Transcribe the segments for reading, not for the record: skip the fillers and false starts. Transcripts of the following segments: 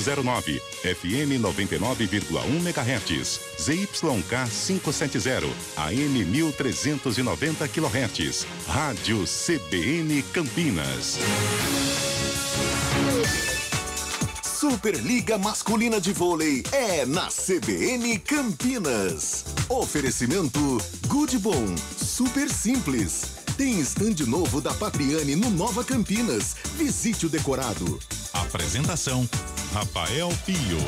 2509, FM 99,1 MHz, ZYK 570, AM 1390 kHz, Rádio CBN Campinas. Superliga Masculina de Vôlei é na CBN Campinas. Oferecimento Good Bom, super simples. Tem estande novo da Patriani no Nova Campinas. Visite o decorado. Apresentação, Rafael Pio.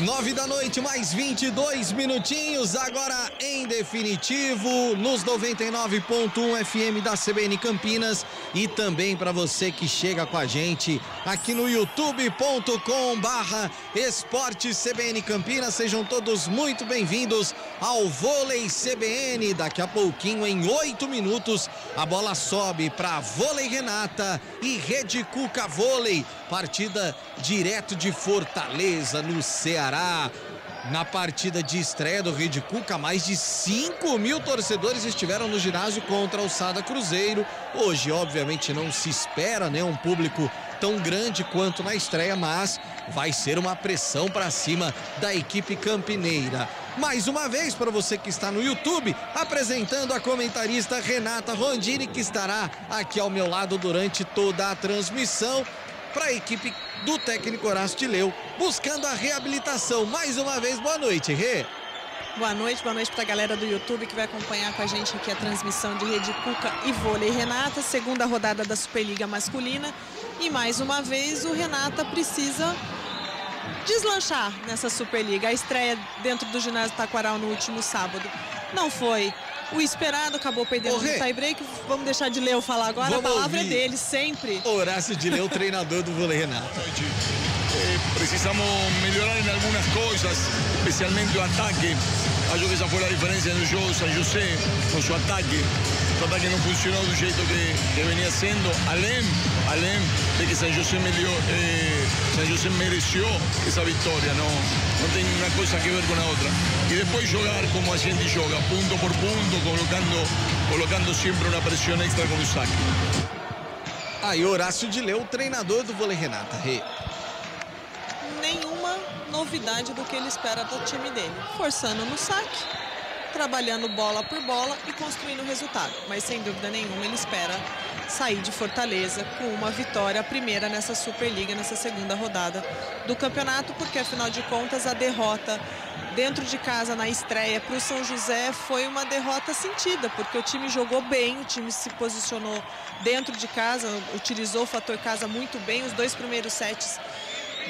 9 da noite, mais 22 minutinhos, agora em definitivo, nos 99.1 FM da CBN Campinas e também para você que chega com a gente aqui no youtube.com/esporte CBN Campinas. Sejam todos muito bem-vindos ao Vôlei CBN. Daqui a pouquinho, em 8 minutos, a bola sobe para Vôlei Renata e Rede Cuca Vôlei. Partida direto de Fortaleza, no Ceará. Na partida de estreia do Rede Cuca, mais de 5.000 torcedores estiveram no ginásio contra o Sada Cruzeiro. Hoje, obviamente, não se espera, né, um público tão grande quanto na estreia, mas vai ser uma pressão para cima da equipe campineira. Mais uma vez, para você que está no YouTube, apresentando a comentarista Renata Rondini, que estará aqui ao meu lado durante toda a transmissão, para a equipe do técnico Horácio de Leu, buscando a reabilitação. Mais uma vez, boa noite, Rê. Boa noite para a galera do YouTube que vai acompanhar com a gente aqui a transmissão de Rede Cuca e Vôlei Renata, segunda rodada da Superliga Masculina. E mais uma vez o Renata precisa deslanchar nessa Superliga. A estreia dentro do ginásio Taquaral no último sábado não foi o esperado, acabou perdendo no tie-break. Vamos deixar de Leu falar agora, a palavra é dele, sempre. Horácio de Leu, treinador do Vôlei Renata. Precisamos melhorar em algumas coisas, especialmente o ataque. Acho que essa foi a diferença no jogo São José, com seu ataque. O ataque não funcionou do jeito que venia sendo, além de que São José mereceu essa vitória. Não tem uma coisa a ver com a outra. E depois jogar como a gente joga, ponto por ponto, colocando sempre uma pressão extra com o saque. Aí, Horácio de Leu, treinador do Vôlei Renata. Nenhuma novidade do que ele espera do time dele. Forçando no saque, trabalhando bola por bola e construindo resultado. Mas sem dúvida nenhuma ele espera sair de Fortaleza com uma vitória, a primeira nessa Superliga, nessa segunda rodada do campeonato, porque afinal de contas a derrota dentro de casa na estreia para o São José foi uma derrota sentida, porque o time jogou bem, o time se posicionou dentro de casa, utilizou o fator casa muito bem. Os 2 primeiros sets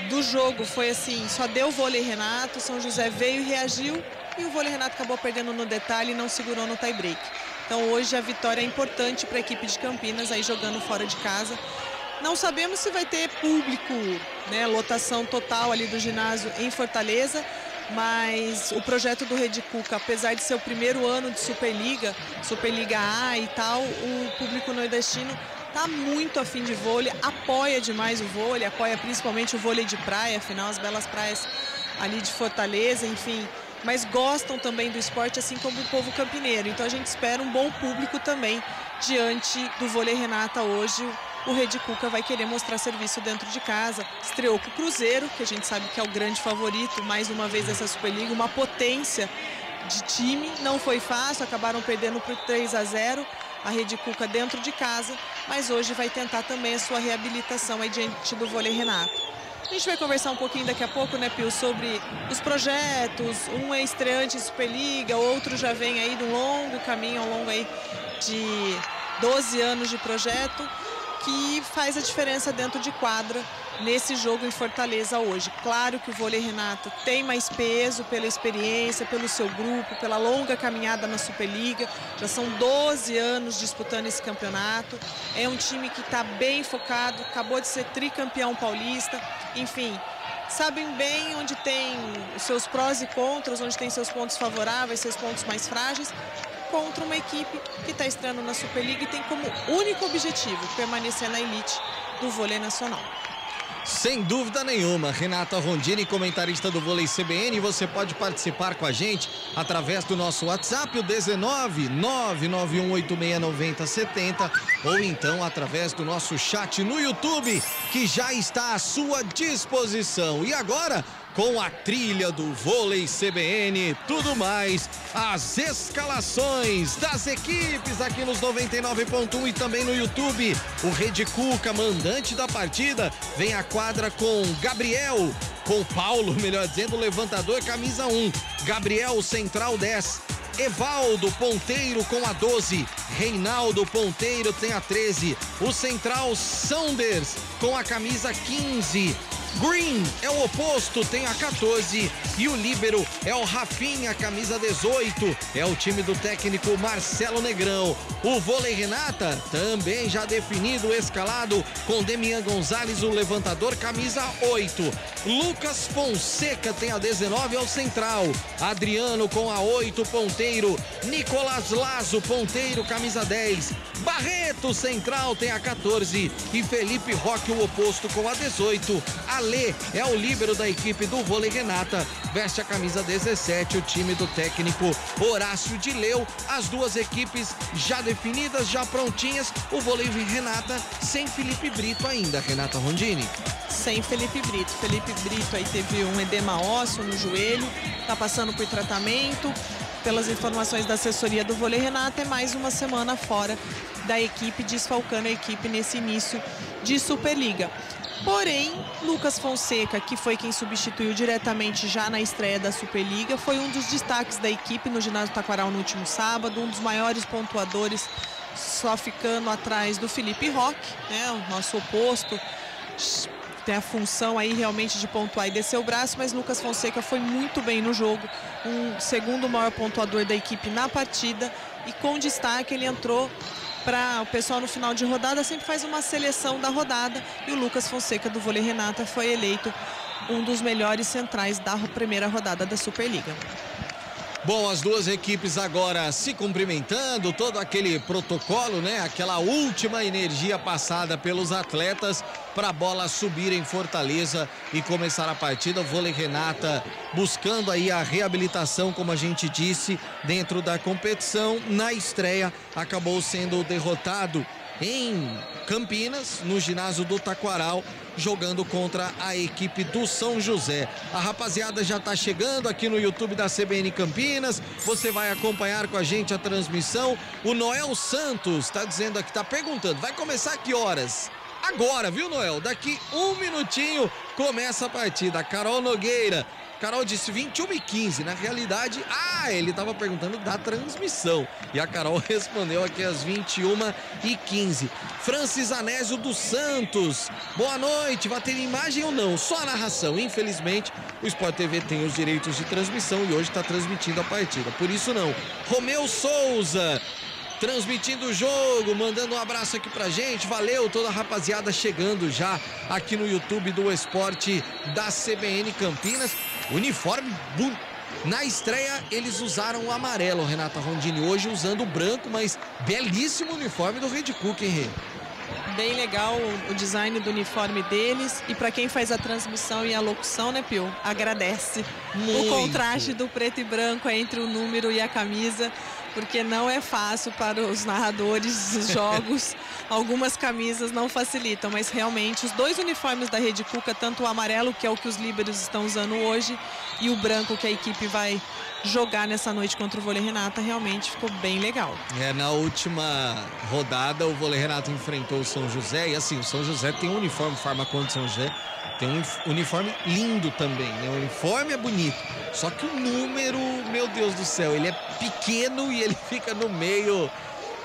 do jogo foi assim, só deu Vôlei Renato, o São José veio e reagiu, e o Vôlei Renato acabou perdendo no detalhe e não segurou no tie-break. Então hoje a vitória é importante para a equipe de Campinas, aí jogando fora de casa. Não sabemos se vai ter público, né, lotação total ali do ginásio em Fortaleza, mas o projeto do Rede Cuca, apesar de ser o primeiro ano de Superliga A e tal, o público nordestino está muito afim de vôlei, apoia demais o vôlei, apoia principalmente o vôlei de praia, afinal as belas praias ali de Fortaleza, enfim, mas gostam também do esporte, assim como o povo campineiro. Então a gente espera um bom público também diante do Vôlei Renata hoje. O Rede Cuca vai querer mostrar serviço dentro de casa. Estreou com o Cruzeiro, que a gente sabe que é o grande favorito, mais uma vez dessa Superliga, uma potência de time. Não foi fácil, acabaram perdendo por 3-0. A Rede Cuca dentro de casa, mas hoje vai tentar também a sua reabilitação aí diante do Vôlei Renata. A gente vai conversar um pouquinho daqui a pouco, né, Pio, sobre os projetos. Um é estreante em Superliga, outro já vem aí de um longo caminho, ao longo aí de 12 anos de projeto, que faz a diferença dentro de quadra nesse jogo em Fortaleza hoje. Claro que o Vôlei Renata tem mais peso pela experiência, pelo seu grupo, pela longa caminhada na Superliga. Já são 12 anos disputando esse campeonato. É um time que está bem focado, acabou de ser tricampeão paulista. Enfim, sabem bem onde tem os seus prós e contras, onde tem seus pontos favoráveis, seus pontos mais frágeis, contra uma equipe que está estreando na Superliga e tem como único objetivo permanecer na elite do vôlei nacional. Sem dúvida nenhuma, Renata Rondini, comentarista do Vôlei CBN, você pode participar com a gente através do nosso WhatsApp, o 19-991869070, ou então através do nosso chat no YouTube, que já está à sua disposição. E agora, com a trilha do Vôlei CBN, tudo mais, as escalações das equipes aqui nos 99.1 e também no YouTube. O Rede Cuca, mandante da partida, vem à quadra com Gabriel, com Paulo, melhor dizendo, levantador, camisa 1. Gabriel, central 10. Evaldo, ponteiro com a 12. Reinaldo, ponteiro, tem a 13. O central Saunders com a camisa 15. Green é o oposto, tem a 14, e o líbero é o Rafinha, camisa 18, é o time do técnico Marcelo Negrão. O Vôlei Renata também já definido, escalado com Demian Gonzalez, o levantador, camisa 8. Lucas Fonseca tem a 19, é o central. Adriano com a 8, ponteiro. Nicolas Lazo, ponteiro, camisa 10. Barreto, central, tem a 14, e Felipe Roque, o oposto, com a 18. Alê é o líbero da equipe do Vôlei Renata, veste a camisa 17, o time do técnico Horácio de Leu. As duas equipes já definidas, já prontinhas. O Vôlei Renata sem Felipe Brito ainda, Renata Rondini. Sem Felipe Brito. Felipe Brito aí teve um edema ósseo no joelho, tá passando por tratamento. Pelas informações da assessoria do Vôlei Renata, é mais uma semana fora da equipe, desfalcando a equipe nesse início de Superliga. Porém, Lucas Fonseca, que foi quem substituiu diretamente já na estreia da Superliga, foi um dos destaques da equipe no ginásio Taquaral no último sábado, um dos maiores pontuadores, só ficando atrás do Felipe Roque, né, o nosso oposto. Tem a função aí realmente de pontuar e descer o braço, mas Lucas Fonseca foi muito bem no jogo, um segundo maior pontuador da equipe na partida, e com destaque ele entrou para o pessoal no final de rodada, sempre faz uma seleção da rodada, e o Lucas Fonseca do Vôlei Renata foi eleito um dos melhores centrais da primeira rodada da Superliga. Bom, as duas equipes agora se cumprimentando, todo aquele protocolo, né? Aquela última energia passada pelos atletas para a bola subir em Fortaleza e começar a partida. O Vôlei Renata buscando aí a reabilitação, como a gente disse, dentro da competição. Na estreia, acabou sendo derrotado em Campinas, no ginásio do Taquaral, jogando contra a equipe do São José. A rapaziada já está chegando aqui no YouTube da CBN Campinas. Você vai acompanhar com a gente a transmissão. O Noel Santos está dizendo aqui, está perguntando, vai começar a que horas? Agora, viu, Noel? Daqui um minutinho começa a partida. A Carol Nogueira. Carol disse 21h15, na realidade, ele estava perguntando da transmissão, e a Carol respondeu aqui às 21h15. Francis Anésio dos Santos, boa noite, vai ter imagem ou não? Só a narração, infelizmente o Sport TV tem os direitos de transmissão e hoje está transmitindo a partida, por isso não. Romeu Souza, transmitindo o jogo, mandando um abraço aqui pra gente, valeu toda a rapaziada chegando já aqui no YouTube do Esporte da CBN Campinas. Uniforme na estreia eles usaram o amarelo, Renata Rondini, hoje usando o branco, mas belíssimo uniforme do Rede Cuca, hein, Rê? Bem legal o design do uniforme deles, e para quem faz a transmissão e a locução, né, Pio? Agradece muito o contraste do preto e branco entre o número e a camisa, porque não é fácil para os narradores dos jogos. Algumas camisas não facilitam, mas realmente os dois uniformes da Rede Cuca, tanto o amarelo, que é o que os líberos estão usando hoje, e o branco que a equipe vai jogar nessa noite contra o Vôlei Renata, realmente ficou bem legal. Na última rodada o Vôlei Renata enfrentou o São José, e assim, o São José tem um uniforme Farmaconde de São José, tem um uniforme lindo também, né? O uniforme é bonito, só que o número, meu Deus do céu, ele é pequeno e ele fica no meio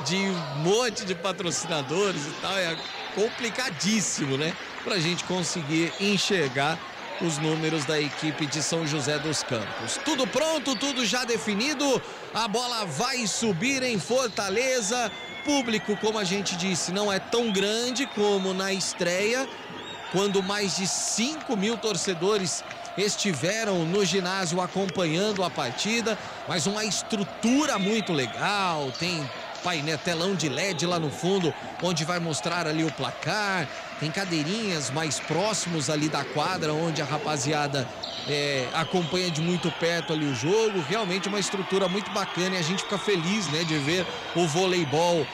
de um monte de patrocinadores e tal, é complicadíssimo, né? Pra gente conseguir enxergar os números da equipe de São José dos Campos. Tudo pronto, tudo já definido, a bola vai subir em Fortaleza. Público, como a gente disse, não é tão grande como na estreia, quando mais de 5.000 torcedores estiveram no ginásio acompanhando a partida, mas uma estrutura muito legal, tem painel, telão de LED lá no fundo, onde vai mostrar ali o placar. Tem cadeirinhas mais próximos ali da quadra, onde a rapaziada acompanha de muito perto ali o jogo. Realmente uma estrutura muito bacana e a gente fica feliz, né, de ver o voleibol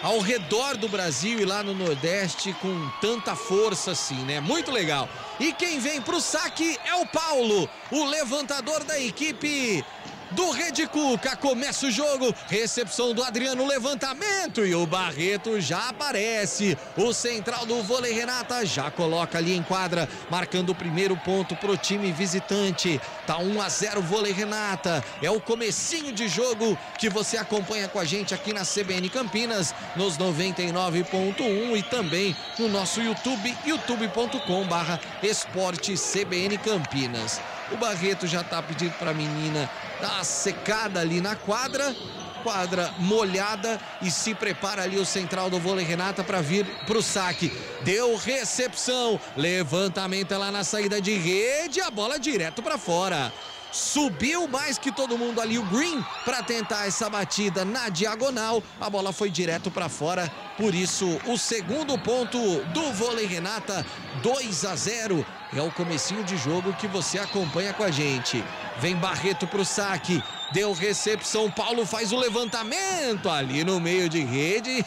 ao redor do Brasil e lá no Nordeste com tanta força assim, né? Muito legal. E quem vem pro saque é o Paulo, o levantador da equipe do Rede Cuca. Começa o jogo, recepção do Adriano, levantamento e o Barreto já aparece. O central do vôlei Renata já coloca ali em quadra, marcando o primeiro ponto pro time visitante. Tá 1-0 vôlei Renata. É o comecinho de jogo que você acompanha com a gente aqui na CBN Campinas, nos 99.1 e também no nosso YouTube, youtube.com/esporte CBN Campinas. O Barreto já tá pedindo pra menina dar uma secada ali na quadra molhada, e se prepara ali o central do vôlei Renata para vir pro saque. Deu recepção, levantamento lá na saída de rede, a bola direto para fora. Subiu mais que todo mundo ali o Green para tentar essa batida na diagonal. A bola foi direto para fora. Por isso, o segundo ponto do vôlei Renata, 2-0. É o comecinho de jogo que você acompanha com a gente. Vem Barreto pro saque. Deu recepção, Paulo faz o levantamento ali no meio de rede.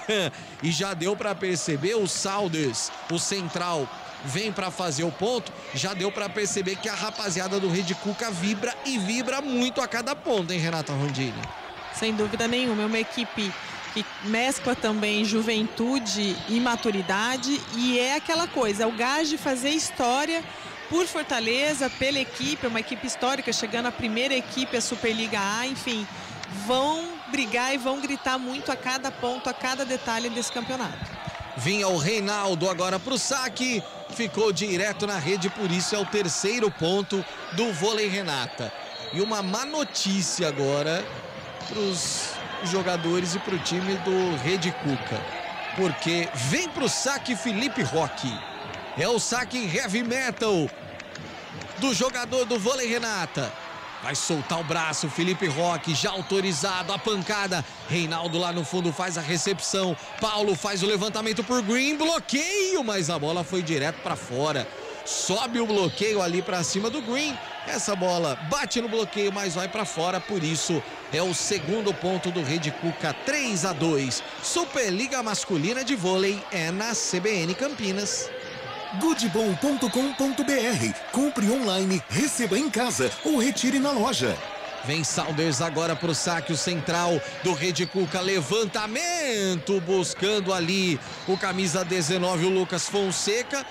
E já deu para perceber o Saunders, o central, vem para fazer o ponto. Já deu para perceber que a rapaziada do Rede Cuca vibra e vibra muito a cada ponto, hein, Renata Rondini? Sem dúvida nenhuma, é uma equipe que mescla também juventude e maturidade, e é aquela coisa, é o gás de fazer história por Fortaleza, pela equipe, é uma equipe histórica, chegando a primeira equipe, a Superliga A, enfim, vão brigar e vão gritar muito a cada ponto, a cada detalhe desse campeonato. Vinha o Reinaldo agora para o saque, ficou direto na rede, por isso é o terceiro ponto do vôlei Renata. E uma má notícia agora para os jogadores e para o time do Rede Cuca, porque vem para o saque Felipe Roque. É o saque heavy metal do jogador do vôlei Renata. Vai soltar o braço, Felipe Roque já autorizado, a pancada. Reinaldo lá no fundo faz a recepção. Paulo faz o levantamento por Green, bloqueio, mas a bola foi direto para fora. Sobe o bloqueio ali para cima do Green. Essa bola bate no bloqueio, mas vai para fora. Por isso é o segundo ponto do Rede Cuca, 3-2. Superliga Masculina de Vôlei é na CBN Campinas. Goodbom.com.br. Compre online, receba em casa ou retire na loja. Vem Saunders agora pro saque, o central do Rede Cuca, levantamento, buscando ali o camisa 19, o Lucas Fonseca.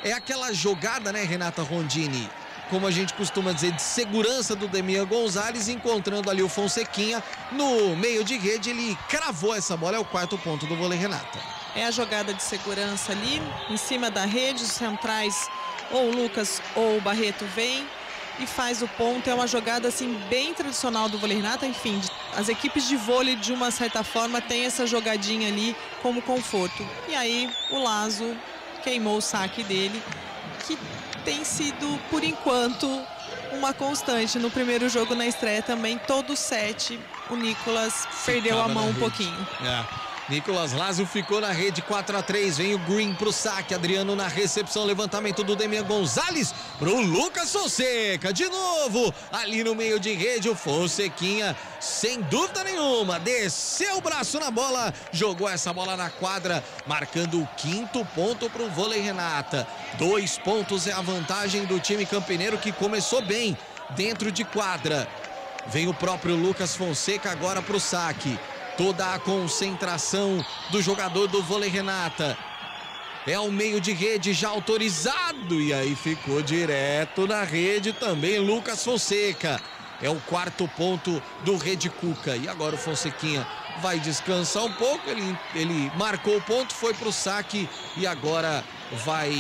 É aquela jogada, né, Renata Rondini, como a gente costuma dizer, de segurança do Demian Gonzalez, encontrando ali o Fonsequinha no meio de rede, ele cravou essa bola, é o quarto ponto do vôlei Renata. É a jogada de segurança ali, em cima da rede, os centrais, ou o Lucas ou o Barreto vem e faz o ponto. É uma jogada assim bem tradicional do vôlei Renata, enfim, as equipes de vôlei de uma certa forma têm essa jogadinha ali como conforto. E aí o Lazo queimou o saque dele, que tem sido, por enquanto, uma constante. No primeiro jogo na estreia também, todo set, o Nicolas perdeu a mão um pouquinho. Nicolas Lazo ficou na rede, 4-3, vem o Green pro saque, Adriano na recepção, levantamento do Demian Gonzalez pro Lucas Fonseca, de novo, ali no meio de rede, o Fonsequinha, sem dúvida nenhuma, desceu o braço na bola, jogou essa bola na quadra, marcando o quinto ponto pro vôlei Renata. 2 pontos é a vantagem do time campineiro, que começou bem dentro de quadra. Vem o próprio Lucas Fonseca agora pro saque. Toda a concentração do jogador do vôlei Renata. É o meio de rede já autorizado. E aí ficou direto na rede também Lucas Fonseca. É o quarto ponto do Rede Cuca. E agora o Fonsequinha vai descansar um pouco. Ele marcou o ponto, foi pro saque e agora vai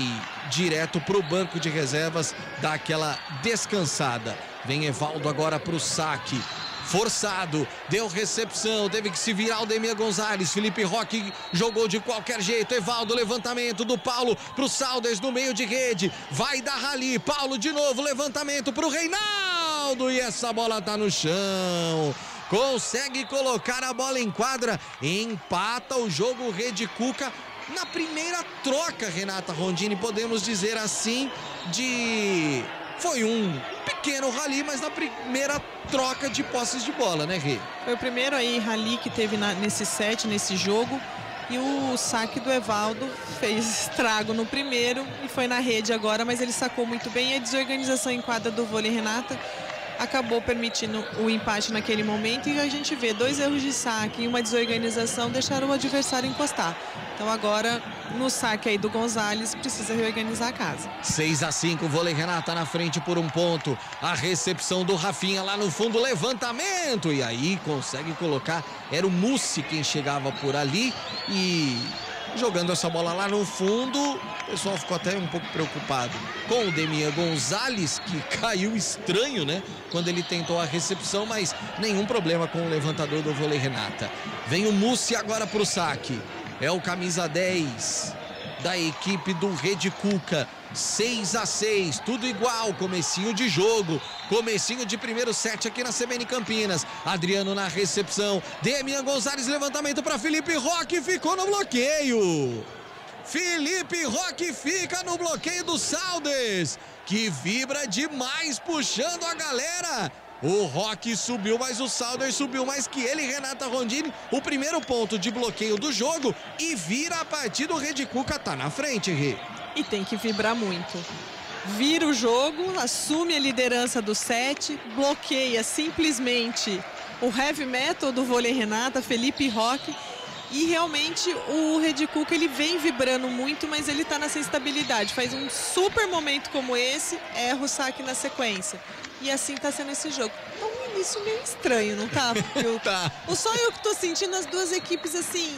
direto pro banco de reservas, dar aquela descansada. Vem Evaldo agora pro saque. Forçado, deu recepção, teve que se virar o Demian Gonzalez, Felipe Roque jogou de qualquer jeito, Evaldo, levantamento do Paulo pro Saunders no meio de rede, vai dar rally, Paulo de novo, levantamento pro Reinaldo e essa bola tá no chão. consegue colocar a bola em quadra, empata o jogo o Rede Cuca na primeira troca, Renata Rondini, podemos dizer assim, foi um pequeno rally, mas na primeira troca de posses de bola, né, Rê? Foi o primeiro aí rally que teve nesse set, nesse jogo, e o saque do Evaldo fez estrago no primeiro e foi na rede agora, mas ele sacou muito bem, e a desorganização em quadra do vôlei, Renata, acabou permitindo o empate naquele momento, e a gente vê 2 erros de saque e uma desorganização deixaram o adversário encostar. Então agora, no saque aí do Gonzalez, precisa reorganizar a casa. 6-5, o vôlei Renata na frente por 1 ponto. A recepção do Rafinha lá no fundo, levantamento, e aí consegue colocar, era o Mussi quem chegava por ali, e jogando essa bola lá no fundo, o pessoal ficou até um pouco preocupado com o Demian Gonzalez, que caiu estranho, né, quando ele tentou a recepção, mas nenhum problema com o levantador do vôlei Renata. Vem o Mussi agora pro saque, é o camisa 10 da equipe do Rede Cuca. 6-6, tudo igual, comecinho de jogo, comecinho de primeiro set aqui na CBN Campinas. Adriano na recepção, Demian Gonzalez, levantamento para Felipe Roque, ficou no bloqueio. Felipe Roque fica no bloqueio do Saldes, que vibra demais puxando a galera. O Roque subiu, mas o Salder subiu mais que ele, Renata Rondini. O primeiro ponto de bloqueio do jogo e vira a partida. O Rede Cuca tá na frente, Rê. E tem que vibrar muito. Vira o jogo, assume a liderança do set, bloqueia simplesmente o heavy metal do vôlei Renata, Felipe Roque. E realmente o Rede Cuca, ele vem vibrando muito, mas ele tá nessa instabilidade. Faz um super momento como esse, erra o saque na sequência. E assim tá sendo esse jogo. Tá um início meio estranho, não tá? Tá. Ou só eu que tô sentindo as duas equipes assim...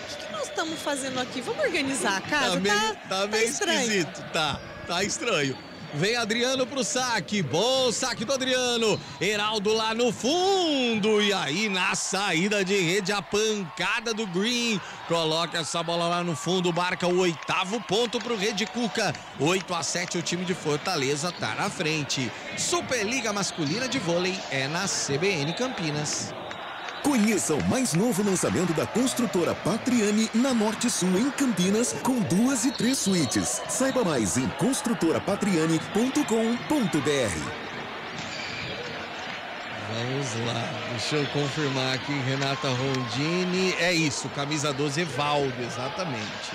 O que nós estamos fazendo aqui? Vamos organizar a casa? Tá meio esquisito, tá estranho. Vem Adriano pro saque, bom saque do Adriano, Heraldo lá no fundo, e aí na saída de rede a pancada do Green, coloca essa bola lá no fundo, marca o 8º ponto pro Rede Cuca. 8-7, o time de Fortaleza tá na frente. Superliga Masculina de Vôlei é na CBN Campinas. Conheça o mais novo lançamento da construtora Patriani na Norte Sul, em Campinas, com 2 e 3 suítes. Saiba mais em construtorapatriani.com.br. Vamos lá, deixa eu confirmar aqui, Renata Rondini. É isso, camisa 12, Evaldo, exatamente.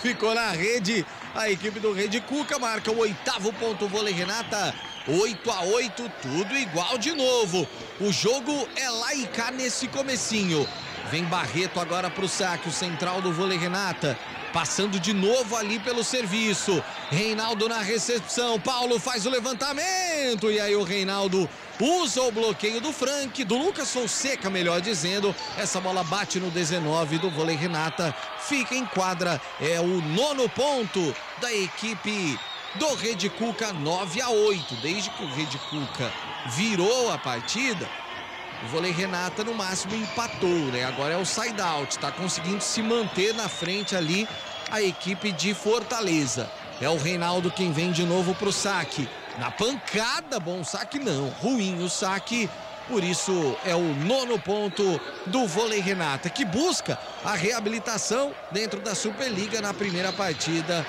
Ficou na rede a equipe do Rede Cuca, marca o 8º ponto, vôlei Renata. 8-8, tudo igual de novo. O jogo é lá e cá nesse comecinho. Vem Barreto agora pro saque, o central do vôlei Renata, passando de novo ali pelo serviço. Reinaldo na recepção, Paulo faz o levantamento, e aí o Reinaldo usa o bloqueio do Frank, do Lucas Fonseca, melhor dizendo. Essa bola bate no 19 do vôlei Renata, fica em quadra, é o 9º ponto da equipe do Rede Cuca. 9-8, desde que o Rede Cuca virou a partida, o vôlei Renata no máximo empatou, né? Agora é o side out, tá conseguindo se manter na frente ali a equipe de Fortaleza. É o Reinaldo quem vem de novo pro saque, na pancada, bom saque não, ruim o saque. Por isso é o 9º ponto do vôlei Renata, que busca a reabilitação dentro da Superliga na primeira partida.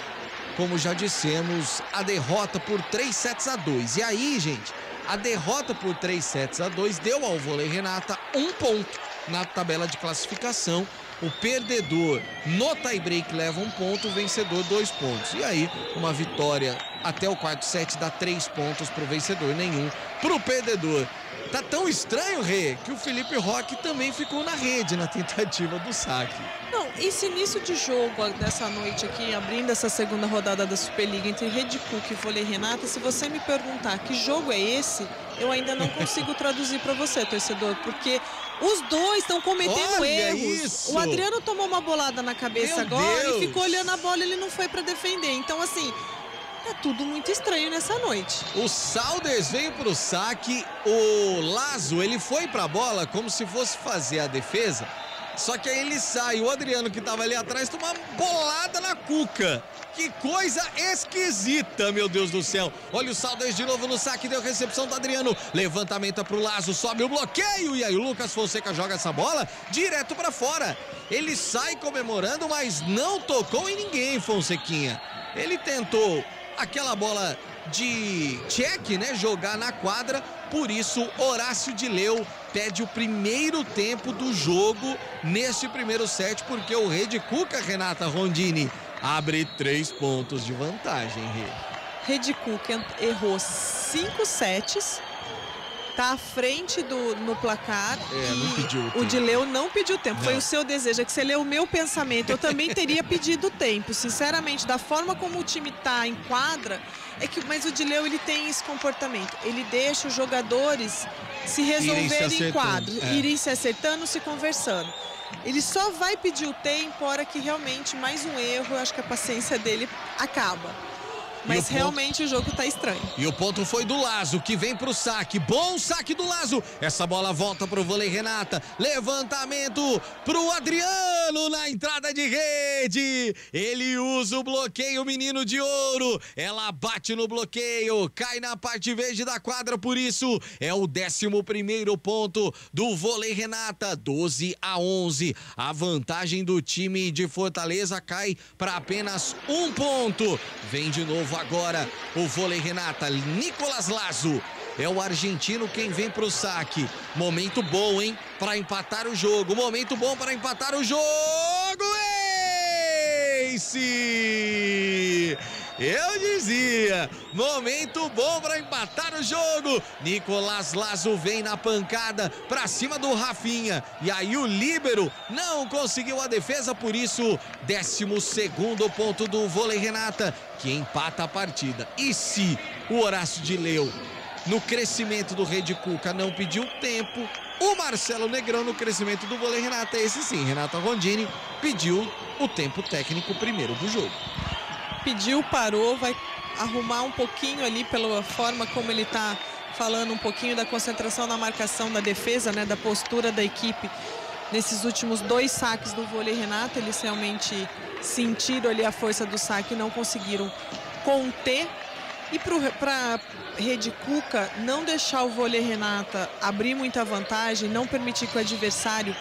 Como já dissemos, a derrota por 3-2. E aí, gente, a derrota por 3-2 deu ao vôlei Renata 1 ponto na tabela de classificação. O perdedor no tie-break leva 1 ponto, o vencedor 2 pontos. E aí, uma vitória até o 4º set dá 3 pontos pro vencedor, nenhum pro perdedor. Tá tão estranho, Rê, que o Felipe Roque também ficou na rede na tentativa do saque. Não, esse início de jogo dessa noite aqui, abrindo essa segunda rodada da Superliga entre Rede Cuca e vôlei Renata, se você me perguntar que jogo é esse, eu ainda não consigo traduzir para você, torcedor, porque os dois estão cometendo erros. Isso. O Adriano tomou uma bolada na cabeça Meu agora Deus. e ficou olhando a bola e ele não foi para defender. Então, assim, tá tudo muito estranho nessa noite. O Saldes veio pro saque, o Lazo, ele foi pra bola como se fosse fazer a defesa, só que aí ele sai, o Adriano que tava ali atrás toma uma bolada na cuca. Que coisa esquisita, meu Deus do céu. Olha o Saldanha de novo no saque, deu recepção do Adriano. Levantamento pro Lazo, sobe o bloqueio. E aí o Lucas Fonseca joga essa bola direto pra fora. Ele sai comemorando, mas não tocou em ninguém, Fonsequinha. Ele tentou aquela bola de check, né? Jogar na quadra. Por isso, Horácio de Leu pede o primeiro tempo do jogo neste primeiro set, porque o Rede Cuca, Renata Rondini, abre 3 pontos de vantagem, Rede Cuca errou 5 sets, tá à frente no placar. Não pediu o tempo. O de Leu não pediu tempo, Não. foi o seu desejo, é que você leu o meu pensamento. Eu também teria pedido tempo, sinceramente, da forma como o time tá em quadra, mas o de Leu, ele tem esse comportamento, ele deixa os jogadores se resolverem em quadro, irem se acertando, se conversando. Ele só vai pedir o tempo a hora que realmente mais um erro, eu acho que a paciência dele acaba. Mas realmente o jogo tá estranho. E o ponto foi do Lazo, que vem pro saque. Bom saque do Lazo. Essa bola volta pro vôlei, Renata. Levantamento pro Adriano na entrada de rede. Ele usa o bloqueio, menino de ouro. Ela bate no bloqueio, cai na parte verde da quadra. Por isso, é o 11º ponto do vôlei, Renata. 12-11. A vantagem do time de Fortaleza cai para apenas 1 ponto. Vem de novo agora o vôlei, Renata. Nicolas Lazo é o argentino quem vem pro saque. Momento bom, hein? Para empatar o jogo. Momento bom para empatar o jogo. Ace! Eu dizia, momento bom para empatar o jogo. Nicolas Lazo vem na pancada para cima do Rafinha. E aí o líbero não conseguiu a defesa, por isso 12º ponto do vôlei, Renata, que empata a partida. E se o Horácio de Leu, no crescimento do Rede Cuca, não pediu tempo, o Marcelo Negrão, no crescimento do vôlei, Renata, esse sim, Renata Rondini, pediu o tempo técnico primeiro do jogo. Pediu, parou, vai arrumar um pouquinho ali pela forma como ele tá falando, um pouquinho da concentração na marcação da defesa, né, da postura da equipe. Nesses últimos 2 saques do vôlei, Renata, eles realmente sentiram ali a força do saque e não conseguiram conter. E para Rede Cuca não deixar o vôlei, Renata, abrir muita vantagem, não permitir que o adversário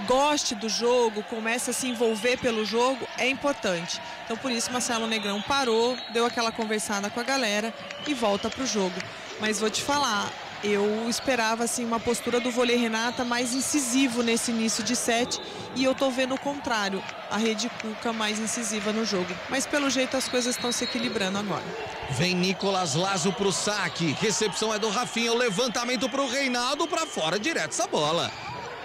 goste do jogo, comece a se envolver pelo jogo, é importante. Então por isso Marcelo Negrão parou, deu aquela conversada com a galera e volta para o jogo. Mas vou te falar, eu esperava assim uma postura do vôlei, Renata, mais incisivo nesse início de set, e eu tô vendo o contrário, a Rede Cuca mais incisiva no jogo. Mas pelo jeito as coisas estão se equilibrando agora. Vem Nicolas Lazo pro saque, recepção é do Rafinha, o levantamento pro Reinaldo, para fora direto essa bola.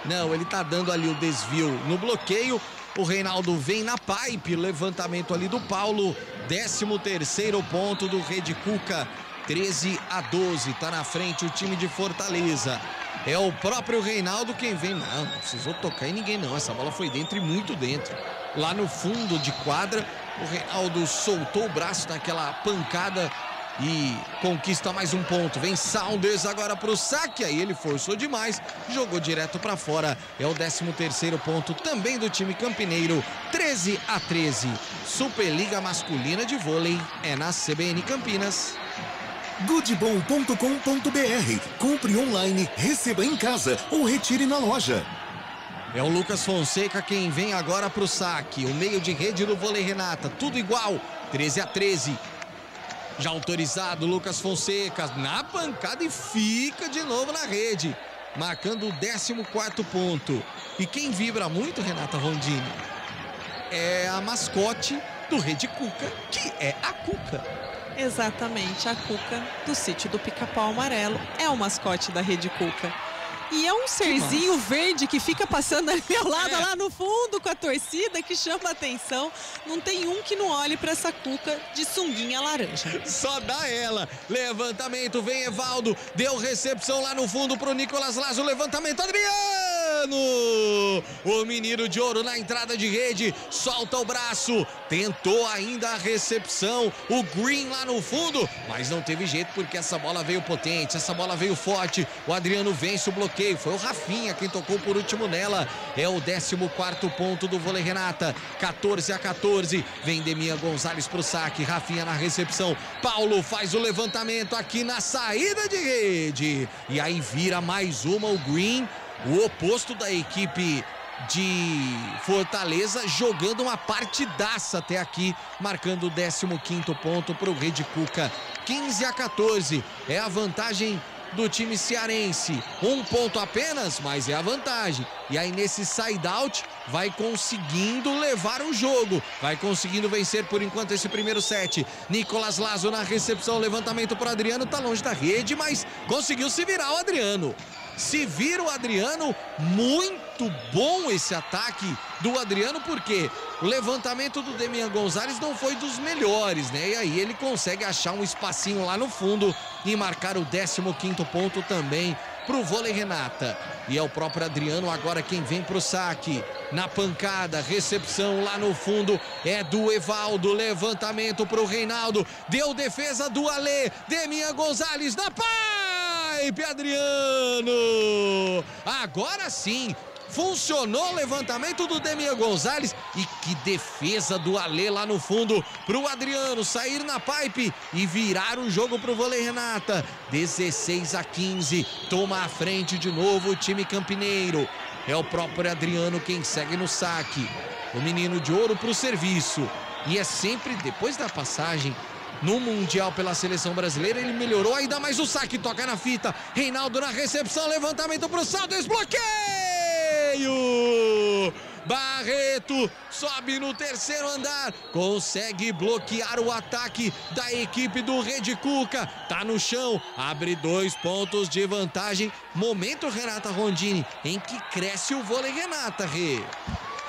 Não, ele tá dando ali o desvio no bloqueio. O Reinaldo vem na pipe, levantamento ali do Paulo. 13º ponto do Rede Cuca. 13-12, tá na frente o time de Fortaleza. É o próprio Reinaldo quem vem. Não precisou tocar em ninguém não, essa bola foi dentro e muito dentro. Lá no fundo de quadra, o Reinaldo soltou o braço naquela pancada e conquista mais um ponto. Vem Saunders agora pro saque, aí ele forçou demais, jogou direto para fora. É o 13º ponto também do time campineiro. 13-13. Superliga Masculina de Vôlei é na CBN Campinas. Goodbom.com.br. Compre online, receba em casa ou retire na loja. É o Lucas Fonseca quem vem agora pro saque. O meio de rede do vôlei, Renata, tudo igual. 13-13. Já autorizado, Lucas Fonseca na pancada e fica de novo na rede, marcando o 14º ponto. E quem vibra muito, Renata Rondini, é a mascote do Rede Cuca, que é a Cuca. Exatamente, a Cuca do sítio do Pica-Pau Amarelo é o mascote da Rede Cuca. E é um serzinho verde que fica passando ali ao lado, lá no fundo com a torcida, que chama a atenção. Não tem um que não olhe para essa Cuca de sunguinha laranja. Só dá ela. Levantamento, vem Evaldo. Deu recepção lá no fundo pro Nicolas Lazo. Levantamento, Adriano! O menino de ouro na entrada de rede, solta o braço, tentou ainda a recepção, o Green lá no fundo, mas não teve jeito porque essa bola veio potente, essa bola veio forte. O Adriano vence o bloqueio, foi o Rafinha quem tocou por último nela. É o 14º ponto do vôlei Renata, 14-14. Vem Demian Gonzalez pro saque, Rafinha na recepção, Paulo faz o levantamento aqui na saída de rede, e aí vira mais uma o Green, o oposto da equipe de Fortaleza, jogando uma partidaça até aqui, marcando o 15º ponto para o Rede Cuca. 15-14 é a vantagem do time cearense, 1 ponto apenas, mas é a vantagem. E aí nesse side-out vai conseguindo levar o jogo, vai conseguindo vencer por enquanto esse primeiro set. Nicolas Lazo na recepção, levantamento para o Adriano, tá longe da rede, mas conseguiu se virar o Adriano. Se vira o Adriano, muito bom esse ataque do Adriano, porque o levantamento do Demian Gonzalez não foi dos melhores, né? E aí ele consegue achar um espacinho lá no fundo e marcar o 15º ponto também pro vôlei Renata. E é o próprio Adriano agora quem vem pro saque. Na pancada, recepção lá no fundo é do Evaldo, levantamento pro Reinaldo, deu defesa do Alê, Demian Gonzalez na pipe, Adriano! Agora sim, funcionou o levantamento do Demian Gonzalez e que defesa do Alê lá no fundo pro Adriano sair na pipe e virar o jogo pro vôlei Renata. 16-15, toma a frente de novo o time campineiro. É o próprio Adriano quem segue no saque. O menino de ouro pro serviço. E é sempre depois da passagem no Mundial pela seleção brasileira, ele melhorou, ainda mais o saque, toca na fita, Reinaldo na recepção, levantamento pro salto, desbloqueio! Barreto sobe no terceiro andar, consegue bloquear o ataque da equipe do Rede Cuca, tá no chão, abre 2 pontos de vantagem. Momento, Renata Rondini, em que cresce o vôlei Renata, Rê.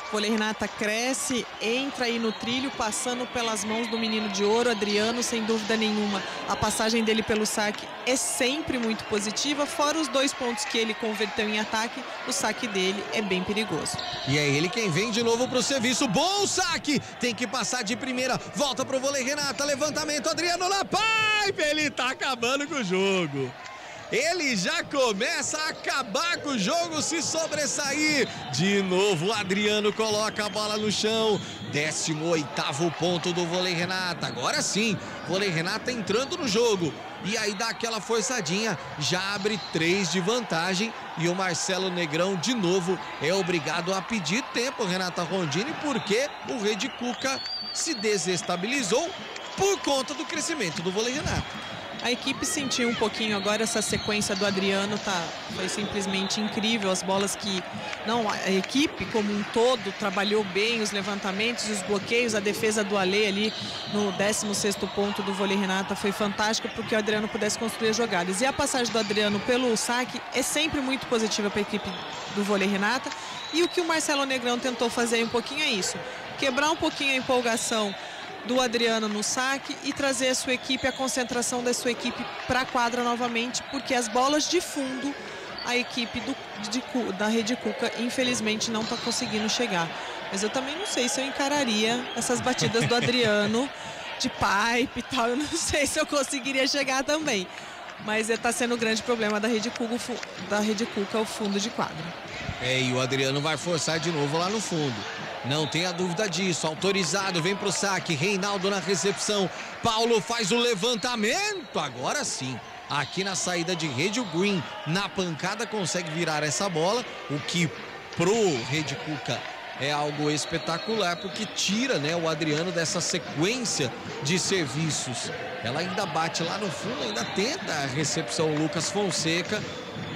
O vôlei Renata cresce, entra aí no trilho, passando pelas mãos do menino de ouro, Adriano, sem dúvida nenhuma. A passagem dele pelo saque é sempre muito positiva, fora os 2 pontos que ele converteu em ataque, o saque dele é bem perigoso. E é ele quem vem de novo pro serviço, bom saque, tem que passar de primeira, volta pro vôlei Renata, levantamento, Adriano na pipe, ele tá acabando com o jogo. Ele já começa a acabar com o jogo, se sobressair. De novo, o Adriano coloca a bola no chão. 18º ponto do vôlei Renata. Agora sim, vôlei Renata entrando no jogo. E aí dá aquela forçadinha, já abre 3 de vantagem. E o Marcelo Negrão, de novo, é obrigado a pedir tempo, Renata Rondini, porque o Rede Cuca se desestabilizou por conta do crescimento do vôlei Renata. A equipe sentiu um pouquinho agora essa sequência do Adriano, foi simplesmente incrível, as bolas que... Não, a equipe como um todo trabalhou bem, os levantamentos, os bloqueios, a defesa do Alê ali no 16º ponto do vôlei Renata foi fantástica porque o Adriano pudesse construir as jogadas. E a passagem do Adriano pelo saque é sempre muito positiva para a equipe do vôlei Renata. E o que o Marcelo Negrão tentou fazer um pouquinho é isso, quebrar um pouquinho a empolgação do Adriano no saque e trazer a sua equipe, a concentração da sua equipe para a quadra novamente, porque as bolas de fundo, a equipe da Rede Cuca, infelizmente, não está conseguindo chegar. Mas eu também não sei se eu encararia essas batidas do Adriano de pipe e tal, eu não sei se eu conseguiria chegar também. Mas está sendo um grande problema da Rede Cuca, o fundo de quadra. E o Adriano vai forçar de novo lá no fundo. Não tenha dúvida disso, autorizado, vem pro saque, Reinaldo na recepção, Paulo faz o levantamento, agora sim, aqui na saída de rede, o Green na pancada consegue virar essa bola, o que pro Rede Cuca é algo espetacular, porque tira, né, o Adriano dessa sequência de serviços. Ela ainda bate lá no fundo, ainda tenta a recepção Lucas Fonseca,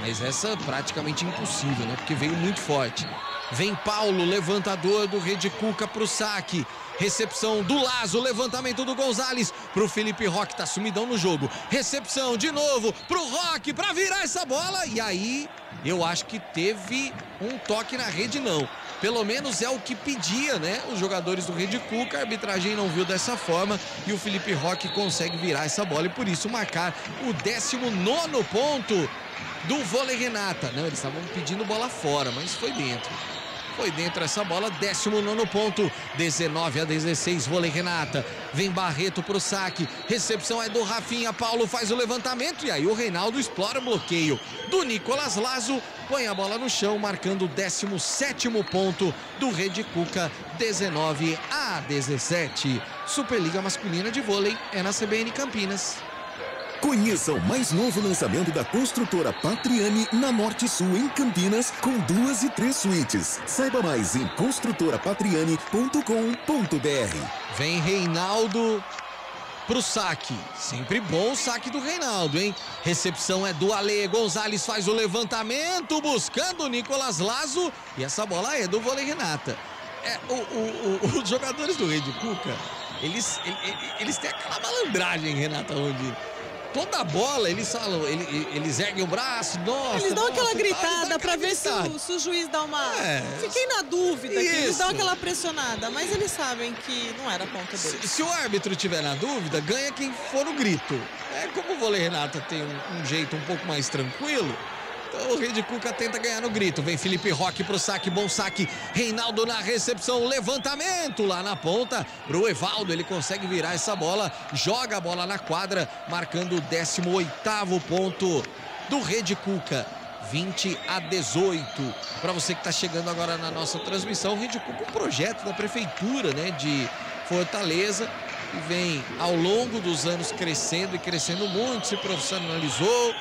mas essa é praticamente impossível, né, porque veio muito forte. Vem Paulo, levantador do Rede Cuca pro saque. Recepção do Lazo, levantamento do Gonzalez pro Felipe Roque, tá sumidão no jogo. Recepção de novo pro Roque pra virar essa bola. E aí, eu acho que teve um toque na rede, não. Pelo menos é o que pedia, né? Os jogadores do Rede Cuca, a arbitragem não viu dessa forma e o Felipe Roque consegue virar essa bola e por isso marcar o 19º ponto do Vôlei Renata. Não, eles estavam pedindo bola fora, mas foi dentro. Foi dentro essa bola, 19º ponto, 19-16, Vôlei Renata. Vem Barreto pro saque, recepção é do Rafinha, Paulo faz o levantamento e aí o Reinaldo explora o bloqueio do Nicolas Lazo, põe a bola no chão, marcando o 17º ponto do Rede Cuca, 19-17. Superliga Masculina de Vôlei é na CBN Campinas. Conheça o mais novo lançamento da construtora Patriani na Norte Sul, em Campinas, com 2 e 3 suítes. Saiba mais em construtorapatriani.com.br. Vem Reinaldo pro saque. Sempre bom o saque do Reinaldo, hein? Recepção é do Ale. Gonzalez faz o levantamento, buscando o Nicolas Lazo. E essa bola é do Vôlei Renata. Os jogadores do Rede Cuca, eles têm aquela malandragem, Renata, onde... Toda bola, eles falam, eles erguem o braço, nossa. Eles dão aquela gritada pra ver se o juiz dá uma... Fiquei na dúvida, que eles dão aquela pressionada, mas eles sabem que não era ponta deles. Se o árbitro tiver na dúvida, ganha quem for no grito. Como o Vôlei Renata tem um jeito um pouco mais tranquilo, então o Rede Cuca tenta ganhar no grito. Vem Felipe Roque pro saque, bom saque. Reinaldo na recepção, levantamento lá na ponta pro Evaldo. Ele consegue virar essa bola, joga a bola na quadra, marcando o 18º ponto do Rede Cuca. 20-18. Para você que está chegando agora na nossa transmissão, o Rede Cuca é um projeto da prefeitura, né, de Fortaleza, que vem ao longo dos anos crescendo e crescendo muito, se profissionalizou.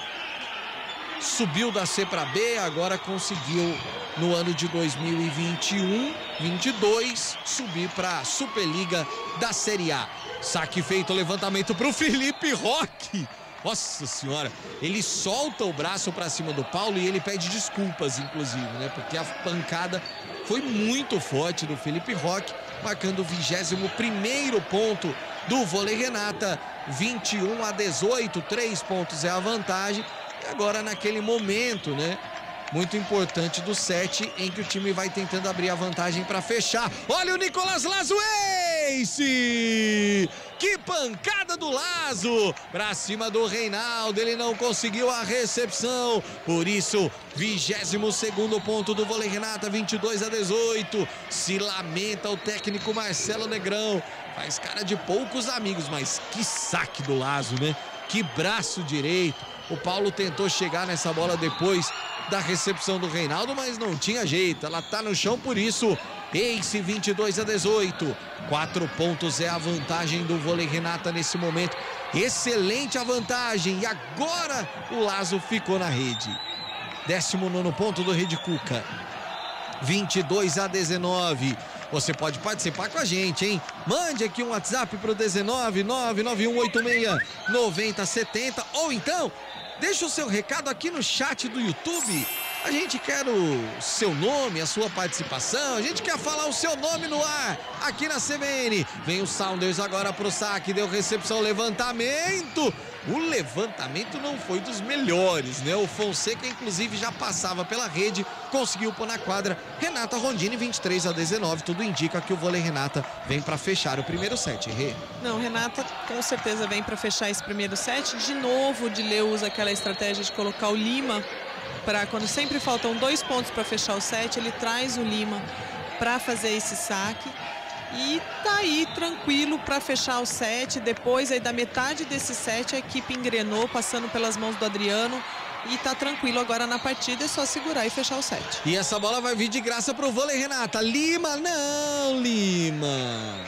Subiu da C para B, agora conseguiu no ano de 2021-22 subir para a Superliga da Série A. Saque feito, levantamento para o Felipe Roque. Nossa senhora, ele solta o braço para cima do Paulo e ele pede desculpas, inclusive, né? Porque a pancada foi muito forte do Felipe Roque, marcando o 21º ponto do Vôlei Renata. 21-18, 3 pontos é a vantagem. Agora naquele momento, né, muito importante do set, em que o time vai tentando abrir a vantagem para fechar. Olha o Nicolas Lazo, ace! Que pancada do Lazo para cima do Reinaldo, ele não conseguiu a recepção, por isso 22º ponto do Vôlei Renata, 22-18. Se lamenta o técnico Marcelo Negrão, faz cara de poucos amigos, mas que saque do Lazo, né? Que braço direito. O Paulo tentou chegar nessa bola depois da recepção do Reinaldo, mas não tinha jeito. Ela tá no chão, por isso, ace, 22-18. 4 pontos é a vantagem do Vôlei Renata nesse momento. Excelente a vantagem. E agora o Lazo ficou na rede. 19º ponto do Rede Cuca. 22-19. Você pode participar com a gente, hein? Mande aqui um WhatsApp pro 19991869070 ou então deixa o seu recado aqui no chat do YouTube. A gente quer o seu nome, a sua participação. A gente quer falar o seu nome no ar aqui na CBN. Vem o Saunders agora pro saque, deu recepção, levantamento. O levantamento não foi dos melhores, né? O Fonseca, inclusive, já passava pela rede, conseguiu pôr na quadra. Renata Rondini, 23-19. Tudo indica que o Vôlei Renata vem para fechar o primeiro set. Rê. Não, Renata com certeza vem para fechar esse primeiro set. De novo, o Dilê usa aquela estratégia de colocar o Lima para quando sempre faltam 2 pontos para fechar o set, ele traz o Lima para fazer esse saque. E tá aí tranquilo para fechar o set. Depois aí da metade desse set a equipe engrenou, passando pelas mãos do Adriano, e tá tranquilo agora na partida, é só segurar e fechar o set. E essa bola vai vir de graça pro Vôlei Renata. Lima, não, Lima.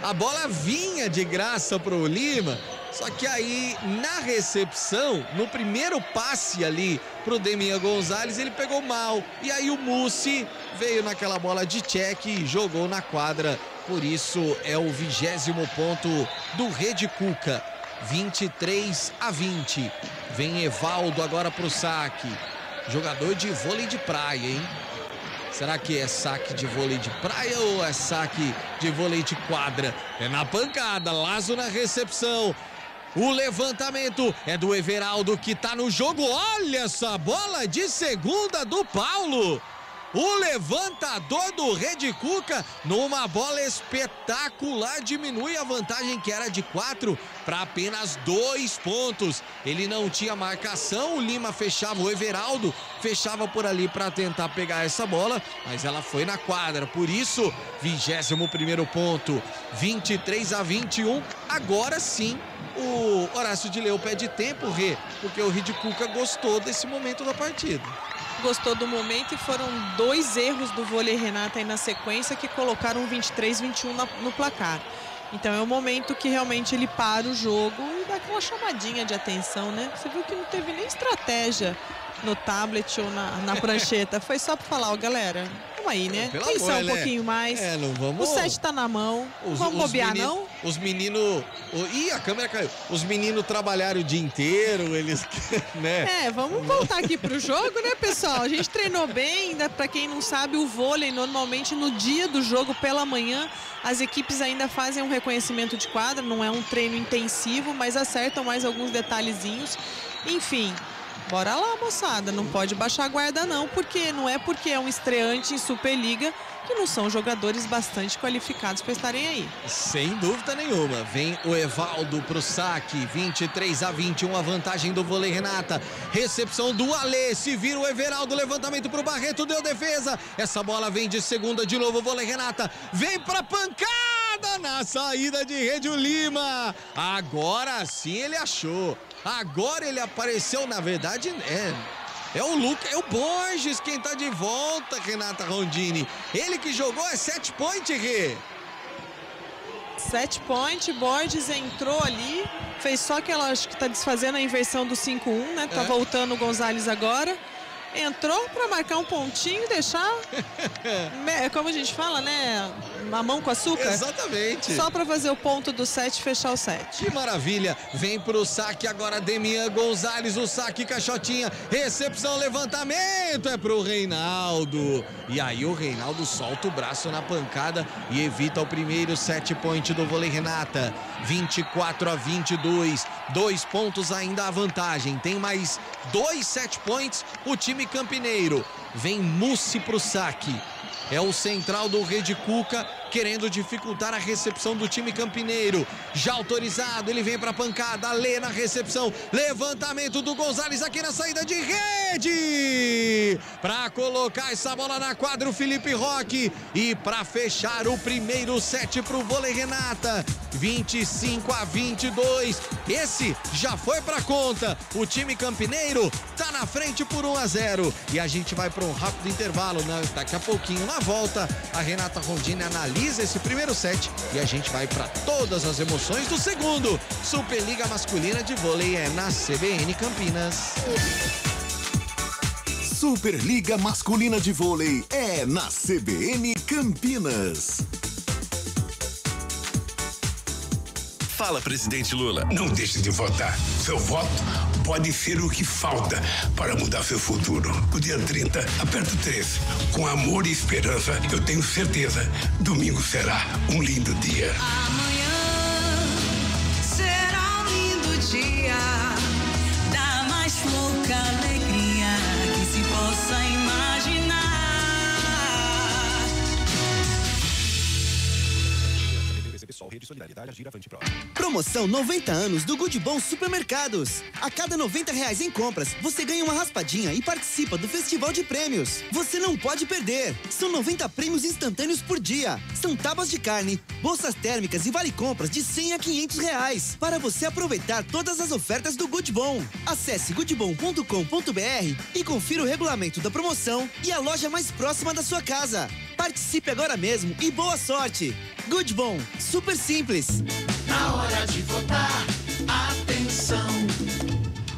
A bola vinha de graça pro Lima, só que aí na recepção, no primeiro passe ali pro Demian Gonzalez, ele pegou mal. E aí o Mussi veio naquela bola de check e jogou na quadra. Por isso é o 20º ponto do Rede Cuca. 23-20. Vem Evaldo agora pro saque. Jogador de vôlei de praia, hein? Será que é saque de vôlei de praia ou é saque de vôlei de quadra? É na pancada, Lazo na recepção. O levantamento é do Everaldo que tá no jogo. Olha essa bola de segunda do Paulo. O levantador do Rede Cuca, numa bola espetacular, diminui a vantagem que era de 4 para apenas 2 pontos. Ele não tinha marcação, o Lima fechava, o Everaldo fechava por ali para tentar pegar essa bola, mas ela foi na quadra. Por isso, 21º ponto, 23-21. Agora sim, o Horácio de Leão pede tempo, Rê, porque o Rede Cuca gostou desse momento da partida. Gostou do momento e foram 2 erros do vôlei Renata aí na sequência que colocaram 23-21 no placar. Então é o momento que realmente ele para o jogo e dá aquela chamadinha de atenção, né? Você viu que não teve nem estratégia no tablet ou na prancheta. Foi só para falar, ó, galera, vamos aí, né? Pensar um pouquinho mais. Não vamos... O set tá na mão. Não vamos bobear, não? Os meninos... Ih, a câmera caiu. Os meninos trabalharam o dia inteiro, eles... né? Vamos voltar aqui pro jogo, né, pessoal? A gente treinou bem, ainda pra quem não sabe, o vôlei, normalmente no dia do jogo, pela manhã, as equipes ainda fazem um reconhecimento de quadra, não é um treino intensivo, mas acertam mais alguns detalhezinhos. Enfim... Bora lá, moçada, não pode baixar a guarda não, porque não é porque é um estreante em Superliga que não são jogadores bastante qualificados para estarem aí. Sem dúvida nenhuma, vem o Evaldo pro saque, 23-21, a vantagem do vôlei Renata, recepção do Alê, se vira o Everaldo, levantamento pro Barreto, deu defesa, essa bola vem de segunda de novo, o vôlei Renata, vem pra pancada na saída de rede o Lima, agora sim ele achou. Agora ele apareceu, na verdade, é o Lucas, é o Borges quem tá de volta, Renata Rondini. Ele que jogou é set point, Rê. Set point, Borges entrou ali, fez só que ela acho que tá desfazendo a inversão do 5-1, né? Tá voltando o Gonzalez agora. Entrou para marcar um pontinho e deixar, como a gente fala, né? A mão com açúcar. Exatamente. Só para fazer o ponto do set e fechar o set. Que maravilha. Vem pro saque agora Demian Gonzalez, o saque Caixotinha. Recepção, levantamento, é pro Reinaldo. E aí o Reinaldo solta o braço na pancada e evita o primeiro set point do vôlei Renata. 24-22. 2 pontos ainda a vantagem. Tem mais 2 set points o time campineiro. Vem Mussi pro saque. É o central do Rede Cuca querendo dificultar a recepção do time campineiro. Já autorizado, ele vem pra pancada. Alê na recepção. Levantamento do Gonzalez aqui na saída de rede. Pra colocar essa bola na quadra o Felipe Roque. E pra fechar o primeiro set pro vôlei Renata. 25-22. Esse já foi pra conta. O time campineiro tá na frente por 1-0. E a gente vai pra um rápido intervalo, né? Daqui a pouquinho, na volta, a Renata Rondini analisa esse primeiro set e a gente vai para todas as emoções do segundo. Superliga Masculina de Vôlei é na CBN Campinas. Superliga Masculina de Vôlei é na CBN Campinas. Fala, presidente Lula. Não deixe de votar. Seu voto pode ser o que falta para mudar seu futuro. No dia 30, aperto 3. Com amor e esperança, eu tenho certeza, domingo será um lindo dia. Amanhã será um lindo dia, da mais louca alegria que se possa imaginar. Promoção 90 anos do Good Bom Supermercados. A cada R$90 em compras, você ganha uma raspadinha e participa do Festival de Prêmios. Você não pode perder. São 90 prêmios instantâneos por dia. São tábuas de carne, bolsas térmicas e vale compras de R$100 a R$500 para você aproveitar todas as ofertas do Good Bom. Acesse goodbom.com.br e confira o regulamento da promoção e a loja mais próxima da sua casa. Participe agora mesmo e boa sorte. Good Bom, super simples. Na hora de votar, atenção.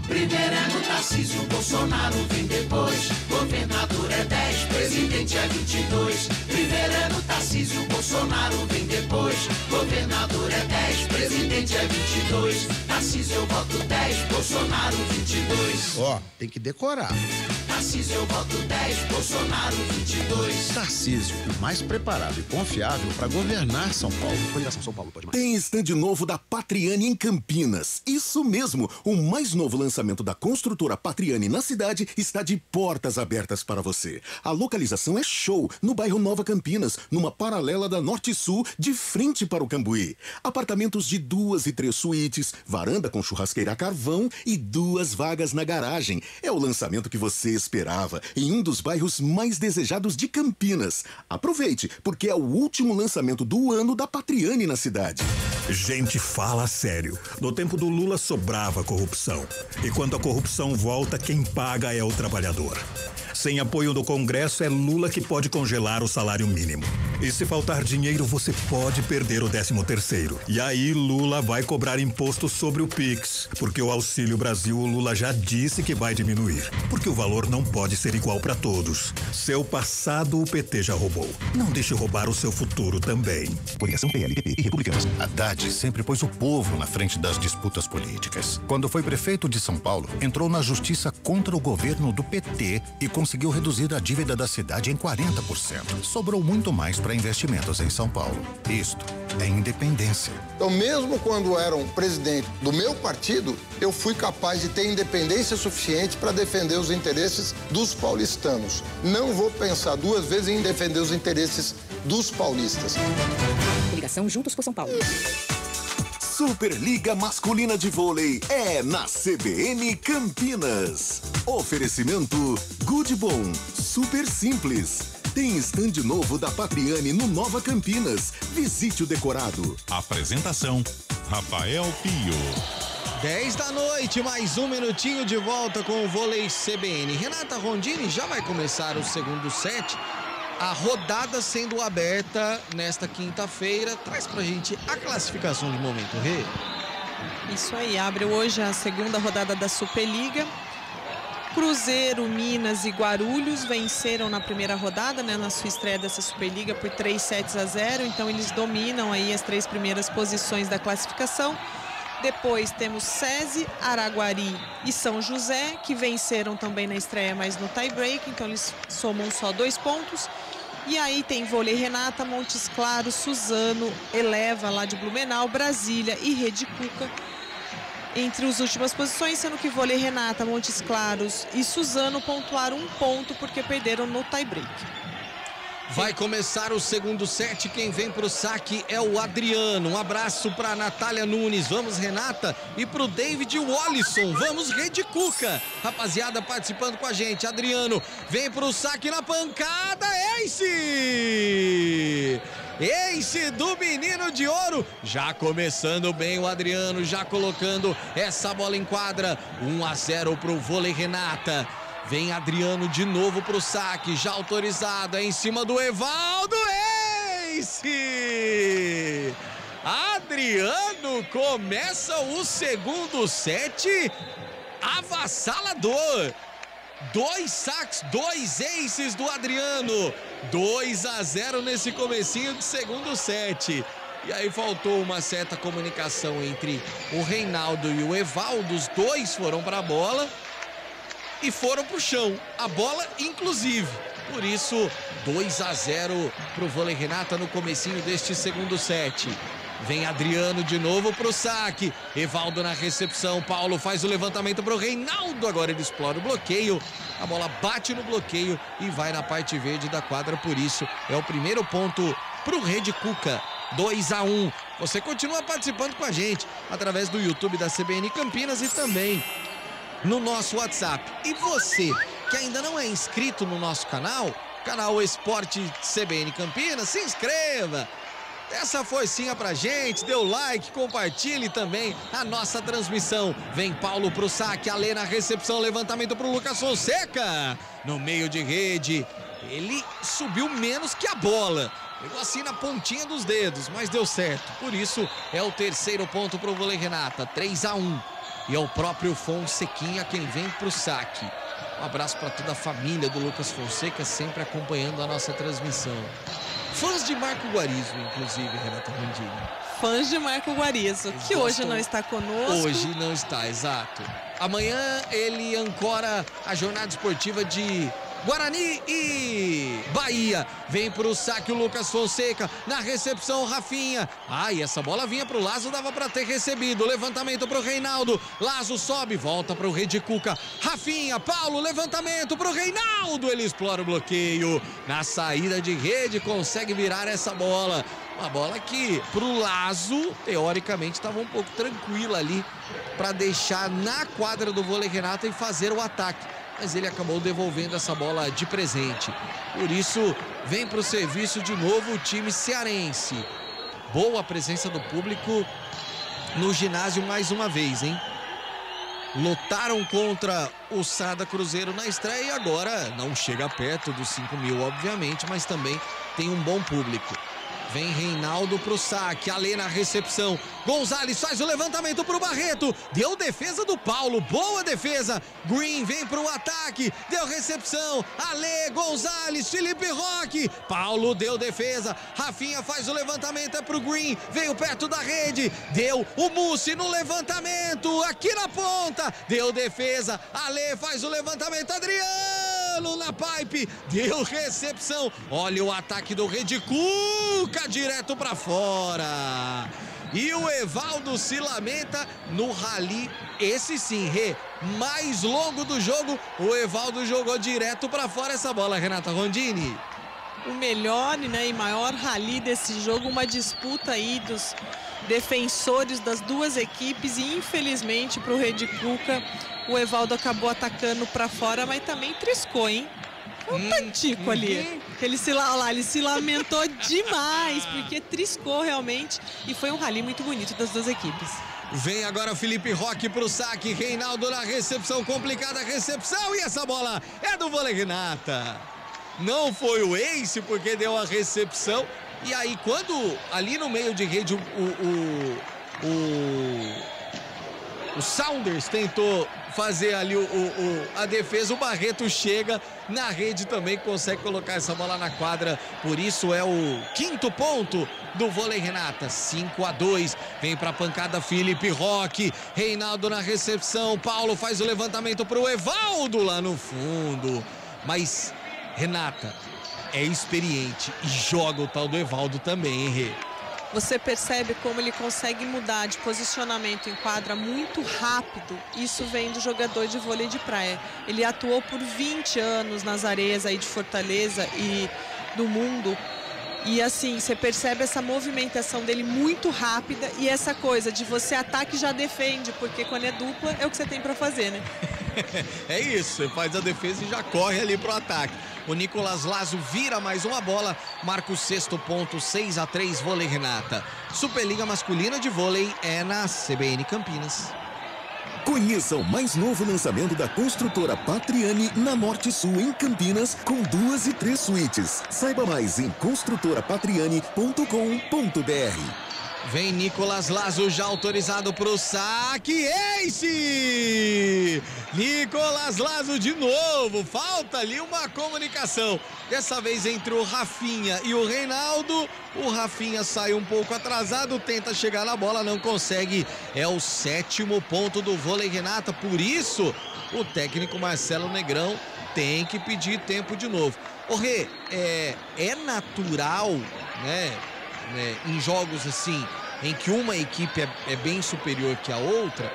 Primeiro é no Tarcísio, Bolsonaro vem depois. Governador é 10, presidente é 22. Primeiro é no Tarcísio, Bolsonaro vem depois. Governador é 10, presidente é 22. Tarcísio eu voto 10, Bolsonaro 22. Ó, tem que decorar. Tarcísio, eu voto 10, Bolsonaro 22. Tarcísio, o mais preparado e confiável para governar São Paulo. Coligação São Paulo, pode mais. Tem estande novo da Patriani em Campinas. Isso mesmo, o mais novo lançamento da construtora Patriani na cidade está de portas abertas para você. A localização é show, no bairro Nova Campinas, numa paralela da Norte Sul, de frente para o Cambuí. Apartamentos de 2 e 3 suítes, varanda com churrasqueira a carvão e 2 vagas na garagem. É o lançamento que você esperava, em um dos bairros mais desejados de Campinas. Aproveite, porque é o último lançamento do ano da Patriani na cidade. Gente, fala sério. No tempo do Lula sobrava corrupção. E quando a corrupção volta, quem paga é o trabalhador. Sem apoio do Congresso, é Lula que pode congelar o salário mínimo. E se faltar dinheiro, você pode perder o 13º. E aí, Lula vai cobrar imposto sobre o Pix. Porque o Auxílio Brasil, o Lula já disse que vai diminuir. Porque o valor não pode ser igual para todos. Seu passado, o PT já roubou. Não deixe roubar o seu futuro também. Coligação PL, PP e Republicanos. Haddad sempre pôs o povo na frente das disputas políticas. Quando foi prefeito de São Paulo, entrou na justiça contra o governo do PT e conseguiu reduzir a dívida da cidade em 40%. Sobrou muito mais para investimentos em São Paulo. Isto é independência. Então, mesmo quando era um presidente do meu partido, eu fui capaz de ter independência suficiente para defender os interesses dos paulistanos. Não vou pensar 2 vezes em defender os interesses dos paulistas. Coligação Juntos por São Paulo. Superliga Masculina de Vôlei é na CBN Campinas. Oferecimento Good Bom, super simples. Tem estande novo da Patriani no Nova Campinas. Visite o decorado. Apresentação, Rafael Pio. 10 da noite, mais um minutinho de volta com o Vôlei CBN. Renata Rondini, já vai começar o segundo set. A rodada sendo aberta nesta quinta-feira. Traz pra gente a classificação de momento, Rê. Isso aí, abre hoje a segunda rodada da Superliga. Cruzeiro, Minas e Guarulhos venceram na primeira rodada, né, na sua estreia dessa Superliga por 3-0. Então eles dominam aí as 3 primeiras posições da classificação. Depois temos SESI, Araguari e São José, que venceram também na estreia, mas no tie-break, então eles somam só 2 pontos. E aí tem Vôlei Renata, Montes Claros, Suzano, Eleva lá de Blumenau, Brasília e Rede Cuca entre as últimas posições, sendo que Vôlei Renata, Montes Claros e Suzano pontuaram 1 ponto porque perderam no tie-break. Vai começar o segundo set, quem vem pro saque é o Adriano. Um abraço pra Natália Nunes, vamos Renata, e pro David Wallison, vamos Rede Cuca. Rapaziada participando com a gente, Adriano vem pro saque na pancada, Ace! Ace do Menino de Ouro, já começando bem o Adriano, já colocando essa bola em quadra, 1-0 pro Vôlei Renata. Vem Adriano de novo pro saque, já autorizado, é em cima do Evaldo, Ace! Adriano começa o segundo set avassalador. 2 saques, 2 aces do Adriano, 2-0 nesse comecinho de segundo set. E aí faltou uma certa comunicação entre o Reinaldo e o Evaldo, os dois foram para a bola e foram pro chão, a bola inclusive. Por isso, 2-0 pro Vôlei Renata no comecinho deste segundo set. Vem Adriano de novo pro saque. Evaldo na recepção. Paulo faz o levantamento pro Reinaldo. Agora ele explora o bloqueio. A bola bate no bloqueio e vai na parte verde da quadra. Por isso, é o primeiro ponto pro Rede Cuca. 2-1. Você continua participando com a gente através do YouTube da CBN Campinas e também no nosso WhatsApp. E você que ainda não é inscrito no nosso canal Esporte CBN Campinas, se inscreva. Essa forcinha pra gente, dê o like, compartilhe também a nossa transmissão. Vem Paulo pro saque, Alê na recepção, levantamento pro Lucas Fonseca. No meio de rede, ele subiu menos que a bola. Pegou assim na pontinha dos dedos, mas deu certo. Por isso, é o terceiro ponto pro Vôlei Renata, 3-1. E é o próprio Fonsequinha quem vem pro saque. Um abraço para toda a família do Lucas Fonseca, sempre acompanhando a nossa transmissão. Fãs de Marco Guarizo, inclusive, Renata Rondini. Fãs de Marco Guarizo, que hoje não está conosco. Hoje não está, exato. Amanhã ele ancora a jornada esportiva de Guarani e Bahia. Vem pro saque o Lucas Fonseca. Na recepção, Rafinha. E essa bola vinha pro Lazo, dava pra ter recebido. Levantamento pro Reinaldo. Lazo sobe, volta pro Rede Cuca. Rafinha, Paulo, levantamento pro Reinaldo. Ele explora o bloqueio. Na saída de rede, consegue virar essa bola. Uma bola que pro Lazo, teoricamente, estava um pouco tranquila ali para deixar na quadra do Vôlei Renata e fazer o ataque. Mas ele acabou devolvendo essa bola de presente. Por isso, vem para o serviço de novo o time cearense. Boa presença do público no ginásio mais uma vez, hein? Lotaram contra o Sada Cruzeiro na estreia e agora não chega perto dos 5.000, obviamente, mas também tem um bom público. Vem Reinaldo pro saque, Alê na recepção. Gonzalez faz o levantamento pro Barreto. Deu defesa do Paulo, boa defesa. Green vem pro ataque, deu recepção. Alê, Gonzalez, Felipe Roque. Paulo deu defesa. Rafinha faz o levantamento, é pro Green. Veio perto da rede, deu o Mussi no levantamento. Aqui na ponta, deu defesa. Alê faz o levantamento, Adriano na pipe, deu recepção. Olha o ataque do Rede Cuca, direto para fora. E o Evaldo se lamenta no rally, esse sim, mais longo do jogo. O Evaldo jogou direto para fora essa bola, Renata Rondini. O melhor, né, e maior rally desse jogo, uma disputa aí dos defensores das duas equipes e infelizmente para o Rede Cuca o Evaldo acabou atacando para fora, mas também triscou, hein? Um tantico ali. Ele se lamentou demais, porque triscou realmente. E foi um rally muito bonito das duas equipes. Vem agora Felipe Roque pro saque. Reinaldo na recepção, complicada a recepção. E essa bola é do Vôlei Renata. Não foi o ace, porque deu a recepção. E aí, quando ali no meio de rede o Saunders tentou fazer ali a defesa, o Barreto chega na rede também, consegue colocar essa bola na quadra. Por isso é o 5º ponto do Vôlei Renata. 5-2, vem pra pancada Felipe Roque. Reinaldo na recepção, Paulo faz o levantamento pro Evaldo lá no fundo. Mas Renata é experiente e joga o tal do Evaldo também, hein, Rê? Você percebe como ele consegue mudar de posicionamento em quadra muito rápido. Isso vem do jogador de vôlei de praia. Ele atuou por 20 anos nas areias aí de Fortaleza e do mundo. E assim, você percebe essa movimentação dele muito rápida e essa coisa de você ataca e já defende, porque quando é dupla é o que você tem para fazer, né? É isso, você faz a defesa e já corre ali pro ataque. O Nicolas Lazo vira mais uma bola, marca o 6º ponto, 6-3, Vôlei Renata. Superliga Masculina de Vôlei é na CBN Campinas. Conheça o mais novo lançamento da construtora Patriani na Norte Sul, em Campinas, com 2 e 3 suítes. Saiba mais em construtorapatriani.com.br. Vem Nicolas Lazo já autorizado pro saque. Ace! Nicolas Lazo de novo. Falta ali uma comunicação. Dessa vez entre o Rafinha e o Reinaldo. O Rafinha sai um pouco atrasado, tenta chegar na bola, não consegue. É o 7º ponto do Vôlei Renata. Por isso, o técnico Marcelo Negrão tem que pedir tempo de novo. Ô Rê, é natural, né? Em jogos assim, em que uma equipe é bem superior que a outra,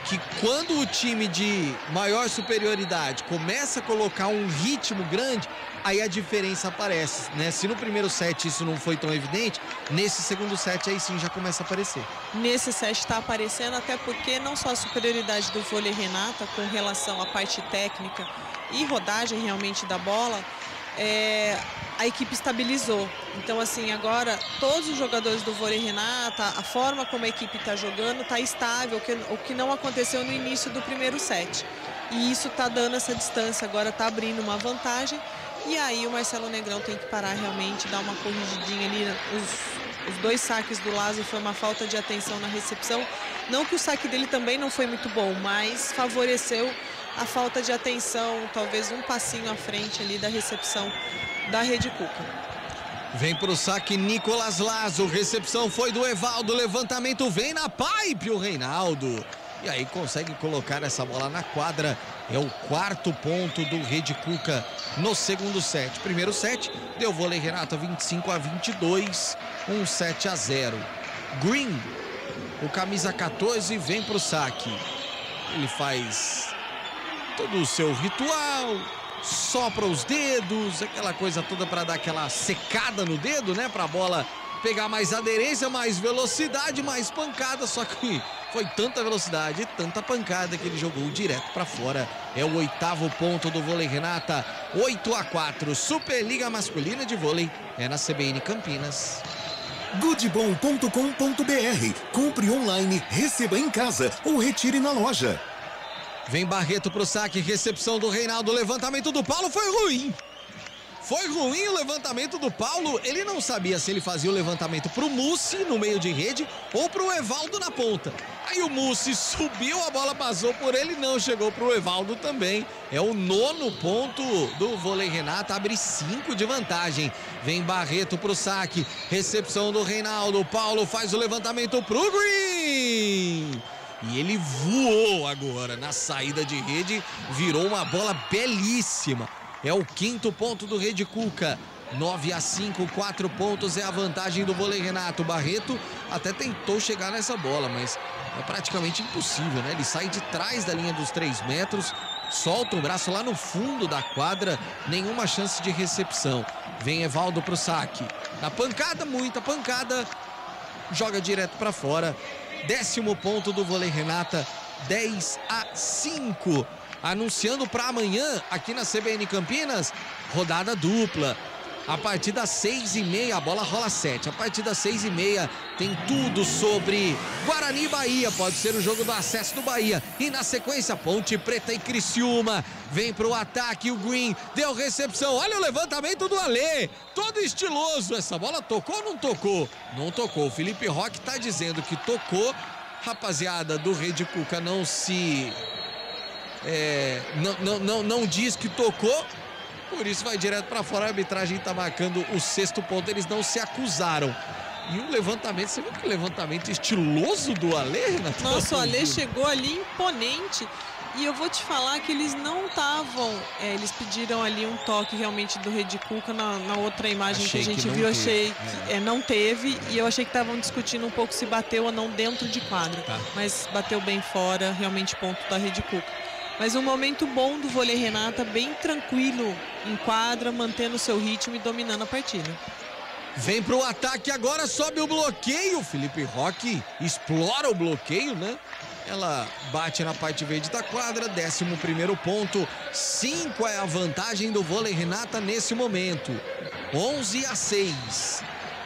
que quando o time de maior superioridade começa a colocar um ritmo grande, aí a diferença aparece, né? Se no primeiro set isso não foi tão evidente, nesse segundo set aí sim já começa a aparecer. Nesse set está aparecendo, até porque não só a superioridade do Vôlei Renata com relação à parte técnica e rodagem realmente da bola, a equipe estabilizou. Então assim, agora todos os jogadores do Vôlei Renata, a forma como a equipe está jogando está estável, o que não aconteceu no início do primeiro set. E isso está dando essa distância, agora está abrindo uma vantagem. E aí o Marcelo Negrão tem que parar realmente, dar uma corrigidinha ali. Os 2 saques do Lazo foi uma falta de atenção na recepção. Não que o saque dele também não foi muito bom, mas favoreceu a falta de atenção, talvez um passinho à frente ali da recepção da Rede Cuca. Vem pro saque Nicolas Lazo, recepção foi do Evaldo, levantamento vem na pipe o Reinaldo. E aí consegue colocar essa bola na quadra, é o 4º ponto do Rede Cuca no segundo set. Primeiro set, deu vôlei Renata 25-22, 7-0. Green, o camisa 14, vem pro saque. Ele faz todo o seu ritual, sopra os dedos, aquela coisa toda para dar aquela secada no dedo, né? Pra bola pegar mais aderência, mais velocidade, mais pancada, só que foi tanta velocidade e tanta pancada que ele jogou direto para fora. É o 8º ponto do vôlei Renata, 8-4. Superliga Masculina de Vôlei é na CBN Campinas. Goodbom.com.br. Compre online, receba em casa ou retire na loja. Vem Barreto pro saque, recepção do Reinaldo, levantamento do Paulo, foi ruim. Foi ruim o levantamento do Paulo, ele não sabia se ele fazia o levantamento pro Mussi no meio de rede ou pro Evaldo na ponta. Aí o Mussi subiu, a bola passou por ele, não chegou pro Evaldo também. É o 9º ponto do vôlei Renata, abre 5 de vantagem. Vem Barreto pro saque, recepção do Reinaldo, Paulo faz o levantamento pro Green. E ele voou agora na saída de rede, virou uma bola belíssima. É o 5º ponto do Rede Cuca. 9-5, 4 pontos é a vantagem do vôlei Renato. Barreto até tentou chegar nessa bola, mas é praticamente impossível, né? Ele sai de trás da linha dos 3 metros, solta o braço lá no fundo da quadra, nenhuma chance de recepção. Vem Evaldo pro saque. Na pancada, muita pancada, joga direto para fora. 10º ponto do vôlei Renata, 10-5. Anunciando para amanhã, aqui na CBN Campinas, rodada dupla. A partir das 6h30, a bola rola 7. A partir das 6h30 tem tudo sobre Guarani e Bahia. Pode ser o jogo do acesso do Bahia. E na sequência, Ponte Preta e Criciúma. Vem pro ataque o Green. Deu recepção. Olha o levantamento do Alê. Todo estiloso. Essa bola tocou ou não tocou? Não tocou. O Felipe Roque tá dizendo que tocou. Rapaziada do Rede Cuca não se... Não diz que tocou. Por isso vai direto para fora, a arbitragem está marcando o 6º ponto, eles não se acusaram. E o levantamento, você viu que levantamento estiloso do Alê, Renato? Nossa, o Alê chegou ali imponente. E eu vou te falar que eles não estavam, eles pediram ali um toque realmente do Rede Cuca na outra imagem que a gente viu, achei que não teve, e eu achei que estavam discutindo um pouco se bateu ou não dentro de quadra, mas bateu bem fora, realmente ponto da Rede Cuca. Mas um momento bom do vôlei Renata, bem tranquilo em quadra, mantendo o seu ritmo e dominando a partida. Vem pro ataque agora, sobe o bloqueio. Felipe Roque explora o bloqueio, né? Ela bate na parte verde da quadra, 11º ponto. 5 é a vantagem do vôlei Renata nesse momento. 11-6.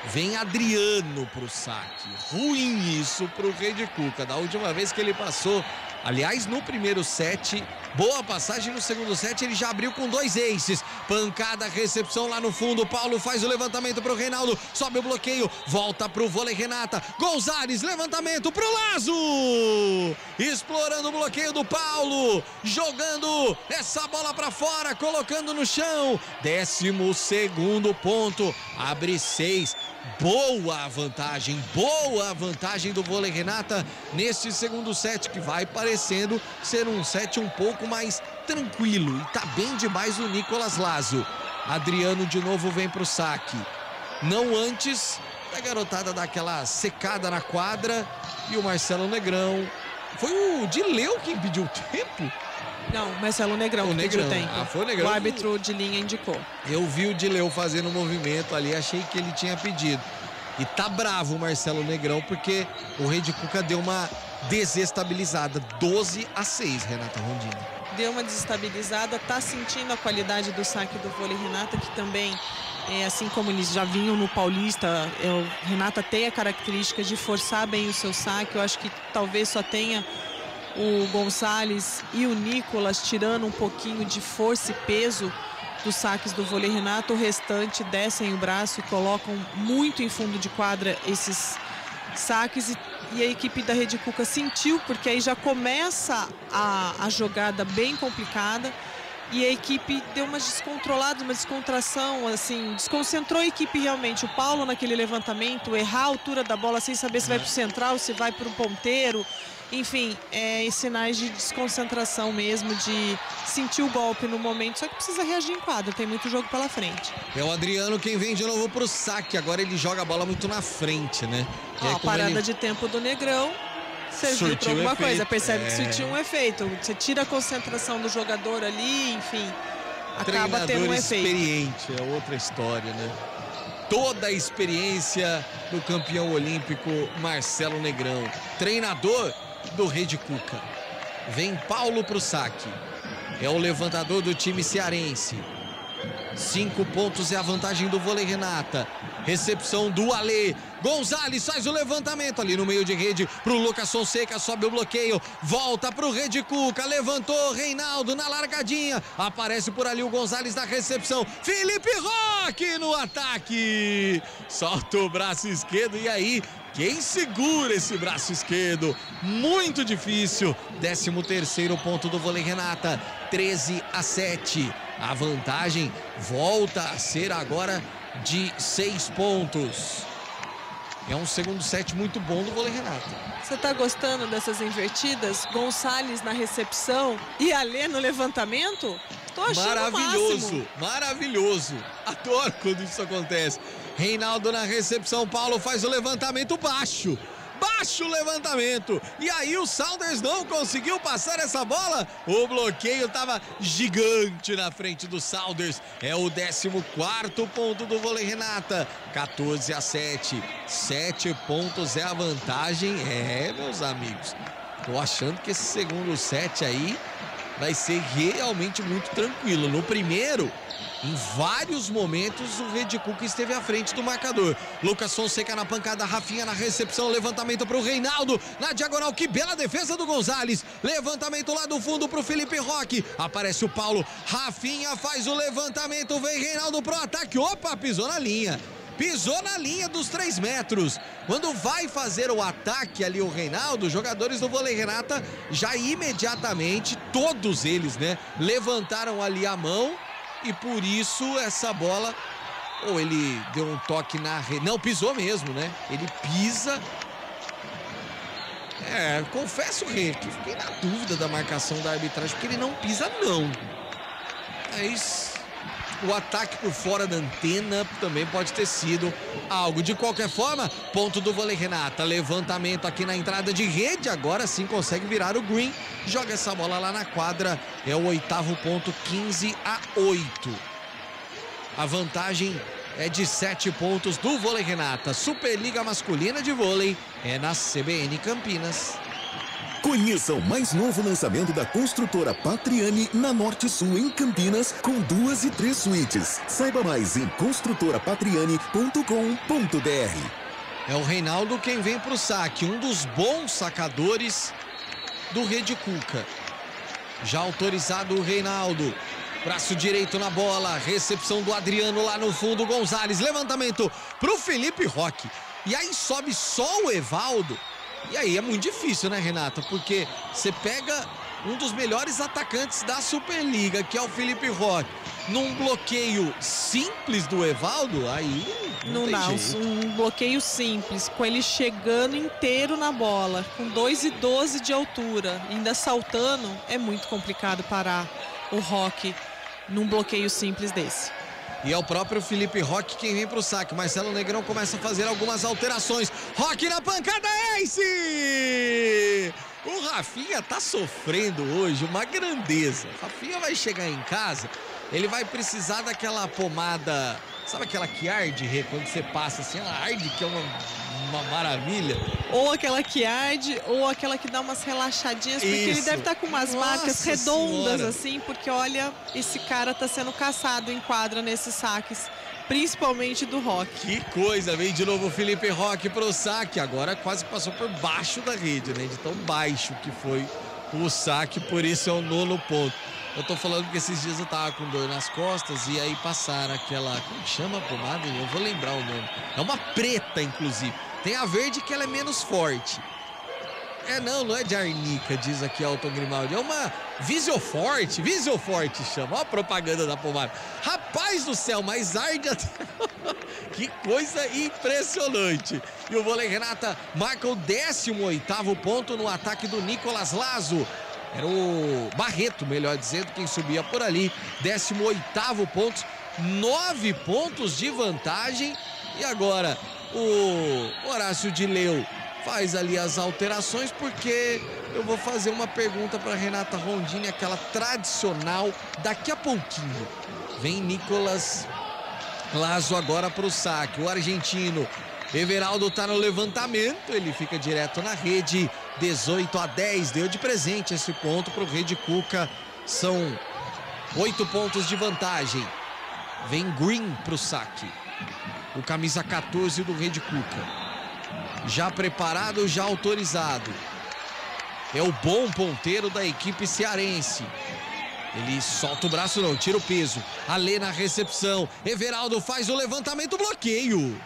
Vem Adriano pro saque. Ruim isso pro Rede Cuca. Da última vez que ele passou, aliás, no primeiro set, boa passagem no segundo set, ele já abriu com 2 aces. Pancada, recepção lá no fundo. Paulo faz o levantamento pro Reinaldo, sobe o bloqueio, volta pro vôlei Renata. Gonzalez, levantamento pro Lazo. Explorando o bloqueio do Paulo, jogando essa bola pra fora, colocando no chão. 12º ponto, abre 6. Boa a vantagem do vôlei Renata neste segundo set, que vai parecendo ser um set um pouco mais tranquilo. E tá bem demais o Nicolas Lazo. Adriano de novo vem pro saque. Não antes da garotada dar aquela secada na quadra. E o Marcelo Negrão. Foi o Dileu quem pediu tempo? Não, Marcelo Negrão que pediu tempo. Foi o Negrão. O árbitro de linha indicou. Eu vi o Dileu fazendo um movimento ali, achei que ele tinha pedido. E tá bravo o Marcelo Negrão, porque o Rede Cuca deu uma desestabilizada. 12-6, Renata Rondini. Deu uma desestabilizada, tá sentindo a qualidade do saque do vôlei Renata, que também, assim como eles já vinham no Paulista, o Renata tem a característica de forçar bem o seu saque. Eu acho que talvez só tenha o Gonçalves e o Nicolas tirando um pouquinho de força e peso dos saques do vôlei Renata. O restante descem o braço e colocam muito em fundo de quadra esses saques, e a equipe da Rede Cuca sentiu, porque aí já começa a jogada bem complicada. e a equipe deu uma descontrolada, uma descontração, assim, desconcentrou a equipe realmente. O Paulo naquele levantamento, errar a altura da bola sem saber se vai para o central, se vai para o ponteiro. Enfim, sinais de desconcentração mesmo, de sentir o golpe no momento, só que precisa reagir em quadra, tem muito jogo pela frente. É o Adriano quem vem de novo pro saque, agora ele joga a bola muito na frente, né? Ó, a parada de tempo do Negrão serviu para alguma coisa, percebe que surtiu um efeito. Você tira a concentração do jogador ali, enfim, acaba tendo um efeito. Experiente, é outra história, né? Toda a experiência do campeão olímpico Marcelo Negrão, treinador do Rede Cuca. Vem Paulo pro saque, é o levantador do time cearense. 5 pontos é a vantagem do vôlei Renata. Recepção do Alê. Gonzalez faz o levantamento ali no meio de rede pro Lucas Fonseca, sobe o bloqueio, volta pro Rede Cuca, levantou Reinaldo na largadinha, aparece por ali o Gonzalez na recepção, Felipe Roque no ataque, solta o braço esquerdo e aí quem segura esse braço esquerdo? Muito difícil. 13º ponto do vôlei Renata, 13-7. A vantagem volta a ser agora de 6 pontos. É um segundo set muito bom do vôlei Renata. Você tá gostando dessas invertidas? Gonçalves na recepção e Alê no levantamento? Tô achando maravilhoso, maravilhoso. Adoro quando isso acontece. Reinaldo na recepção, Paulo faz o levantamento baixo. Baixo levantamento. E aí o Saunders não conseguiu passar essa bola. O bloqueio estava gigante na frente do Saunders. É o 14º ponto do vôlei Renata. 14-7. 7 pontos é a vantagem. Meus amigos. Tô achando que esse segundo set aí vai ser realmente muito tranquilo. No primeiro, em vários momentos, o Rede Cuca esteve à frente do marcador. Lucas Fonseca na pancada, Rafinha na recepção, levantamento para o Reinaldo, na diagonal, que bela defesa do Gonzalez. Levantamento lá do fundo para o Felipe Roque. Aparece o Paulo, Rafinha faz o levantamento, vem Reinaldo pro ataque. Opa, pisou na linha. Pisou na linha dos 3 metros. Quando vai fazer o ataque ali o Reinaldo, os jogadores do vôlei Renata já imediatamente, todos eles, né, levantaram ali a mão e por isso essa bola, ou ele deu um toque na rede, não, pisou mesmo, né? Ele pisa. Confesso, Rê, que fiquei na dúvida da marcação da arbitragem, porque ele não pisa não. Mas o ataque por fora da antena também pode ter sido algo. De qualquer forma, ponto do vôlei Renata. Levantamento aqui na entrada de rede. Agora sim consegue virar o green. Joga essa bola lá na quadra. É o 8º ponto, 15-8. A vantagem é de 7 pontos do vôlei Renata. Superliga Masculina de Vôlei é na CBN Campinas. Conheça o mais novo lançamento da construtora Patriani na Norte Sul, em Campinas, com 2 e 3 suítes. Saiba mais em construtorapatriani.com.br. É o Reinaldo quem vem para o saque, um dos bons sacadores do Rede Cuca. Já autorizado o Reinaldo. Braço direito na bola, recepção do Adriano lá no fundo, Gonzalez, levantamento para o Felipe Roque. E aí sobe só o Evaldo. E aí é muito difícil, né, Renata? Porque você pega um dos melhores atacantes da Superliga, que é o Felipe Roque, num bloqueio simples do Evaldo, aí não tem jeito. Um bloqueio simples, com ele chegando inteiro na bola, com 2,12 de altura, ainda saltando, é muito complicado parar o Roque num bloqueio simples desse. E é o próprio Felipe Roque quem vem pro saque. Marcelo Negrão começa a fazer algumas alterações. Roque na pancada, ace! O Rafinha tá sofrendo hoje uma grandeza. O Rafinha vai chegar em casa, ele vai precisar daquela pomada, sabe aquela que arde, Rê, quando você passa assim, ela arde, que é uma maravilha. Ou aquela que arde, ou aquela que dá umas relaxadinhas, porque ele deve estar com umas marcas redondas assim, porque olha, esse cara tá sendo caçado em quadra nesses saques, principalmente do Roque. Que coisa, vem de novo o Felipe Roque pro saque, agora quase passou por baixo da rede, né, de tão baixo que foi o saque, por isso é o 9º ponto. Eu tô falando que esses dias eu tava com dor nas costas e aí passaram aquela, como chama a pomada? Eu vou lembrar o nome. É uma preta, inclusive. Tem a verde que ela é menos forte. Não é de arnica, diz aqui Elton Grimaldi. É uma Visioforte chama. Olha a propaganda da pomada. Rapaz do céu, mas arde até... Que coisa impressionante. E o Vôlei Renata marca o 18º ponto no ataque do Nicolas Lazo. Era o Barreto, melhor dizendo, quem subia por ali. 18º ponto, 9 pontos de vantagem. E agora o Horácio de Leu faz ali as alterações, porque eu vou fazer uma pergunta para Renata Rondini, aquela tradicional, daqui a pouquinho. Vem Nicolas Lazo agora para o saque. O argentino Everaldo tá no levantamento, ele fica direto na rede. 18-10, deu de presente esse ponto para o Rede Cuca. São 8 pontos de vantagem. Vem Green para o saque. O camisa 14 do Rede Cuca. Já preparado, já autorizado. É o bom ponteiro da equipe cearense. Ele solta o braço, não, tira o peso. Alê na recepção. Everaldo faz o levantamento, bloqueio.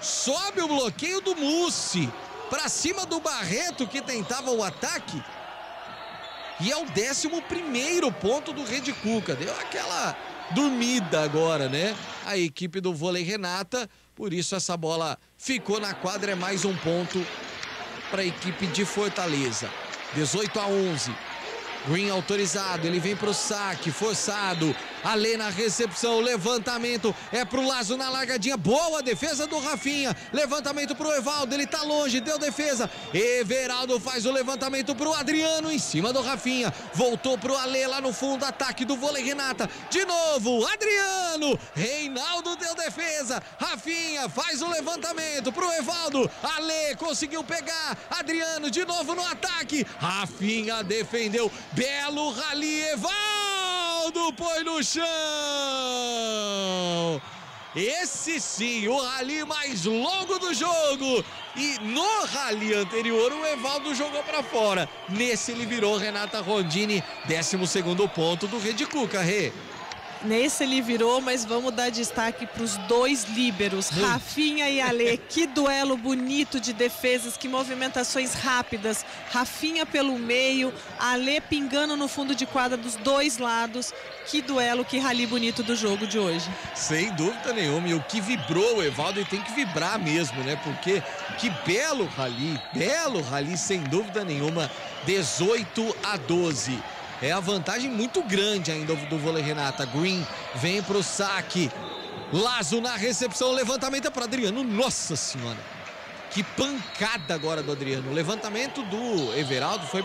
Sobe o bloqueio do Mussi para cima do Barreto, que tentava o ataque. E é o 11º ponto do Rede Cuca. Deu aquela dormida agora, né? A equipe do Vôlei Renata. Por isso essa bola ficou na quadra. É mais um ponto para a equipe de Fortaleza. 18-11. Green autorizado, ele vem pro saque, forçado. Alê na recepção, levantamento, é pro Lazo na largadinha, boa defesa do Rafinha. Levantamento pro Evaldo, ele tá longe, deu defesa. Everaldo faz o levantamento pro Adriano em cima do Rafinha. Voltou pro Alê lá no fundo, ataque do Vôlei Renata. De novo, Adriano. Reinaldo deu defesa. Rafinha faz o levantamento pro Evaldo. Alê conseguiu pegar. Adriano de novo no ataque. Rafinha defendeu. Belo rally, Evaldo põe no chão. Esse sim, o rally mais longo do jogo. E no rally anterior o Evaldo jogou para fora. Nesse ele virou Renata Rondini, 12º ponto do Rede Cuca, Rê. Nesse ele virou, mas vamos dar destaque para os dois líberos, Rafinha e Alê. Que duelo bonito de defesas, que movimentações rápidas. Rafinha pelo meio, Alê pingando no fundo de quadra dos dois lados. Que duelo, que rally bonito do jogo de hoje. Sem dúvida nenhuma, e o que vibrou o Evaldo, e tem que vibrar mesmo, né? Porque que belo rally, sem dúvida nenhuma. 18-12. É a vantagem muito grande ainda do Vôlei Renata. Green vem pro saque. Lazo na recepção, levantamento é para Adriano. Nossa senhora, que pancada agora do Adriano. O levantamento do Everaldo foi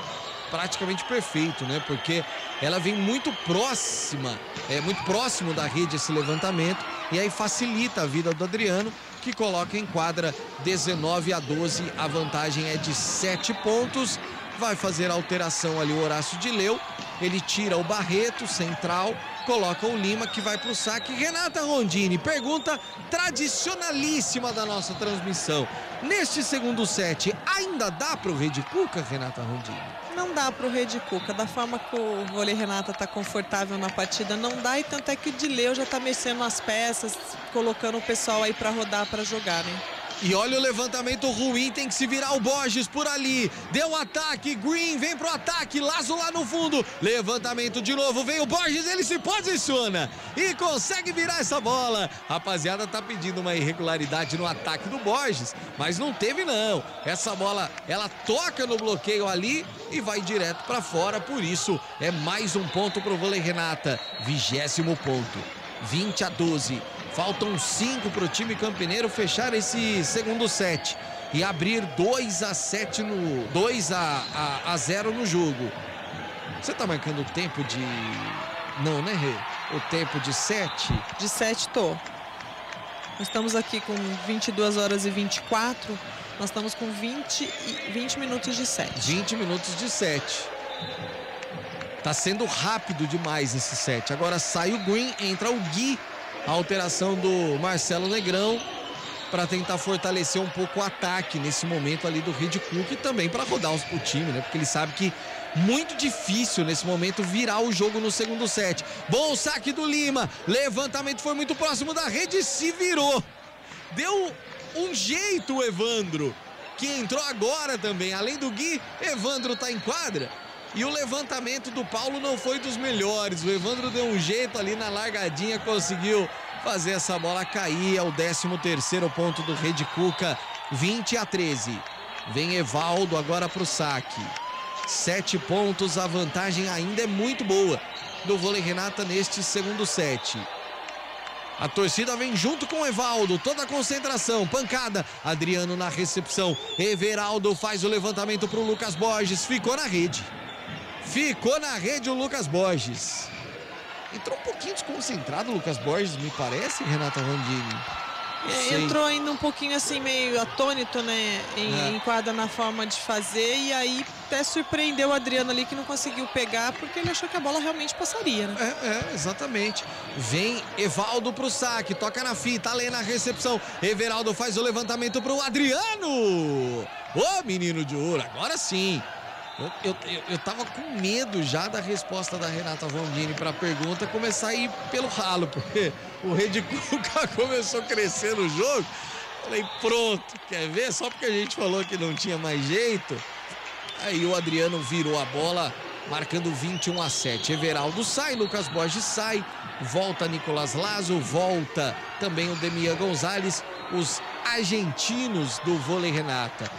praticamente perfeito, né? Porque ela vem muito próxima, muito próximo da rede esse levantamento, e aí facilita a vida do Adriano, que coloca em quadra 19-12. A vantagem é de 7 pontos. Vai fazer a alteração ali o Horácio de Leu. Ele tira o Barreto, central, coloca o Lima, que vai para o saque. Renata Rondini, pergunta tradicionalíssima da nossa transmissão. Neste segundo set, ainda dá para o Rede Cuca, Renata Rondini? Não dá para o Rede Cuca. Da forma que o Vôlei Renata está confortável na partida, não dá. E tanto é que o de Leu já está mexendo as peças, colocando o pessoal aí para rodar, para jogar, né? E olha o levantamento ruim, tem que se virar o Borges por ali. Deu um ataque, Green vem pro ataque, Lazo lá no fundo. Levantamento de novo, vem o Borges, ele se posiciona e consegue virar essa bola. Rapaziada, tá pedindo uma irregularidade no ataque do Borges, mas não teve não. Essa bola, ela toca no bloqueio ali e vai direto para fora, por isso é mais um ponto pro Vôlei Renata. 20º ponto, 20-12. Faltam 5 para o time campineiro fechar esse segundo set e abrir 2-0 no jogo. Você tá marcando o tempo de... Não, né, Rê? O tempo de set? De set, tô. Nós estamos aqui com 22h24. Nós estamos com 20 minutos de set. 20 minutos de set. Tá sendo rápido demais esse set. Agora sai o Green, entra o Gui. A alteração do Marcelo Negrão para tentar fortalecer um pouco o ataque nesse momento ali do Rede Cuca, e também para rodar o time, né? Porque ele sabe que muito difícil nesse momento virar o jogo no segundo set. Bom saque do Lima, levantamento foi muito próximo da rede, se virou. Deu um jeito o Evandro, que entrou agora também. Além do Gui, Evandro tá em quadra. E o levantamento do Paulo não foi dos melhores. O Evandro deu um jeito ali na largadinha, conseguiu fazer essa bola cair. É o 13º ponto do Rede Cuca, 20-13. Vem Evaldo agora pro saque. 7 pontos, a vantagem ainda é muito boa do Vôlei Renata neste segundo set. A torcida vem junto com o Evaldo, toda a concentração, pancada. Adriano na recepção, Everaldo faz o levantamento pro Lucas Borges, ficou na rede. Ficou na rede o Lucas Borges. Entrou um pouquinho desconcentrado o Lucas Borges, me parece, Renata Rondini. Entrou ainda um pouquinho assim, meio atônito, né, em quadra na forma de fazer, e aí até surpreendeu o Adriano ali, que não conseguiu pegar, porque ele achou que a bola realmente passaria, né? Exatamente. Vem Evaldo pro saque, toca na fita, Alê na recepção, Everaldo faz o levantamento pro Adriano. Ô, menino de ouro, agora sim. Eu tava com medo já da resposta da Renata Rondini para a pergunta começar a ir pelo ralo, porque o Rede Cuca começou a crescer no jogo. Falei, pronto, quer ver? Só porque a gente falou que não tinha mais jeito. Aí o Adriano virou a bola, marcando 21-7. Everaldo sai, Lucas Borges sai, volta Nicolas Lazo, volta também o Demian Gonzalez, os argentinos do Vôlei Renata.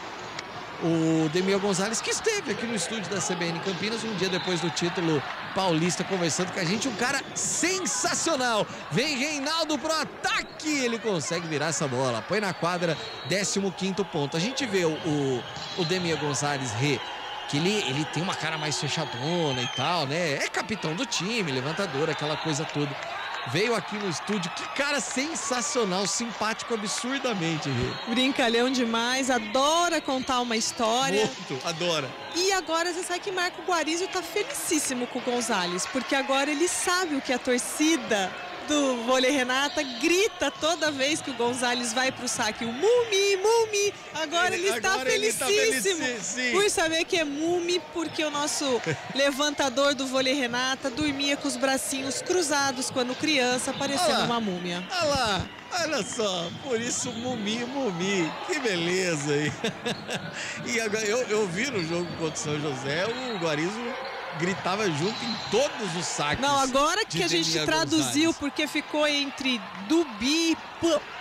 O Demian Gonzalez, que esteve aqui no estúdio da CBN Campinas um dia depois do título paulista, conversando com a gente, um cara sensacional. Vem Reinaldo pro ataque, ele consegue virar essa bola, põe na quadra, 15º ponto. A gente vê o Demian Gonzalez, que ele tem uma cara mais fechadona e tal, né? É capitão do time, levantador, aquela coisa toda. Veio aqui no estúdio, que cara sensacional, simpático absurdamente, Rê. Brincalhão demais, adora contar uma história. Muito, adora. E agora você sabe que Marco Guarizzo tá felicíssimo com o Gonzalez, porque agora ele sabe o que a torcida do Vôlei Renata grita toda vez que o Gonzalez vai pro saque, o Mumi, Mumi. Agora ele está felicíssimo por saber que é Mumi, porque o nosso levantador do Vôlei Renata dormia com os bracinhos cruzados quando criança, parecendo uma múmia. Olha lá, olha só, por isso Mumi, Mumi, que beleza aí. E agora eu vi no jogo contra o São José, o Guarizzo gritava junto em todos os saques. Não, agora que a gente traduziu, porque ficou entre Dubi,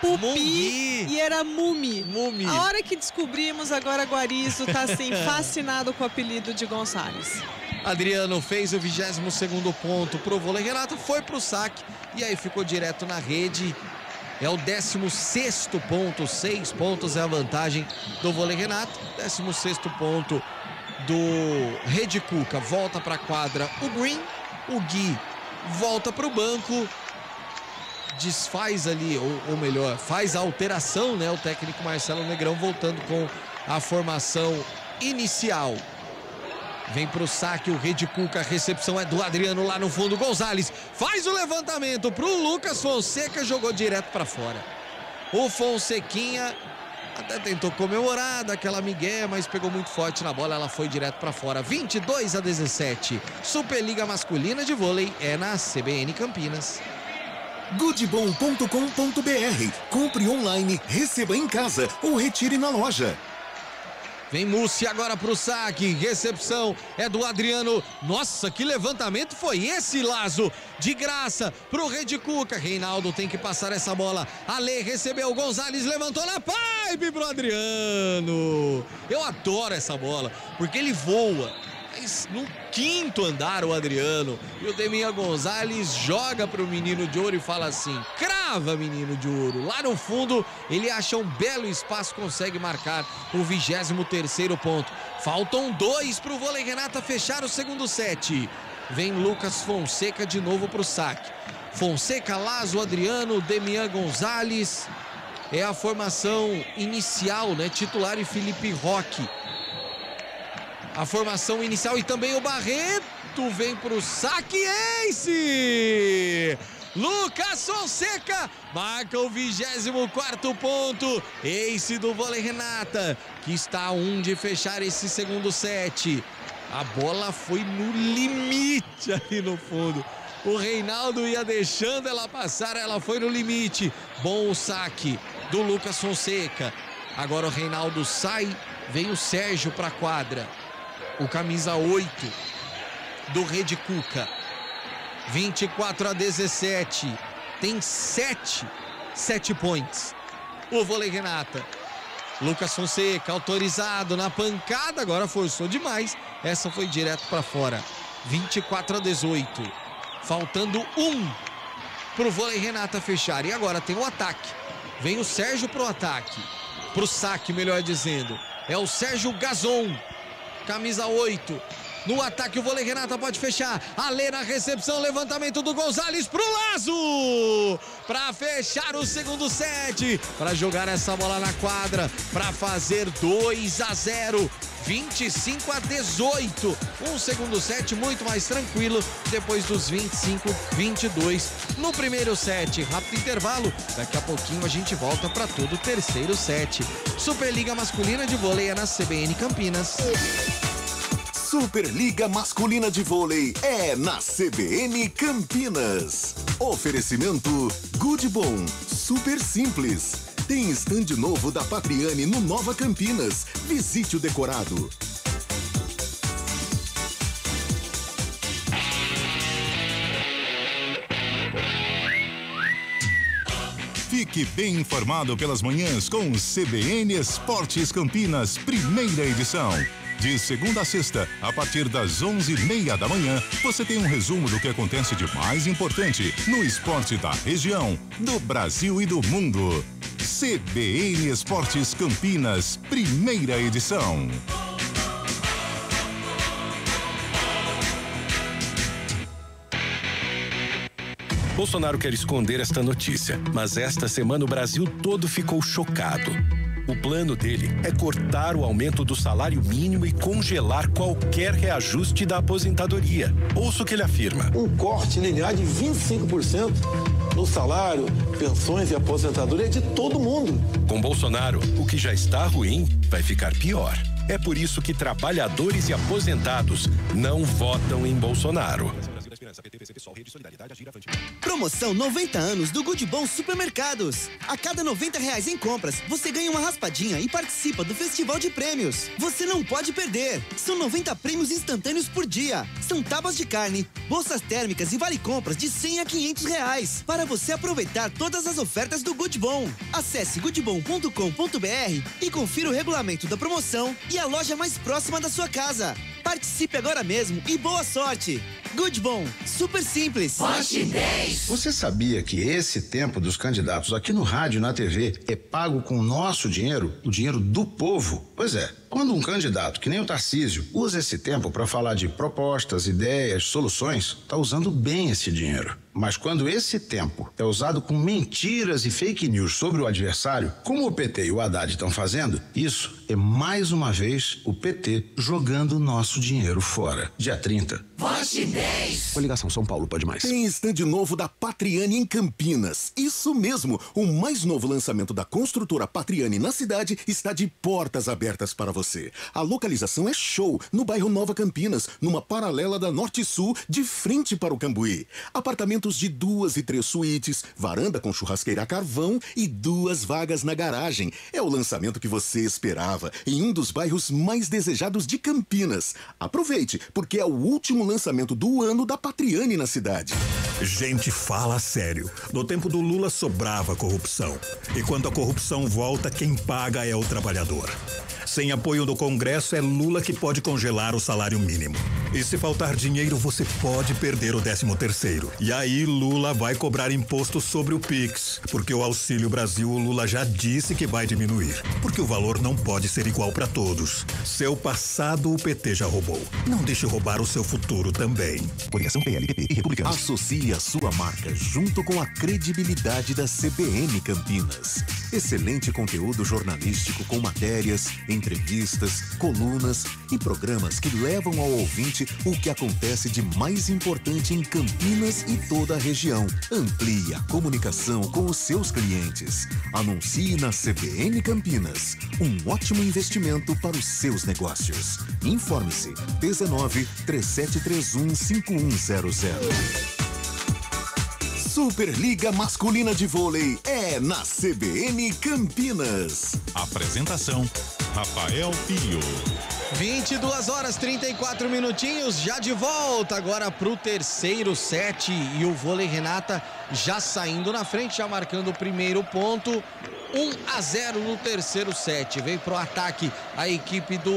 Pupi e era Mumi. A hora que descobrimos, agora Guarizzo tá assim, fascinado com o apelido de Gonzalez. Adriano fez o 22º ponto pro Vôlei Renata, foi pro saque e aí ficou direto na rede. É o 16º ponto, 6 pontos é a vantagem do Vôlei Renata. 16º ponto do Rede Cuca. Volta para a quadra o Green, o Gui volta para o banco, desfaz ali, ou melhor, faz a alteração, né? O técnico Marcelo Negrão voltando com a formação inicial. Vem para o saque o Rede Cuca, a recepção é do Adriano lá no fundo, Gonzalez faz o levantamento para o Lucas Fonseca, jogou direto para fora. O Fonsequinha até tentou comemorar daquela migué, mas pegou muito forte na bola, ela foi direto para fora. 22-17. Superliga Masculina de Vôlei é na CBN Campinas. Goodbom.com.br. Compre online, receba em casa ou retire na loja. Vem Mussi agora pro saque, recepção é do Adriano. Nossa, que levantamento foi esse, Lazo? De graça pro Rede Cuca. Reinaldo tem que passar essa bola. Ale recebeu, Gonzalez levantou na pipe pro Adriano. Eu adoro essa bola, porque ele voa. Mas no 5º andar o Adriano. E o Demian Gonzalez joga pro menino de ouro e fala assim: crava, menino de ouro. Lá no fundo ele acha um belo espaço, consegue marcar o 23º ponto. Faltam 2 pro Vôlei Renata fechar o segundo set. Vem Lucas Fonseca de novo pro saque. Fonseca, Lazo, Adriano, Demian Gonzalez. É a formação inicial, né? Titular e Felipe Roque. A formação inicial e também o Barreto vem pro saque, ace! Lucas Fonseca marca o 24º ponto, ace do Vôlei Renata, que está a 1 de fechar esse segundo set. A bola foi no limite ali no fundo. O Reinaldo ia deixando ela passar, ela foi no limite. Bom o saque do Lucas Fonseca. Agora o Reinaldo sai, vem o Sérgio para a quadra. O camisa 8 do Rede Cuca. 24-17. Tem 7 points. O Vôlei Renata. Lucas Fonseca, autorizado na pancada, agora forçou demais. Essa foi direto para fora. 24-18. Faltando 1 pro Vôlei Renata fechar. E agora tem o ataque. Vem o Sérgio pro ataque. Pro saque, melhor dizendo. É o Sérgio Gazon. Camisa 8. No ataque o Vôlei Renata pode fechar. Alê na recepção, levantamento do Gonzalez pro Lazo. Para fechar o segundo set. Para jogar essa bola na quadra. Para fazer 2-0. 25-18. Um segundo set muito mais tranquilo depois dos 25-22 no primeiro set. Rápido intervalo. Daqui a pouquinho a gente volta para todo o terceiro set. Superliga Masculina de Vôlei é na CBN Campinas. Superliga Masculina de Vôlei é na CBN Campinas. Oferecimento Good Bom, super simples. Tem stand novo da Patriani no Nova Campinas. Visite o decorado. Fique bem informado pelas manhãs com o CBN Esportes Campinas, primeira edição. De segunda a sexta, a partir das 11h30 da manhã, você tem um resumo do que acontece de mais importante no esporte da região, do Brasil e do mundo. CBN Esportes Campinas, primeira edição. Bolsonaro quer esconder esta notícia, mas esta semana o Brasil todo ficou chocado. O plano dele é cortar o aumento do salário mínimo e congelar qualquer reajuste da aposentadoria. Ouça o que ele afirma. Um corte linear de 25% no salário, pensões e aposentadoria de todo mundo. Com Bolsonaro, o que já está ruim vai ficar pior. É por isso que trabalhadores e aposentados não votam em Bolsonaro. Promoção 90 anos do Good Bom Supermercados. A cada R$90 em compras, você ganha uma raspadinha e participa do Festival de Prêmios. Você não pode perder. São 90 prêmios instantâneos por dia. São tábuas de carne, bolsas térmicas e vale-compras de R$100 a R$500 para você aproveitar todas as ofertas do Good Bom. Acesse goodbom.com.br e confira o regulamento da promoção e a loja mais próxima da sua casa. Participe agora mesmo e boa sorte! Good Bom, super simples. Vote 10. Você sabia que esse tempo dos candidatos aqui no rádio e na TV é pago com o nosso dinheiro, o dinheiro do povo? Pois é, quando um candidato, que nem o Tarcísio, usa esse tempo para falar de propostas, ideias, soluções, tá usando bem esse dinheiro. Mas quando esse tempo é usado com mentiras e fake news sobre o adversário, como o PT e o Haddad estão fazendo, isso é mais uma vez o PT jogando o nosso dinheiro fora. Dia 30. Vote 10. Coligação São Paulo pode mais. Tem stand novo da Patriani em Campinas. Isso mesmo, o mais novo lançamento da construtora Patriani na cidade está de portas abertas para você. A localização é show, no bairro Nova Campinas, numa paralela da Norte Sul, de frente para o Cambuí. Apartamentos de 2 e 3 suítes, varanda com churrasqueira a carvão e 2 vagas na garagem. É o lançamento que você esperava, em um dos bairros mais desejados de Campinas. Aproveite, porque é o último lançamento do ano da Patriani na cidade. Gente, fala sério. No tempo do Lula sobrava corrupção. E quando a corrupção volta, quem paga é o trabalhador. Sem apoio do Congresso, é Lula que pode congelar o salário mínimo. E se faltar dinheiro, você pode perder o 13º. E aí, Lula vai cobrar imposto sobre o Pix. Porque o Auxílio Brasil, o Lula já disse que vai diminuir. Porque o valor não pode ser igual para todos. Seu passado, o PT já roubou. Não deixe roubar o seu futuro também. Coligação PLPP e Republicanos. Associe a sua marca junto com a credibilidade da CBN Campinas. Excelente conteúdo jornalístico com matérias, entrevistas, colunas e programas que levam ao ouvinte o que acontece de mais importante em Campinas e toda a região. Amplie a comunicação com os seus clientes. Anuncie na CBN Campinas. Um ótimo investimento para os seus negócios. Informe-se 19 3731 5100. Superliga Masculina de Vôlei é na CBN Campinas. Apresentação: Rafael Filho. 22 horas 34 minutinhos, já de volta agora pro terceiro set e o Vôlei Renata já saindo na frente, já marcando o primeiro ponto. 1-0 no terceiro set. Veio pro ataque a equipe do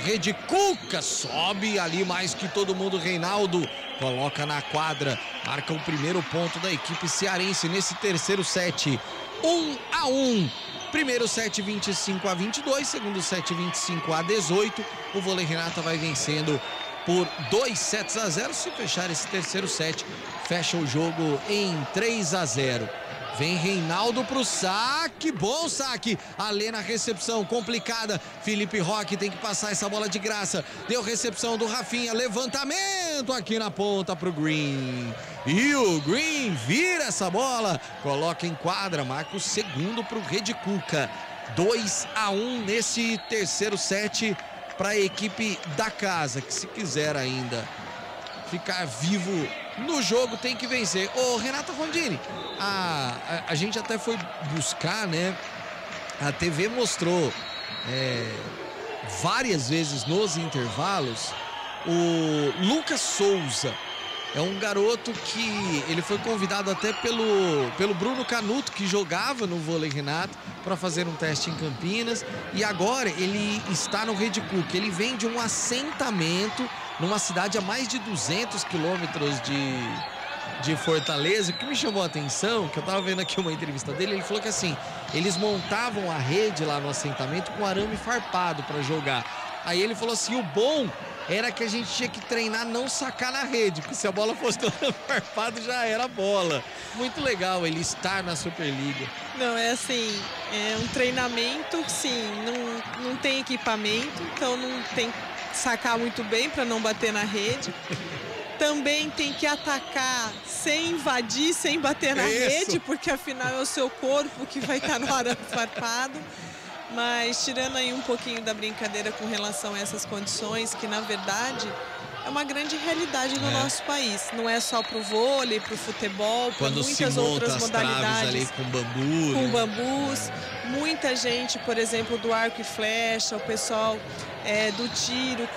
Rede Cuca, sobe ali mais que todo mundo. Reinaldo coloca na quadra, marca o primeiro ponto da equipe cearense nesse terceiro set. 1-1. Primeiro set 25-22, segundo set 25-18. O Vôlei Renata vai vencendo por 2-0. Se fechar esse terceiro set, fecha o jogo em 3-0. Vem Reinaldo pro saque, bom saque. Alê na recepção, complicada. Felipe Roque tem que passar essa bola de graça. Deu recepção do Rafinha, levantamento aqui na ponta pro Green. E o Green vira essa bola, coloca em quadra, marca o segundo pro Rede Cuca. 2-1 nesse terceiro set para a equipe da casa, que se quiser ainda ficar vivo no jogo tem que vencer. Ô Renata Rondini, a gente até foi buscar, né? A TV mostrou várias vezes nos intervalos o Lucas Souza. É um garoto que ele foi convidado até pelo Bruno Canuto, que jogava no Vôlei Renata, para fazer um teste em Campinas. E agora ele está no Rede Cuca. Ele vem de um assentamento numa cidade a mais de 200 quilômetros de Fortaleza. O que me chamou a atenção, que eu estava vendo aqui uma entrevista dele, ele falou que assim, eles montavam a rede lá no assentamento com arame farpado para jogar. Aí ele falou assim, o bom era que a gente tinha que treinar não sacar na rede, porque se a bola fosse do farpado já era bola. Muito legal ele estar na Superliga. Não, é assim, é um treinamento, sim, não tem equipamento, então não tem que sacar muito bem para não bater na rede. Também tem que atacar sem invadir, sem bater na rede, porque afinal é o seu corpo que vai estar no arame farpado. Mas tirando aí um pouquinho da brincadeira com relação a essas condições, que na verdade é uma grande realidade no nosso país. Não é só pro vôlei, pro futebol, para muitas outras modalidades. Ali com bambu, com bambus. Muita gente, por exemplo, do arco e flecha, o pessoal do tiro,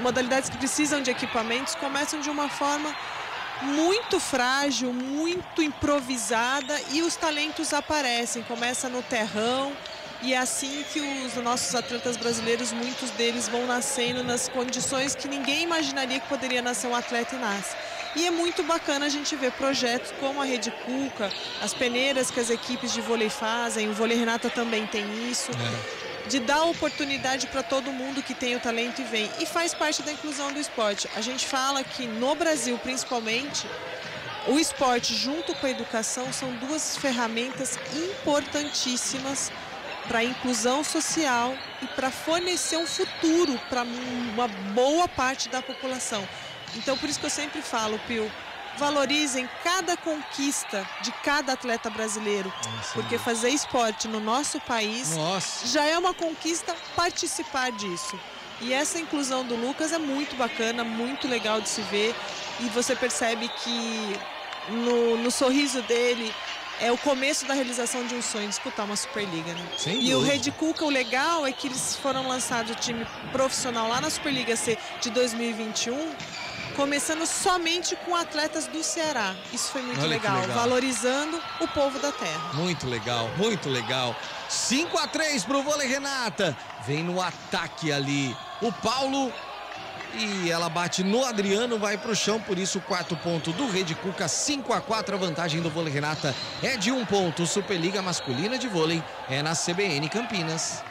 modalidades que precisam de equipamentos, começam de uma forma muito frágil, muito improvisada, e os talentos aparecem, começa no terrão, e é assim que os nossos atletas brasileiros, muitos deles vão nascendo nas condições que ninguém imaginaria que poderia nascer um atleta e nasce. E é muito bacana a gente ver projetos como a Rede Cuca, as peneiras que as equipes de vôlei fazem, o Vôlei Renata também tem isso. De dar oportunidade para todo mundo que tem o talento e vem. E faz parte da inclusão do esporte. A gente fala que no Brasil, principalmente, o esporte junto com a educação são duas ferramentas importantíssimas para a inclusão social e para fornecer um futuro para uma boa parte da população. Então, por isso que eu sempre falo, Pio, valorizem cada conquista de cada atleta brasileiro, porque fazer esporte no nosso país já é uma conquista participar disso. E essa inclusão do Lucas é muito bacana, muito legal de se ver, e você percebe que no sorriso dele é o começo da realização de um sonho, disputar uma Superliga, né? E o Rede Cuca, o legal é que eles foram lançados o time profissional lá na Superliga C de 2021, começando somente com atletas do Ceará. Isso foi muito legal, valorizando o povo da terra. Muito legal, muito legal. 5-3 pro Vôlei Renata. Vem no ataque ali o Paulo, e ela bate no Adriano, vai pro chão, por isso o quarto ponto do Rede Cuca. 5-4, a vantagem do Vôlei Renata é de 1 ponto. Superliga Masculina de Vôlei é na CBN Campinas.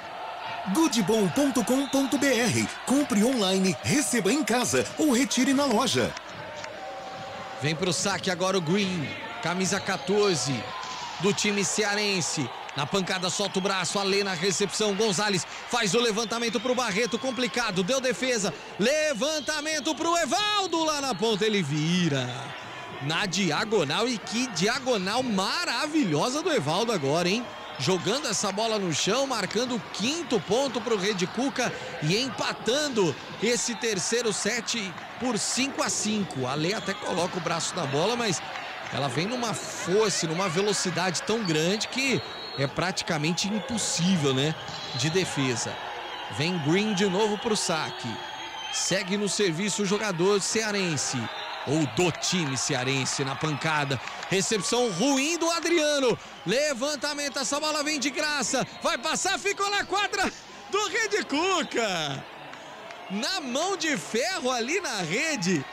Goodbom.com.br. Compre online, receba em casa ou retire na loja. Vem pro saque agora o Green, camisa 14 do time cearense. Na pancada solta o braço, Alê na recepção, Gonzalez faz o levantamento pro Barreto, complicado, deu defesa, levantamento pro Evaldo lá na ponta, ele vira na diagonal, e que diagonal maravilhosa do Evaldo agora, hein? jogando essa bola no chão, marcando o 5º ponto para o Rede Cuca e empatando esse terceiro set por 5-5. A Lê até coloca o braço na bola, mas ela vem numa força, numa velocidade tão grande que é praticamente impossível, né, de defesa. Vem Green de novo para o saque. Segue no serviço o jogador cearense, ou do time cearense, na pancada. Recepção ruim do Adriano. Levantamento, essa bola vem de graça. Vai passar, ficou na quadra do Rede Cuca. Na mão de ferro ali na rede.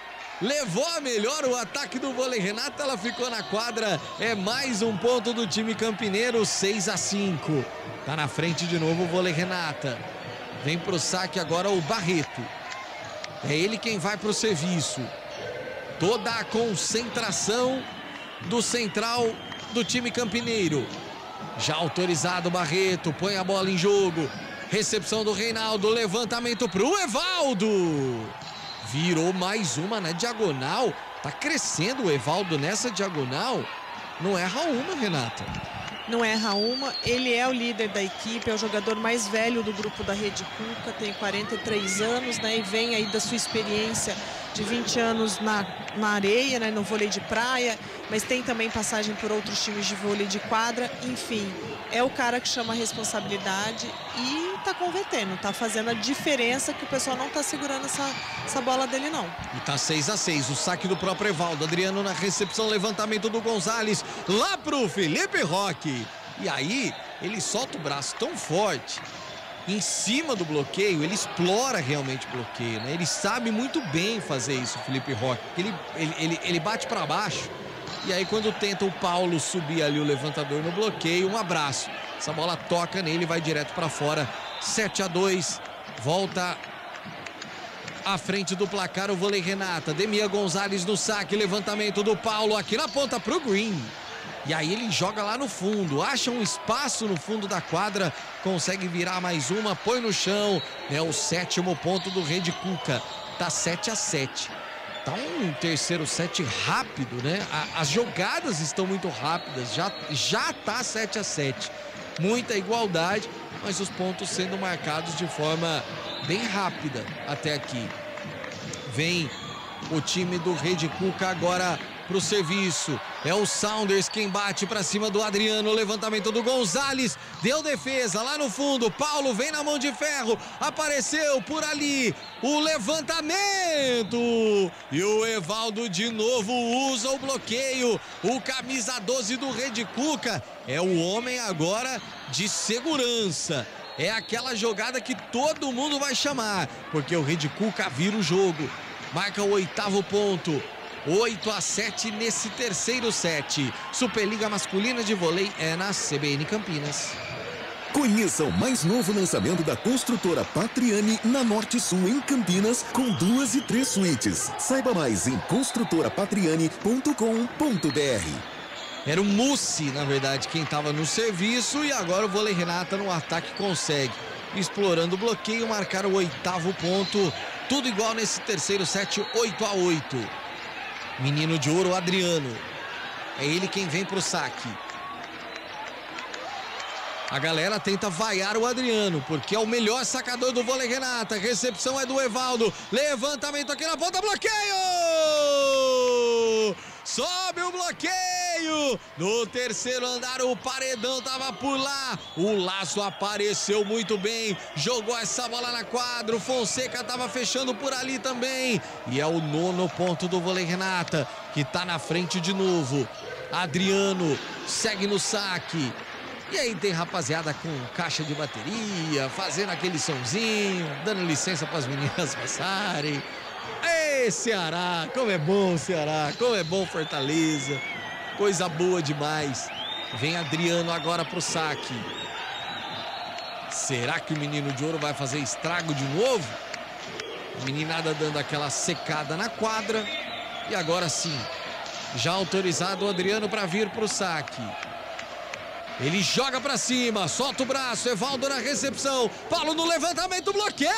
Levou a melhor o ataque do vôlei Renata, ela ficou na quadra. É mais um ponto do time campineiro, 6-5. Tá na frente de novo o vôlei Renata. Vem pro saque agora o Barreto. É ele quem vai pro serviço. Toda a concentração do central do time campineiro. Já autorizado o Barreto, põe a bola em jogo. Recepção do Reinaldo, levantamento pro Evaldo. Virou mais uma na diagonal. Tá crescendo o Evaldo nessa diagonal. Não erra uma, Renata. Não erra uma, ele é o líder da equipe, é o jogador mais velho do grupo da Rede Cuca, tem 43 anos, né, e vem aí da sua experiência de 20 anos na areia, né, no vôlei de praia, mas tem também passagem por outros times de vôlei de quadra, enfim, é o cara que chama a responsabilidade e tá convertendo, tá fazendo a diferença que o pessoal não tá segurando essa bola dele não. E tá 6-6, o saque do próprio Evaldo, Adriano na recepção, levantamento do Gonzalez, lá pro Felipe Roque. E aí, ele solta o braço tão forte, em cima do bloqueio, ele explora realmente o bloqueio, né? Ele sabe muito bem fazer isso, o Felipe Roque, ele bate para baixo, e aí quando tenta o Paulo subir ali o levantador no bloqueio, um abraço. Essa bola toca nele e vai direto para fora, 7-2, volta à frente do placar o vôlei Renata, Demia Gonzalez no saque, levantamento do Paulo aqui na ponta pro Green. E aí ele joga lá no fundo, acha um espaço no fundo da quadra, consegue virar mais uma, põe no chão. É o 7º ponto do Rede Cuca, tá 7-7. Tá um terceiro set rápido, né? As jogadas estão muito rápidas, já tá 7-7. Muita igualdade, mas os pontos sendo marcados de forma bem rápida até aqui. Vem o time do Rede Cuca agora pro serviço. É o Saunders quem bate pra cima do Adriano. Levantamento do Gonzalez. Deu defesa lá no fundo. Paulo vem na mão de ferro. Apareceu por ali. O levantamento. E o Evaldo de novo usa o bloqueio. O camisa 12 do Rede Cuca. É o homem agora de segurança. É aquela jogada que todo mundo vai chamar. Porque o Rede Cuca vira o jogo. Marca o 8º ponto. 8-7 nesse terceiro set. Superliga Masculina de Vôlei é na CBN Campinas. Conheça o mais novo lançamento da construtora Patriani na Norte Sul em Campinas, com 2 e 3 suítes. Saiba mais em construtorapatriani.com.br. Era o Mussi, na verdade, quem estava no serviço, e agora o vôlei Renata no ataque consegue, explorando o bloqueio, marcar o 8º ponto. Tudo igual nesse terceiro set, 8-8. Menino de ouro, Adriano. É ele quem vem pro saque. A galera tenta vaiar o Adriano, porque é o melhor sacador do vôlei Renata. Recepção é do Evaldo. Levantamento aqui na ponta, bloqueio! Sobe o bloqueio! No terceiro andar, o paredão tava por lá. O Laço apareceu muito bem. Jogou essa bola na quadra. O Fonseca tava fechando por ali também. E é o 9º ponto do vôlei Renata, que tá na frente de novo. Adriano segue no saque. E aí tem rapaziada com caixa de bateria, fazendo aquele sonzinho, dando licença para as meninas passarem. Ei, Ceará, como é bom Ceará, como é bom Fortaleza, coisa boa demais. Vem Adriano agora pro saque. Será que o menino de ouro vai fazer estrago de novo? A meninada dando aquela secada na quadra. E agora sim, já autorizado o Adriano para vir pro saque. Ele joga pra cima, solta o braço, Evaldo na recepção, Paulo no levantamento, bloqueio!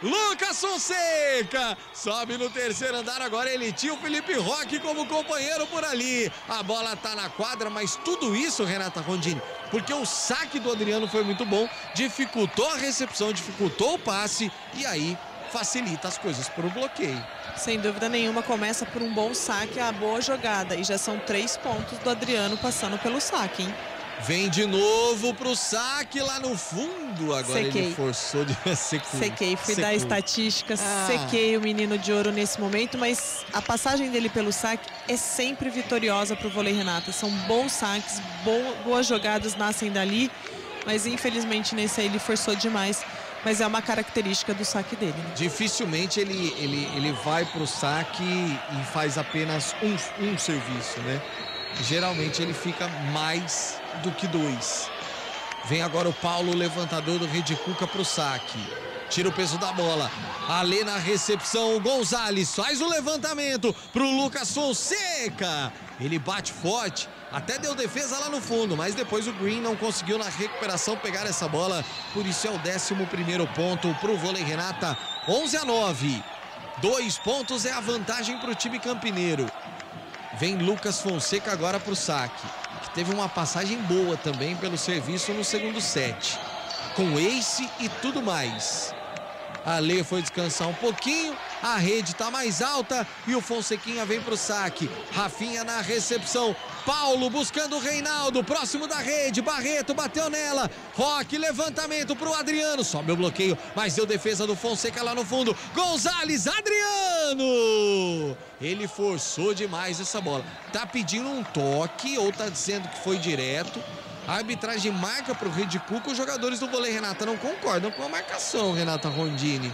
Lucas Fonseca sobe no terceiro andar, agora ele tinha o Felipe Roque como companheiro por ali. A bola tá na quadra, mas tudo isso, Renata Rondini, porque o saque do Adriano foi muito bom, dificultou a recepção, dificultou o passe e aí facilita as coisas para o bloqueio. Sem dúvida nenhuma, começa por um bom saque, a boa jogada. E já são 3 pontos do Adriano passando pelo saque, hein? Vem de novo pro saque lá no fundo. Agora ele forçou de Sequei, fui dar estatísticas, sequei o menino de ouro nesse momento, mas a passagem dele pelo saque é sempre vitoriosa pro vôlei Renata. São bons saques, boas jogadas nascem dali, mas infelizmente nesse aí ele forçou demais. Mas é uma característica do saque dele. Né? Dificilmente ele vai pro saque e faz apenas um serviço, né? Geralmente ele fica mais do que 2. Vem agora o Paulo, levantador do Rede Cuca pro saque. Tira o peso da bola. Ali na recepção, o Gonzalez faz o levantamento pro Lucas Fonseca. Ele bate forte, até deu defesa lá no fundo, mas depois o Green não conseguiu na recuperação pegar essa bola. Por isso é o 11º ponto pro vôlei Renata, 11-9. 2 pontos é a vantagem pro time campineiro. Vem Lucas Fonseca agora pro saque, que teve uma passagem boa também pelo serviço no segundo set, com ace e tudo mais. A Lê foi descansar um pouquinho, a rede tá mais alta e o Fonsequinha vem pro saque. Rafinha na recepção, Paulo buscando o Reinaldo, próximo da rede, Barreto bateu nela, Roque, levantamento pro Adriano, sobe o bloqueio, mas deu defesa do Fonseca lá no fundo, Gonzalez, Adriano! Ele forçou demais essa bola, tá pedindo um toque ou tá dizendo que foi direto. A arbitragem marca para o Rede Cuca, os jogadores do vôlei Renata não concordam com a marcação, Renata Rondini.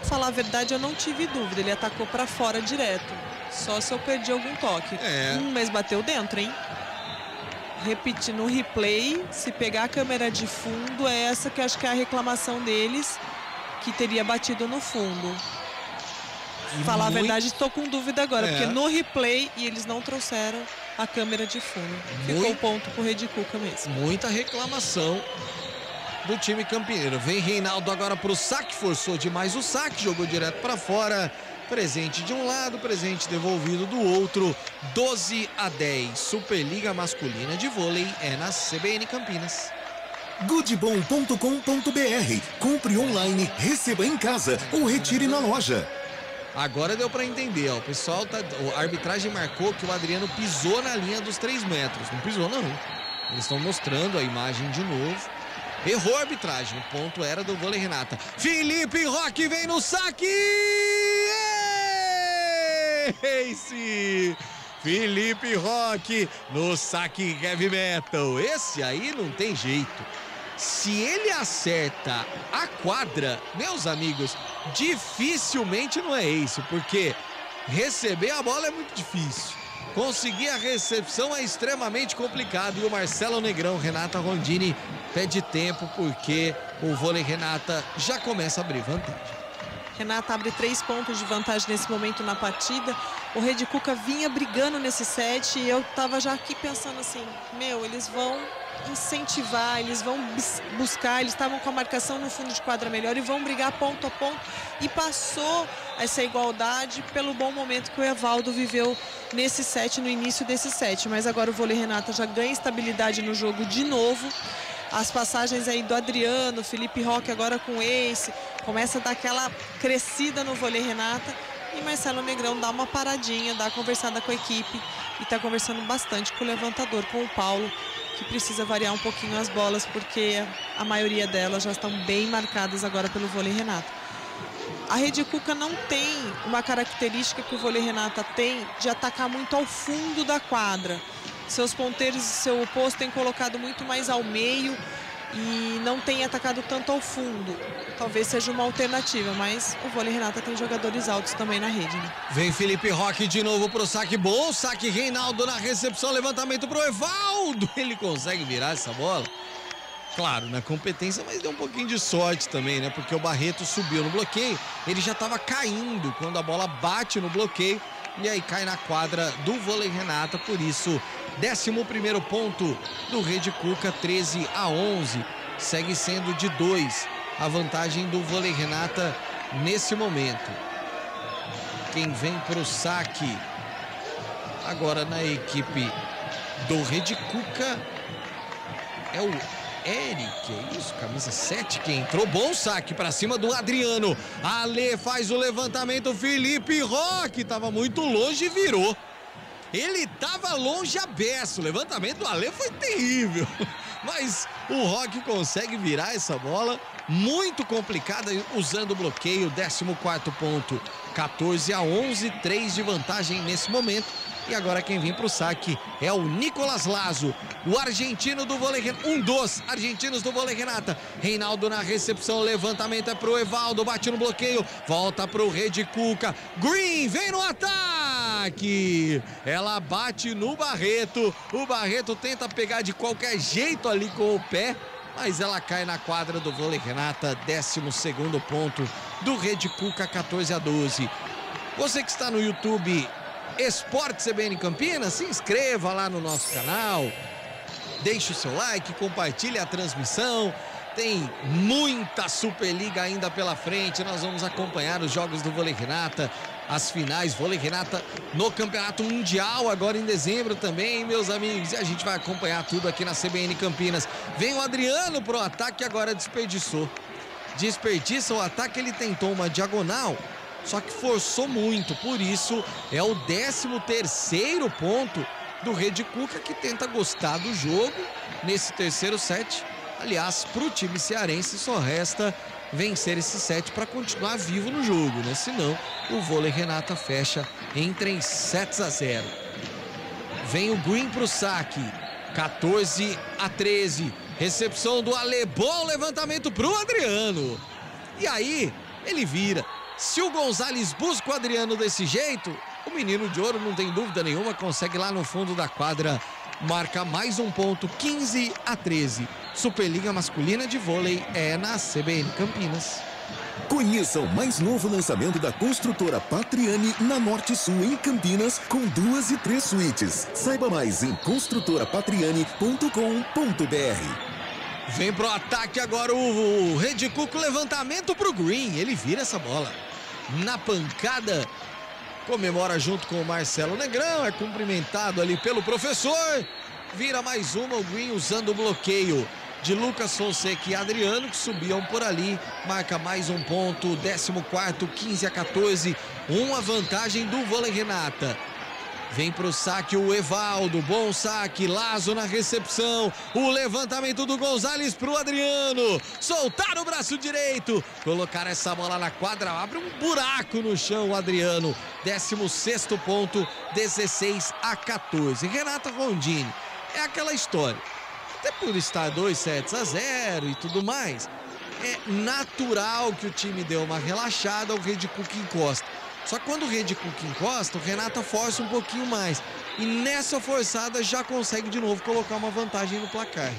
Falar a verdade, eu não tive dúvida, ele atacou para fora direto, só se eu perdi algum toque. Mas bateu dentro, hein? Repetir no replay, se pegar a câmera de fundo, é essa que acho que é a reclamação deles, que teria batido no fundo. Falar a verdade, estou com dúvida agora, porque no replay e eles não trouxeram a câmera de fundo. Ficou ponto pro Rede Cuca mesmo. Muita reclamação do time campineiro. Vem Reinaldo agora pro saque, forçou demais o saque, jogou direto para fora. Presente de um lado, presente devolvido do outro. 12-10. Superliga Masculina de Vôlei é na CBN Campinas. Goodbom.com.br. Compre online, receba em casa ou retire na loja. Agora deu para entender, ó. O pessoal a arbitragem marcou que o Adriano pisou na linha dos 3 metros. Não pisou, não. Eles estão mostrando a imagem de novo. Errou a arbitragem. O ponto era do vôlei Renata. Felipe Roque vem no saque! Ace! Felipe Roque no saque heavy metal. Esse aí não tem jeito. Se ele acerta a quadra, meus amigos, dificilmente não é isso, porque receber a bola é muito difícil. Conseguir a recepção é extremamente complicado e o Marcelo Negrão, Renata Rondini, pede tempo porque o vôlei Renata já começa a abrir vantagem. Renata abre 3 pontos de vantagem nesse momento na partida. O Rede Cuca vinha brigando nesse set e eu tava já aqui pensando assim, eles vão incentivar, eles vão buscar, eles estavam com a marcação no fundo de quadra melhor e vão brigar ponto a ponto, e passou essa igualdade pelo bom momento que o Evaldo viveu nesse set, no início desse set, mas agora o vôlei Renata já ganha estabilidade no jogo de novo. As passagens aí do Adriano, Felipe Roque agora com ace, começa a dar aquela crescida no vôlei Renata, e Marcelo Negrão dá uma paradinha, dá uma conversada com a equipe e está conversando bastante com o levantador, com o Paulo, que precisa variar um pouquinho as bolas, porque a maioria delas já estão bem marcadas agora pelo vôlei Renata. A Rede Cuca não tem uma característica que o vôlei Renata tem de atacar muito ao fundo da quadra. Seus ponteiros e seu oposto têm colocado muito mais ao meio e não tem atacado tanto ao fundo. Talvez seja uma alternativa, mas o vôlei Renata tem jogadores altos também na rede, né? Vem Felipe Roque de novo pro saque bom, saque Reinaldo na recepção, levantamento pro Evaldo. Ele consegue virar essa bola? Claro, na competência, mas deu um pouquinho de sorte também, né? Porque o Barreto subiu no bloqueio, ele já estava caindo quando a bola bate no bloqueio e aí cai na quadra do vôlei Renata, por isso 11º ponto do Rede Cuca, 13-11, segue sendo de 2 a vantagem do Vôlei Renata nesse momento. Quem vem para o saque agora na equipe do Rede Cuca é o Eric, é isso? Camisa 7 que entrou. Bom saque para cima do Adriano. Ale faz o levantamento. Felipe Roque estava muito longe e virou. Ele estava longe a beça. O levantamento do Ale foi terrível. Mas o Roque consegue virar essa bola. Muito complicada usando o bloqueio. 14º ponto. 14-11, 3 de vantagem nesse momento. E agora quem vem para o saque é o Nicolas Lazo, o argentino do Vôlei Renata, um dos argentinos do Vôlei Renata. Reinaldo na recepção, levantamento é para o Evaldo, bate no bloqueio, volta para o Rede Cuca. Green vem no ataque, ela bate no Barreto, o Barreto tenta pegar de qualquer jeito ali com o pé, mas ela cai na quadra do Vôlei Renata. 12º ponto do Rede Cuca, 14-12. Você que está no YouTube Esporte CBN Campinas, se inscreva lá no nosso canal, deixe o seu like, compartilhe a transmissão. Tem muita Superliga ainda pela frente. Nós vamos acompanhar os jogos do Vôlei Renata, as finais Vôlei Renata no Campeonato Mundial agora em dezembro também, meus amigos. E a gente vai acompanhar tudo aqui na CBN Campinas. Vem o Adriano pro ataque, agora desperdiçou. Desperdiça o ataque, ele tentou uma diagonal, só que forçou muito, por isso é o 13º ponto do Rede Cuca, que tenta gostar do jogo nesse terceiro set. Aliás, para o time cearense só resta vencer esse set para continuar vivo no jogo, né? Senão o Vôlei Renata fecha em 3-0. Vem o Green para o saque, 14-13. Recepção do Ale, bom levantamento para o Adriano. E aí ele vira. Se o Gonzalez busca o Adriano desse jeito, o menino de ouro, não tem dúvida nenhuma, consegue lá no fundo da quadra marcar mais um ponto. 15-13. Superliga Masculina de Vôlei é na CBN Campinas. Conheça o mais novo lançamento da construtora Patriani na Norte Sul, em Campinas, com 2 e 3 suítes. Saiba mais em construtorapatriani.com.br. Vem pro ataque agora o Rede Cuca, levantamento pro Green, ele vira essa bola na pancada, comemora junto com o Marcelo Negrão, é cumprimentado ali pelo professor, vira mais uma, o Green usando o bloqueio de Lucas Fonseca e Adriano, que subiam por ali, marca mais um ponto. 14º, 15-14, uma vantagem do Vôlei Renata. Vem pro saque o Evaldo, bom saque, Lazo na recepção, o levantamento do Gonzalez pro Adriano, soltar o braço direito, colocar essa bola na quadra, abre um buraco no chão o Adriano. 16º ponto, 16-14. Renata Rondini, é aquela história, até por estar 2-0 e tudo mais, é natural que o time dê uma relaxada, o Rede Cuca encosta. Só que quando o Rede Cuca encosta, o Renata força um pouquinho mais. E nessa forçada já consegue de novo colocar uma vantagem no placar.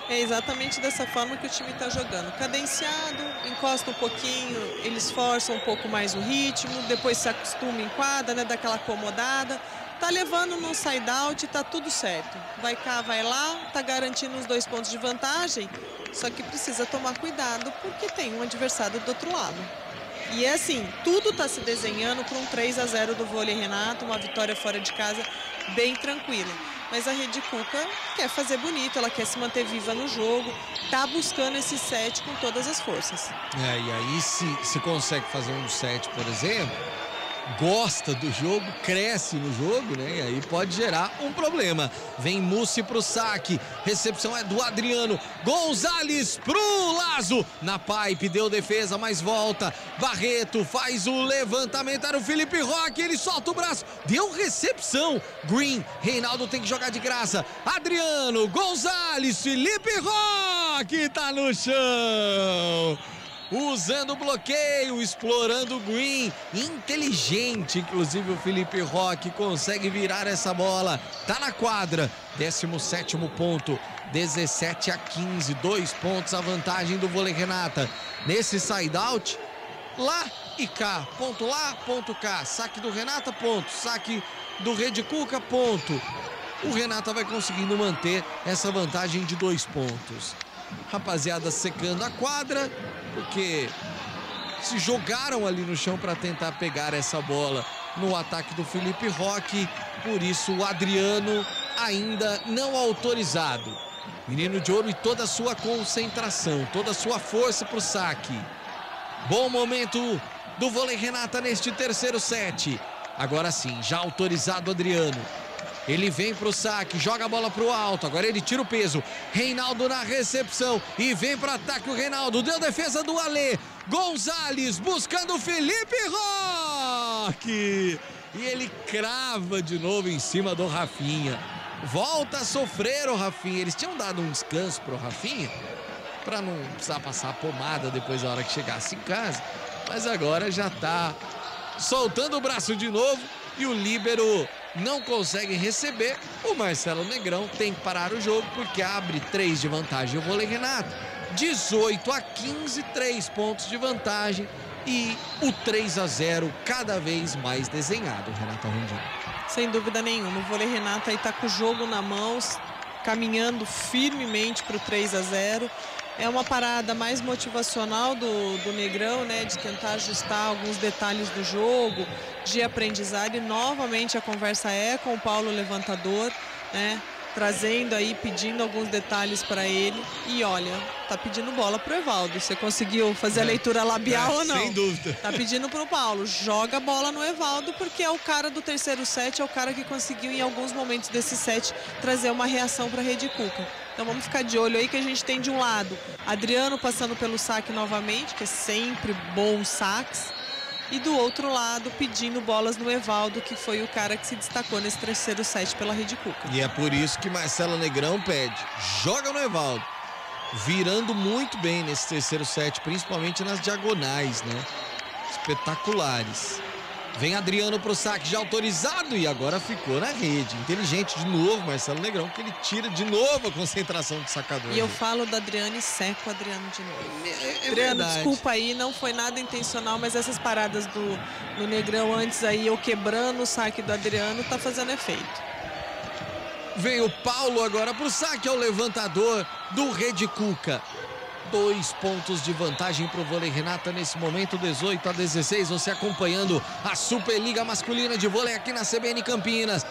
É exatamente dessa forma que o time está jogando. Cadenciado, encosta um pouquinho, eles forçam um pouco mais o ritmo, depois se acostuma em quadra, né, dá aquela acomodada. Tá levando no side-out e tá tudo certo. Vai cá, vai lá, tá garantindo os 2 pontos de vantagem. Só que precisa tomar cuidado porque tem um adversário do outro lado. E é assim, tudo está se desenhando para um 3-0 do Vôlei Renata, uma vitória fora de casa bem tranquila. Mas a Rede Cuca quer fazer bonito, ela quer se manter viva no jogo, tá buscando esse set com todas as forças. E aí se consegue fazer um set, por exemplo, gosta do jogo, cresce no jogo, né? E aí pode gerar um problema. Vem Mussi pro saque, recepção é do Adriano, Gonzalez pro Lazo, na pipe, deu defesa, mas volta, Barreto faz o levantamento, era o Felipe Roque, ele solta o braço, deu recepção, Green, Reinaldo tem que jogar de graça, Adriano, Gonzalez, Felipe Roque tá no chão. Usando o bloqueio, explorando o Green, inteligente, inclusive o Felipe Roque consegue virar essa bola, tá na quadra, 17º ponto, 17-15, 2 pontos a vantagem do Vôlei Renata. Nesse side-out, lá e cá, ponto lá, ponto cá, saque do Renata, ponto, saque do Rede Cuca, ponto. O Renata vai conseguindo manter essa vantagem de 2 pontos. Rapaziada secando a quadra, porque se jogaram ali no chão para tentar pegar essa bola no ataque do Felipe Roque. Por isso o Adriano ainda não autorizado. Menino de ouro e toda a sua concentração, toda a sua força para o saque. Bom momento do vôlei Renata neste terceiro set. Agora sim, já autorizado Adriano. Ele vem pro saque, joga a bola pro alto, agora ele tira o peso. Reinaldo na recepção e vem pro ataque o Reinaldo. Deu defesa do Alê. Gonzalez buscando o Felipe Roque. E ele crava de novo em cima do Rafinha. Volta a sofrer o Rafinha. Eles tinham dado um descanso pro Rafinha, para não precisar passar a pomada depois da hora que chegasse em casa. Mas agora já tá soltando o braço de novo e o líbero não consegue receber. O Marcelo Negrão tem que parar o jogo porque abre 3 de vantagem o vôlei Renata. 18-15, 3 pontos de vantagem e o 3-0 cada vez mais desenhado, Renata Rondinho. Sem dúvida nenhuma, o vôlei Renata aí tá com o jogo na mão, caminhando firmemente para o 3-0. É uma parada mais motivacional do Negrão, né, de tentar ajustar alguns detalhes do jogo, de aprendizado. E novamente a conversa é com o Paulo Levantador, né, trazendo aí, pedindo alguns detalhes para ele. E olha, tá pedindo bola pro Evaldo. Você conseguiu fazer a leitura labial ou não? Sem dúvida. Tá pedindo pro Paulo, joga a bola no Evaldo, porque é o cara do terceiro set, é o cara que conseguiu em alguns momentos desse set trazer uma reação para a Rede Cuca. Então vamos ficar de olho aí que a gente tem de um lado Adriano passando pelo saque novamente, que é sempre bons saques, e do outro lado pedindo bolas no Evaldo, que foi o cara que se destacou nesse terceiro set pela Rede Cuca. E é por isso que Marcelo Negrão pede, joga no Evaldo, virando muito bem nesse terceiro set, principalmente nas diagonais, né? Espetaculares. Vem Adriano pro saque já autorizado e agora ficou na rede. Inteligente de novo Marcelo Negrão, que ele tira de novo a concentração do sacador. E eu falo da Adriano e seco o Adriano de novo. Adriano, verdade. Desculpa aí, não foi nada intencional, mas essas paradas do Negrão antes aí, eu quebrando o saque do Adriano, tá fazendo efeito. Vem o Paulo agora pro saque, é o levantador do Rede Cuca. 2 pontos de vantagem pro vôlei Renata nesse momento, 18-16. Você acompanhando a Superliga Masculina de Vôlei aqui na CBN Campinas.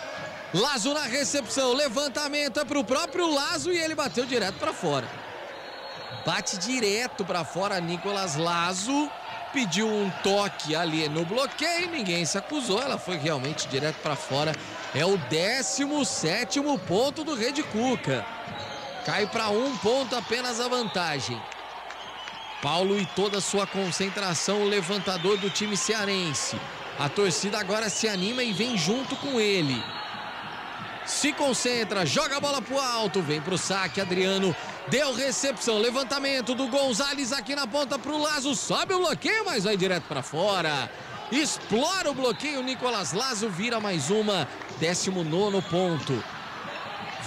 Lazo na recepção, levantamento é pro próprio Lazo e ele bateu direto para fora. Bate direto para fora Nicolas Lazo. Pediu um toque ali no bloqueio, ninguém se acusou, ela foi realmente direto para fora. É o 17º ponto do Rede Cuca. Cai para 1 ponto apenas a vantagem. Paulo e toda a sua concentração, o levantador do time cearense. A torcida agora se anima e vem junto com ele. Se concentra, joga a bola pro alto, vem pro saque, Adriano. Deu recepção, levantamento do Gonzalez aqui na ponta pro Lazo. Sobe o bloqueio, mas vai direto para fora. Explora o bloqueio, Nicolas Lazo vira mais uma. 19º ponto.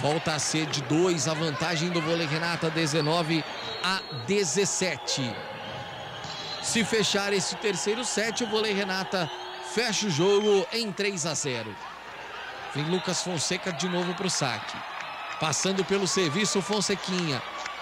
Volta a ser de 2 a vantagem do vôlei Renata, 19-17. Se fechar esse terceiro set, o vôlei Renata fecha o jogo em 3-0. Vem Lucas Fonseca de novo para o saque. Passando pelo serviço, Fonsequinha.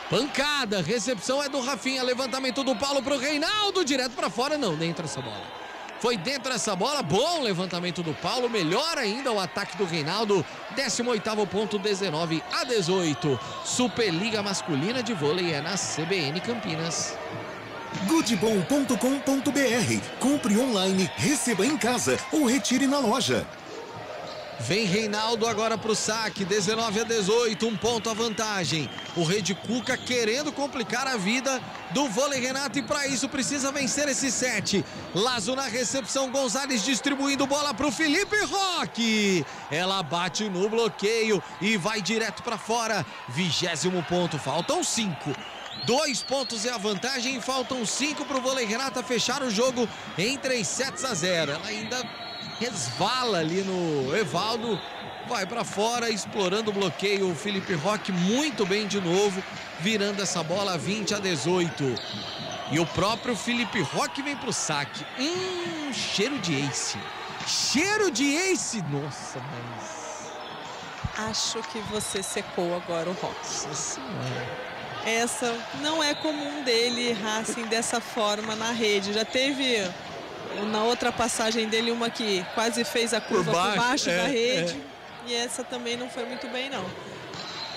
Pancada, recepção é do Rafinha, levantamento do Paulo para o Reinaldo, direto para fora, não, dentro essa bola. Foi dentro essa bola, bom levantamento do Paulo, melhor ainda o ataque do Reinaldo. 18º ponto, 19-18. Superliga Masculina de Vôlei é na CBN Campinas. Goodbom.com.br. Compre online, receba em casa ou retire na loja. Vem Reinaldo agora pro saque, 19-18, 1 ponto a vantagem. O Rede Cuca querendo complicar a vida do vôlei Renata e para isso precisa vencer esse set. Lazo na recepção, Gonzalez distribuindo bola pro Felipe Roque. Ela bate no bloqueio e vai direto para fora. 20º ponto, faltam 5. 2 pontos é a vantagem e faltam 5 pro vôlei Renata fechar o jogo em 3-0. Ela ainda resvala ali no Evaldo, vai para fora, explorando o bloqueio. O Felipe Roque muito bem de novo, virando essa bola 20-18. E o próprio Felipe Roque vem pro saque. Cheiro de ace. Cheiro de ace. Nossa, mas... Acho que você secou agora o Roque. Nossa senhora. Essa não é comum dele errar assim dessa forma na rede. Já teve na outra passagem dele uma que quase fez a curva por baixo da rede. E essa também não foi muito bem, não.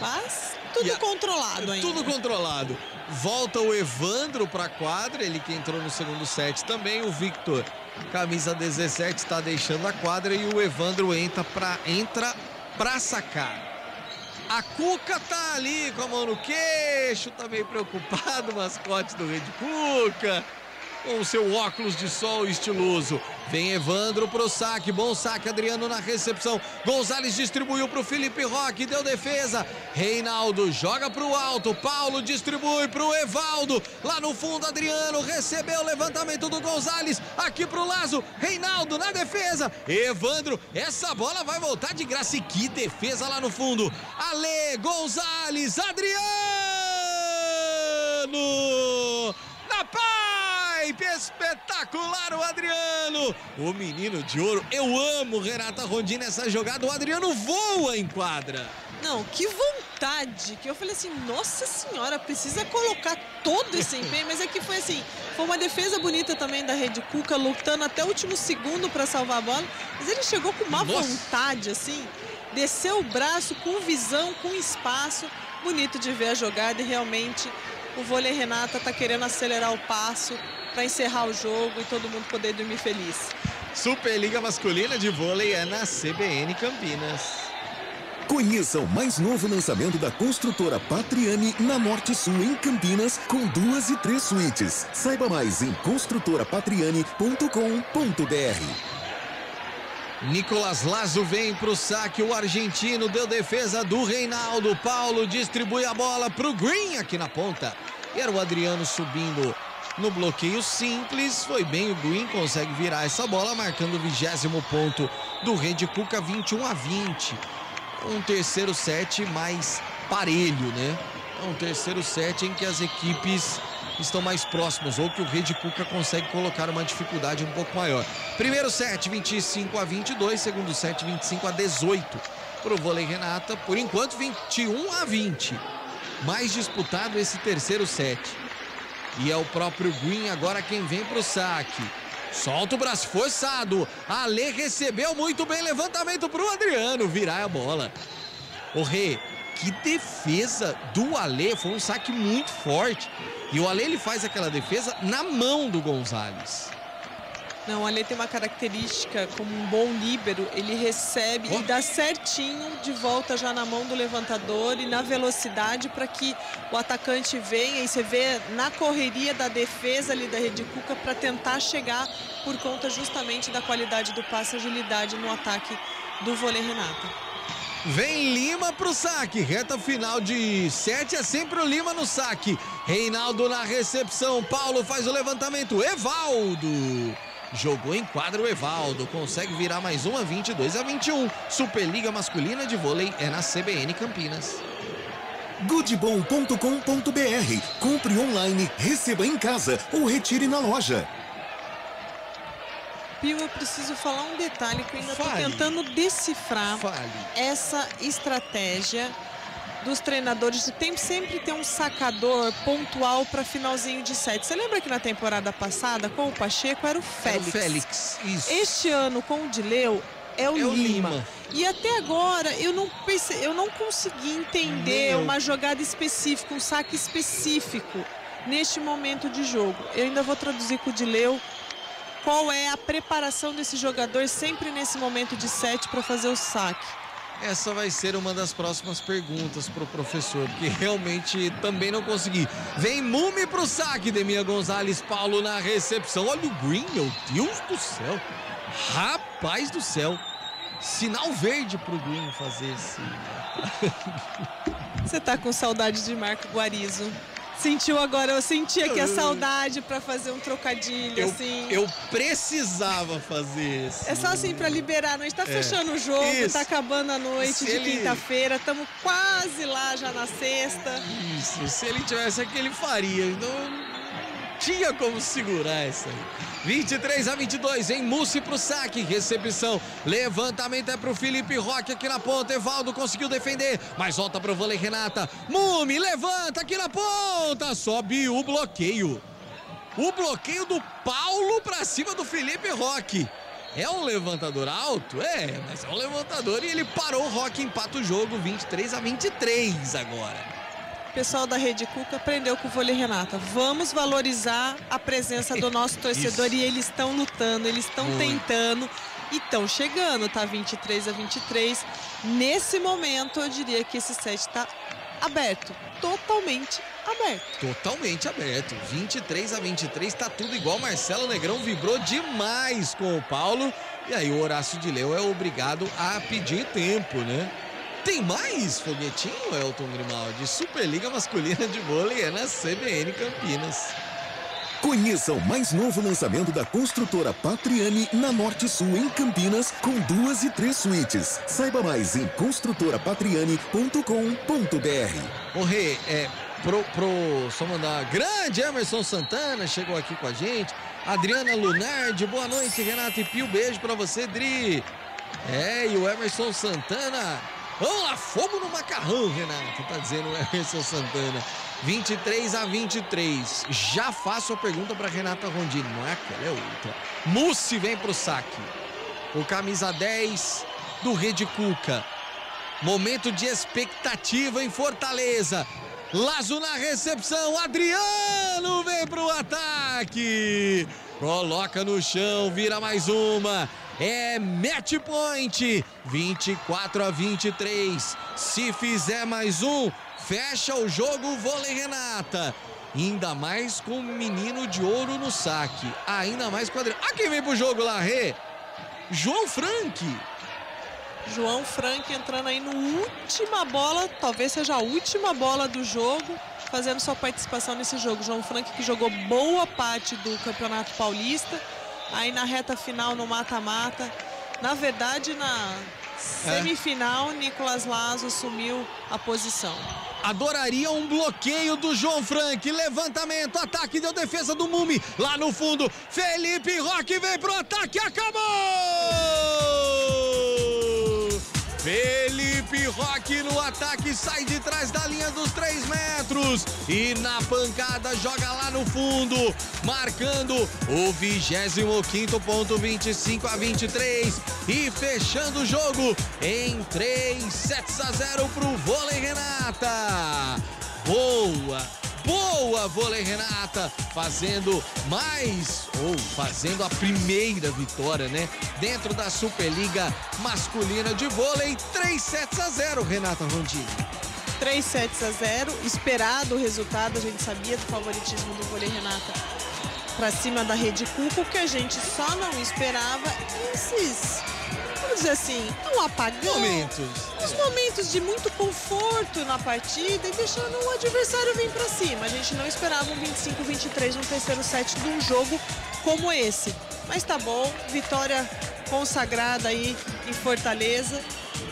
Mas tudo controlado ainda. Tudo controlado. Volta o Evandro para a quadra, ele que entrou no segundo set também. O Victor, camisa 17, está deixando a quadra e o Evandro entra para sacar. A Cuca tá ali com a mão no queixo, tá meio preocupado, o mascote do Rede Cuca, com o seu óculos de sol estiloso. Vem Evandro pro saque, bom saque, Adriano na recepção. Gonzalez distribuiu pro Felipe Roque, deu defesa. Reinaldo joga pro alto, Paulo distribui pro Evaldo. Lá no fundo, Adriano recebeu o levantamento do Gonzalez. Aqui pro Lazo, Reinaldo na defesa. Evandro, essa bola vai voltar de graça. E que defesa lá no fundo. Ale, Gonzalez, Adriano! Na paz! Espetacular o Adriano, o menino de ouro. Eu amo, Renata Rondini, essa jogada. O Adriano voa em quadra. Não, que vontade, que eu falei assim, nossa senhora, precisa colocar todo esse empenho, mas é que foi assim, foi uma defesa bonita também da Rede Cuca, lutando até o último segundo para salvar a bola, mas ele chegou com uma vontade assim, desceu o braço com visão, com espaço, bonito de ver a jogada e realmente o vôlei Renata tá querendo acelerar o passo para encerrar o jogo e todo mundo poder dormir feliz. Superliga Masculina de Vôlei é na CBN Campinas. Conheça o mais novo lançamento da construtora Patriani na Norte Sul, em Campinas, com 2 e 3 suítes. Saiba mais em construtorapatriani.com.br. Nicolas Lazo vem pro saque, o argentino deu defesa do Reinaldo. Paulo distribui a bola pro Green aqui na ponta. E era o Adriano subindo no bloqueio simples, foi bem o Green, consegue virar essa bola, marcando o 20º ponto do Rede Cuca, 21-20. Um terceiro set mais parelho, né? É um terceiro set em que as equipes estão mais próximas, ou que o Rede Cuca consegue colocar uma dificuldade um pouco maior. Primeiro set, 25-22, segundo set, 25-18. Para o vôlei Renata, por enquanto, 21-20. Mais disputado esse terceiro set. E é o próprio Green agora quem vem para o saque. Solta o braço forçado. Ale recebeu muito bem, levantamento para o Adriano virar a bola. O Rê, que defesa do Ale, foi um saque muito forte. E o Ale, ele faz aquela defesa na mão do Gonzalez. Não, o Ale tem uma característica como um bom líbero, ele recebe e dá certinho de volta já na mão do levantador e na velocidade para que o atacante venha, e você vê na correria da defesa ali da Rede Cuca para tentar chegar por conta justamente da qualidade do passe, agilidade no ataque do vôlei Renata. Vem Lima pro saque, reta final de set, é sempre o Lima no saque. Reinaldo na recepção, Paulo faz o levantamento, Evaldo jogou em quadra o Evaldo, consegue virar mais uma, 22-21. Superliga Masculina de Vôlei é na CBN Campinas. Goodbom.com.br. Compre online, receba em casa ou retire na loja. Pio, eu preciso falar um detalhe que eu ainda estou tentando decifrar essa estratégia dos treinadores de sempre ter um sacador pontual para finalzinho de set. Você lembra que na temporada passada, com o Pacheco, era o Félix? Isso. Este ano, com o Dileu, é o Lima. E até agora, eu não consegui entender uma jogada específica, um saque específico neste momento de jogo. Eu ainda vou traduzir com o Dileu qual é a preparação desse jogador sempre nesse momento de set para fazer o saque. Essa vai ser uma das próximas perguntas pro professor, porque realmente também não consegui. Vem Mume pro saque, Demia Gonzalez, Paulo na recepção. Olha o Green, meu Deus do céu. Rapaz do céu. Sinal verde pro Green fazer esse... Você tá com saudade de Marco Guarizo? Sentiu agora, eu senti aqui a saudade pra fazer um trocadilho, assim. Eu precisava fazer isso. É só assim pra liberar a noite. Tá fechando o jogo, tá acabando a noite de quinta-feira. Estamos quase lá já na sexta. Isso, se ele tivesse aqui, ele faria. Não tinha como segurar essa aí. 23-22, em Mussi pro saque, recepção, levantamento é pro Felipe Roque aqui na ponta, Evaldo conseguiu defender, mas volta pro vôlei Renata, Mumi levanta aqui na ponta, sobe o bloqueio do Paulo pra cima do Felipe Roque. É um levantador alto? É, mas é um levantador e ele parou o Roque, empata o jogo, 23-23 agora. O pessoal da Rede Cuca aprendeu com o vôlei Renata. Vamos valorizar a presença do nosso torcedor. E eles estão lutando, eles estão tentando e estão chegando, tá? 23-23. Nesse momento, eu diria que esse set está aberto, totalmente aberto. Totalmente aberto, 23-23, tá tudo igual. Marcelo Negrão vibrou demais com o Paulo. E aí o Horácio de Leu é obrigado a pedir tempo, né? Tem mais foguetinho, Elton Grimaldi? Superliga Masculina de Vôlei é na CBN Campinas. Conheça o mais novo lançamento da construtora Patriani na Norte Sul, em Campinas, com 2 e 3 suítes. Saiba mais em construtorapatriani.com.br. Ô Rê, só mandar grande Emerson Santana, chegou aqui com a gente. Adriana Lunardi, boa noite, Renato e Pio, beijo pra você, Dri. E o Emerson Santana... Vamos lá, fogo no macarrão, Renato, tá dizendo o Emerson Santana. 23-23. Já faço a pergunta para Renata Rondini. Não é aquela, é outra. Mussi vem pro saque. O camisa 10 do Rede Cuca. Momento de expectativa em Fortaleza. Lazo na recepção. Adriano vem pro ataque. Coloca no chão, vira mais uma. É match point, 24-23. Se fizer mais um, fecha o jogo vôlei Renata. Ainda mais com o menino de ouro no saque. Ainda mais com o Adriano. Quem vem pro jogo lá, Rê? João Frank. João Frank entrando aí no última bola, talvez seja a última bola do jogo, fazendo sua participação nesse jogo. João Frank que jogou boa parte do Campeonato Paulista. Aí na reta final, no mata-mata. Na verdade, na semifinal, Nicolas Lazo assumiu a posição. Adoraria um bloqueio do João Frank. Levantamento, ataque, deu defesa do Mumi. Lá no fundo, Felipe Roque vem pro ataque, acabou! Felipe Roque no ataque, sai de trás da linha dos 3 metros. E na pancada joga lá no fundo, marcando o 25º ponto, 25-23. E fechando o jogo em 3-0 pro vôlei Renata. Boa vôlei Renata, fazendo a primeira vitória, né? Dentro da Superliga Masculina de Vôlei, 3-0, Renata Rondini. 3-0, esperado o resultado, a gente sabia do favoritismo do vôlei Renata para cima da Rede Cuca. O que a gente só não esperava esses, vamos dizer assim, um apagão. Os momentos de muito conforto na partida e deixando o adversário vir para cima. A gente não esperava um 25-23 no terceiro set de um jogo como esse. Mas tá bom, vitória consagrada aí em Fortaleza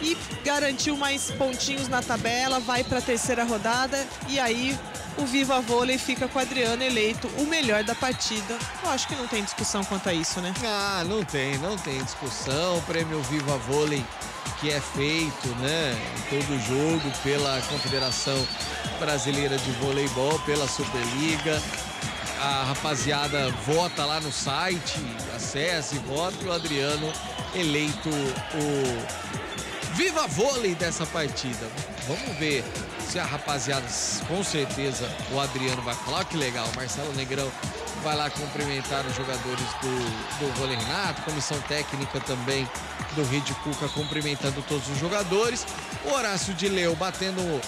e garantiu mais pontinhos na tabela, vai para a terceira rodada e aí o Viva Vôlei fica com o Adriano eleito o melhor da partida. Eu acho que não tem discussão quanto a isso, né? Não tem discussão. O prêmio Viva Vôlei que é feito, né, em todo jogo pela Confederação Brasileira de Voleibol, pela Superliga. A rapaziada vota lá no site, acessa e vota, e o Adriano eleito o Viva Vôlei dessa partida. Vamos ver se a rapaziada, com certeza o Adriano vai falar. Que legal, Marcelo Negrão vai lá cumprimentar os jogadores do vôlei Renato, comissão técnica também do Rede Cuca cumprimentando todos os jogadores. O Horácio de Leu batendo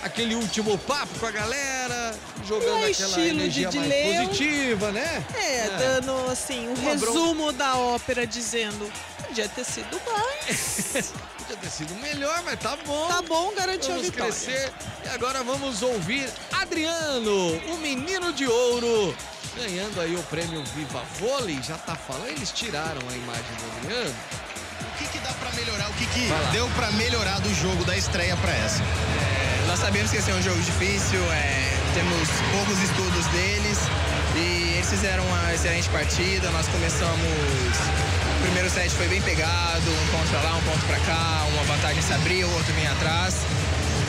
aquele último papo com a galera, jogando aquela energia mais positiva, né? Dando assim um resumo da ópera, dizendo podia ter sido mais. Podia ter sido melhor, mas tá bom. Tá bom, garantiu a vitória. Vamos crescer. E agora vamos ouvir Adriano, o menino de ouro, ganhando aí o prêmio Viva Vôlei. Já tá falando, eles tiraram a imagem do Adriano. O que dá pra melhorar? O que deu pra melhorar do jogo, da estreia pra essa? Nós sabemos que esse é um jogo difícil, temos poucos estudos deles e eles fizeram uma excelente partida, nós começamos... O primeiro set foi bem pegado, um ponto pra lá, um ponto pra cá, uma vantagem se abriu, o outro vinha atrás.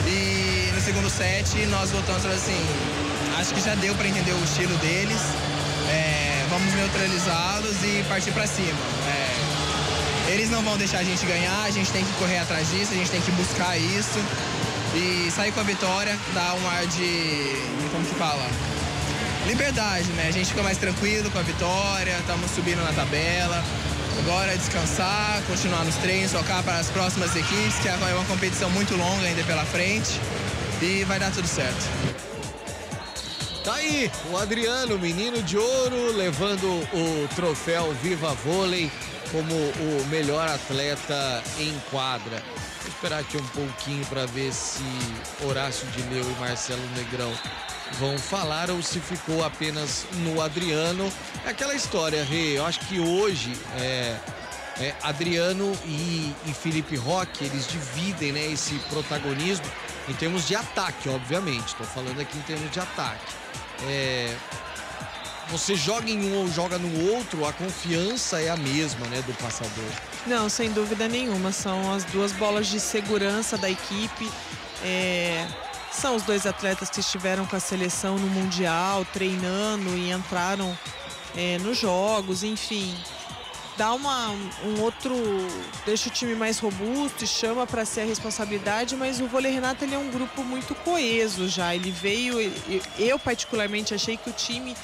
E no segundo set nós voltamos assim, acho que já deu pra entender o estilo deles, vamos neutralizá-los e partir pra cima. Eles não vão deixar a gente ganhar, a gente tem que correr atrás disso, a gente tem que buscar isso e sair com a vitória, dar um ar de, como que fala? Liberdade, né? A gente fica mais tranquilo com a vitória, estamos subindo na tabela. Agora é descansar, continuar nos treinos, focar para as próximas equipes, que é uma competição muito longa ainda pela frente e vai dar tudo certo. Tá aí, o Adriano, menino de ouro, levando o troféu Viva Vôlei como o melhor atleta em quadra. Vou esperar aqui um pouquinho para ver se Horácio de Leu e Marcelo Negrão vão falar ou se ficou apenas no Adriano. É aquela história, Rê, eu acho que hoje Adriano e Felipe Roque, eles dividem, né, esse protagonismo em termos de ataque, obviamente. Estou falando aqui em termos de ataque. Você joga em um ou joga no outro, a confiança é a mesma, né, do passador. Não, sem dúvida nenhuma. São as duas bolas de segurança da equipe. São os dois atletas que estiveram com a seleção no Mundial, treinando e entraram nos jogos, enfim. Dá um outro... deixa o time mais robusto e chama para ser a responsabilidade, mas o Vôlei Renata, ele é um grupo muito coeso já. Ele veio... Eu particularmente achei que o time